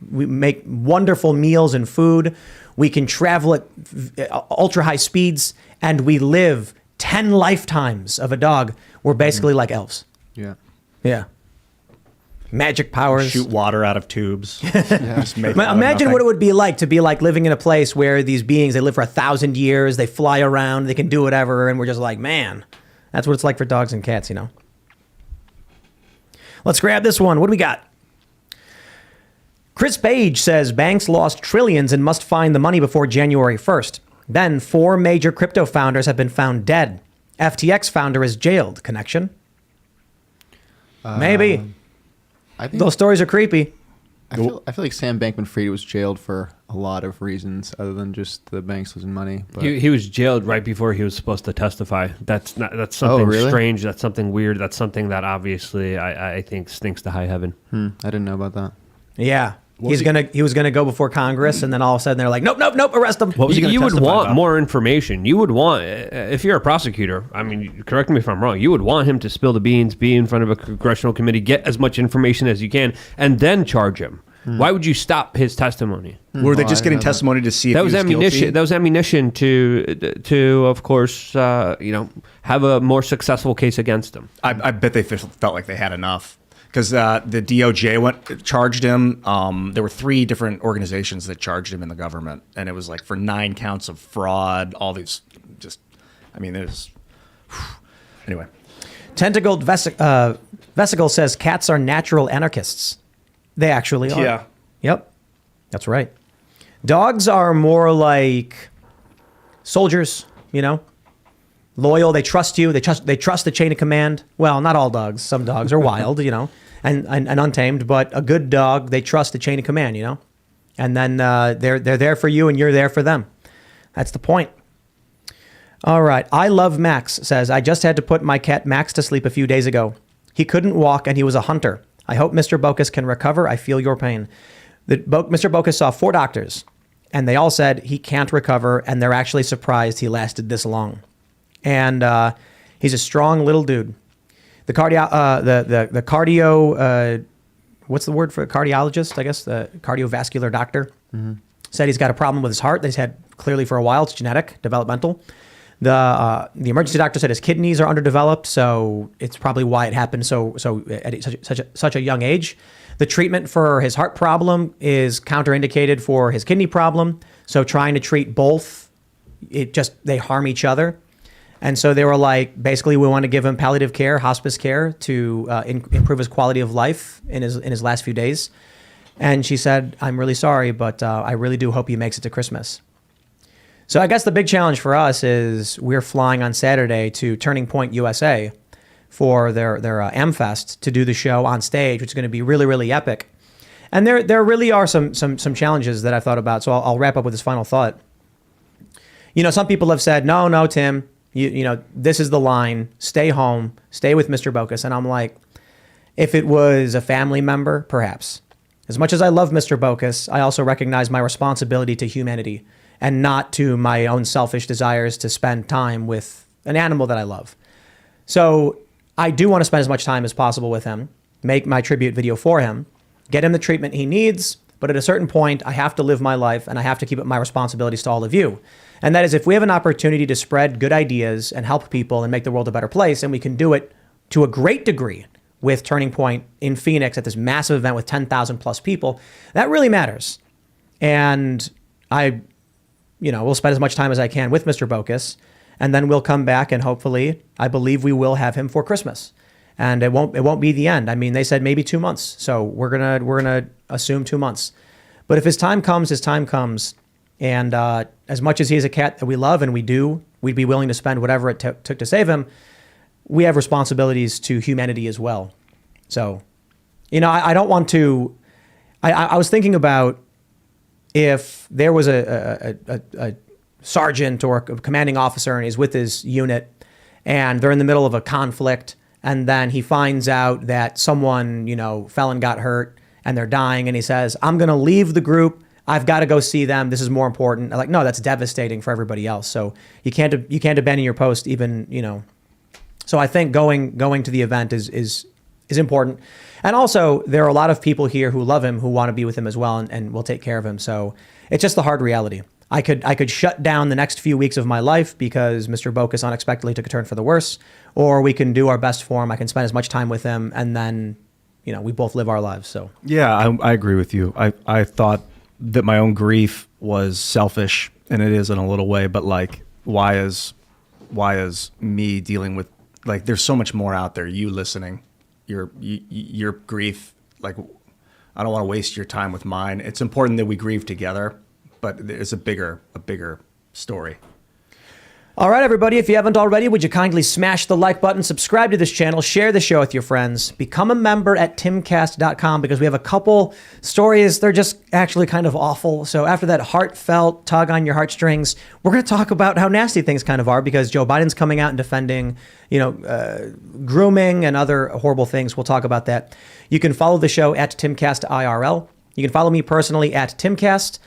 make wonderful meals and food. We can travel at ultra high speeds, and we live 10 lifetimes of a dog. We're basically like elves. Yeah. Yeah. Magic powers. Shoot water out of tubes. Imagine what it would be like to be like living in a place where these beings, they live for 1,000 years, they fly around, they can do whatever, and we're just like, man, that's what it's like for dogs and cats, Let's grab this one. What do we got? Chris Page says banks lost trillions and must find the money before January 1st. Then 4 major crypto founders have been found dead. FTX founder is jailed. Connection? Maybe. I think those stories are creepy. I feel like Sam Bankman-Fried was jailed for a a lot of reasons other than just the banks losing money. But He was jailed right before he was supposed to testify. That's something really? strange. That's something weird. That's something that obviously I think stinks to high heaven. I didn't know about that. Yeah. He was gonna go before Congress, and then all of a sudden they're like, nope, arrest him. What was he gonna You would testify want about? more information. You would want, if you're a prosecutor, I mean, correct me if I'm wrong, you would want him to spill the beans, be in front of a congressional committee, get as much information as you can, and then charge him. Why would you stop his testimony? Were they just getting testimony to see if That he was was ammunition. guilty? That was ammunition to of course, have a more successful case against him. I bet they felt like they had enough. Because the DOJ charged him. There were 3 different organizations that charged him in the government, and it was like for 9 counts of fraud. All these, there's. Anyway, Tentacled Vesicle says cats are natural anarchists. They actually are. Yeah. Yep. That's right. Dogs are more like soldiers, loyal. They trust you. They trust the chain of command. Well, not all dogs. Some dogs are wild, and untamed. But a good dog, they trust the chain of command, And then they're there for you, and you're there for them. That's the point. All right. I Love Max says, I just had to put my cat Max to sleep a few days ago. He couldn't walk, and he was a hunter. I hope Mr. Bocas can recover. I feel your pain. Mr. Bocas saw 4 doctors, and they all said he can't recover, and they're actually surprised he lasted this long. And he's a strong little dude. The cardio, what's the word for cardiologist? I guess the cardiovascular doctor said he's got a problem with his heart that he's had clearly for a while. It's genetic, developmental. The emergency doctor said his kidneys are underdeveloped, so it's probably why it happened so at such a young age. The treatment for his heart problem is counterindicated for his kidney problem. So trying to treat both, they harm each other. And so they were like, basically, we want to give him palliative care, hospice care to improve his quality of life in his last few days. And she said, I'm really sorry, but I really do hope he makes it to Christmas. So I guess the big challenge for us is we're flying on Saturday to Turning Point USA for their AmFest to do the show on stage, which is going to be really, really epic. And there really are some challenges that I've thought about. So I'll wrap up with this final thought. Some people have said, no, Tim, this is the line. Stay home. Stay with Mr. Bocas. And I'm like, if it was a family member, perhaps. As much as I love Mr. Bocas, I also recognize my responsibility to humanity and not to my own selfish desires to spend time with an animal that I love. So I do want to spend as much time as possible with him, make my tribute video for him, get him the treatment he needs. But at a certain point, I have to live my life and I have to keep up my responsibilities to all of you. And that is, if we have an opportunity to spread good ideas and help people and make the world a better place, and we can do it to a great degree with Turning Point in Phoenix at this massive event with 10,000 plus people, that really matters. And we'll spend as much time as I can with Mr. Bocas, and then we'll come back and hopefully, I believe we will have him for Christmas. And it won't be the end. I mean, they said maybe 2 months. So we're gonna assume 2 months. But if his time comes, his time comes. And as much as he is a cat that we love and we'd be willing to spend whatever it took to save him, we have responsibilities to humanity as well. So, I don't want to, I was thinking about if there was a sergeant or a commanding officer and he's with his unit and they're in the middle of a conflict and then he finds out that someone, fell and got hurt and they're dying and he says, I'm going to leave the group. I've got to go see them. This is more important. I'm like, no, that's devastating for everybody else. So you can't abandon your post even, So I think going to the event is important. And also there are a lot of people here who love him, who want to be with him as well and will take care of him. So it's just the hard reality. I could shut down the next few weeks of my life because Mr. Bocas unexpectedly took a turn for the worse, or we can do our best for him. I can spend as much time with him and then, we both live our lives. So yeah, I agree with you. I thought that my own grief was selfish, and it is in a little way, but like, why is me dealing with, like, there's so much more out there. You listening, your grief, like, I don't want to waste your time with mine. It's important that we grieve together, but it's a bigger story. All right, everybody, if you haven't already, would you kindly smash the like button, subscribe to this channel, share the show with your friends, become a member at timcast.com because we have a couple stories. They're just actually kind of awful. So after that heartfelt tug on your heartstrings, we're going to talk about how nasty things kind of are because Joe Biden's coming out and defending, grooming and other horrible things. We'll talk about that. You can follow the show at Timcast IRL. You can follow me personally at Timcast.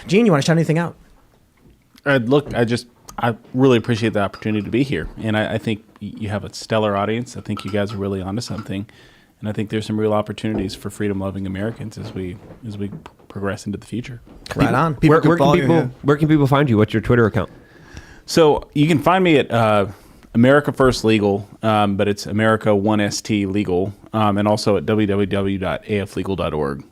Gene, you want to shout anything out? I really appreciate the opportunity to be here. And I think you have a stellar audience. I think you guys are really onto something. And I think there's some real opportunities for freedom-loving Americans as we progress into the future. Right on. Where can people find you? What's your Twitter account? So you can find me at America First Legal, but it's America 1ST Legal, and also at www.aflegal.org.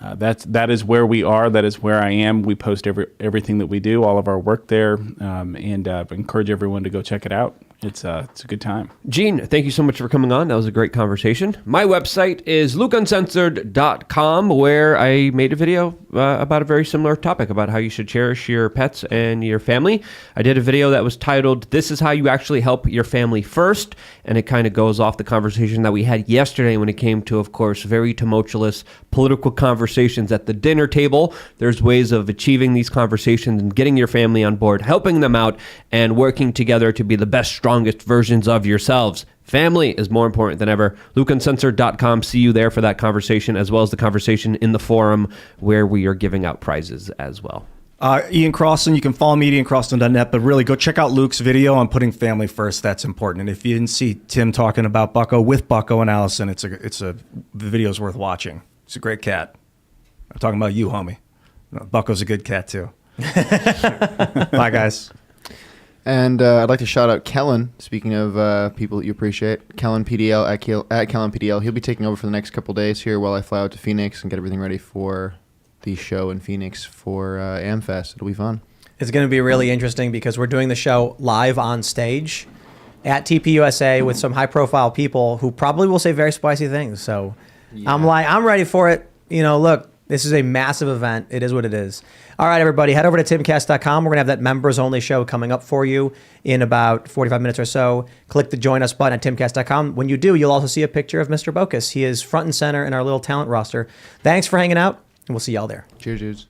That is where we are. That is where I am. We post everything that we do, all of our work there, and encourage everyone to go check it out. It's a good time. Gene, thank you so much for coming on. That was a great conversation. My website is lukeuncensored.com, where I made a video about a very similar topic, about how you should cherish your pets and your family. I did a video that was titled, "This is how you actually help your family first," and it kind of goes off the conversation that we had yesterday when it came to, of course, very tumultuous political conversations at the dinner table. There's ways of achieving these conversations and getting your family on board, helping them out, and working together to be the best, strongest versions of yourselves. Family is more important than ever. LukeUncensored.com. See you there for that conversation, as well as the conversation in the forum where we are giving out prizes as well. Ian Crossan, you can follow me at iancrossan.net, but really go check out Luke's video on putting family first. That's important. And if you didn't see Tim talking about Bucko with Bucko and Allison, the video's worth watching. It's a great cat. I'm talking about you, homie. No, Bucko's a good cat too. Bye, guys. And I'd like to shout out Kellen. Speaking of people that you appreciate, Kellen PDL at Kellen PDL. He'll be taking over for the next couple days here while I fly out to Phoenix and get everything ready for the show in Phoenix for AmFest. It'll be fun. It's going to be really interesting because we're doing the show live on stage at TPUSA with some high-profile people who probably will say very spicy things. So yeah. I'm ready for it. Look, this is a massive event. It is what it is. All right, everybody, head over to timcast.com. We're going to have that members-only show coming up for you in about 45 minutes or so. Click the Join Us button at timcast.com. When you do, you'll also see a picture of Mr. Bokus. He is front and center in our little talent roster. Thanks for hanging out, and we'll see y'all there. Cheers, dudes.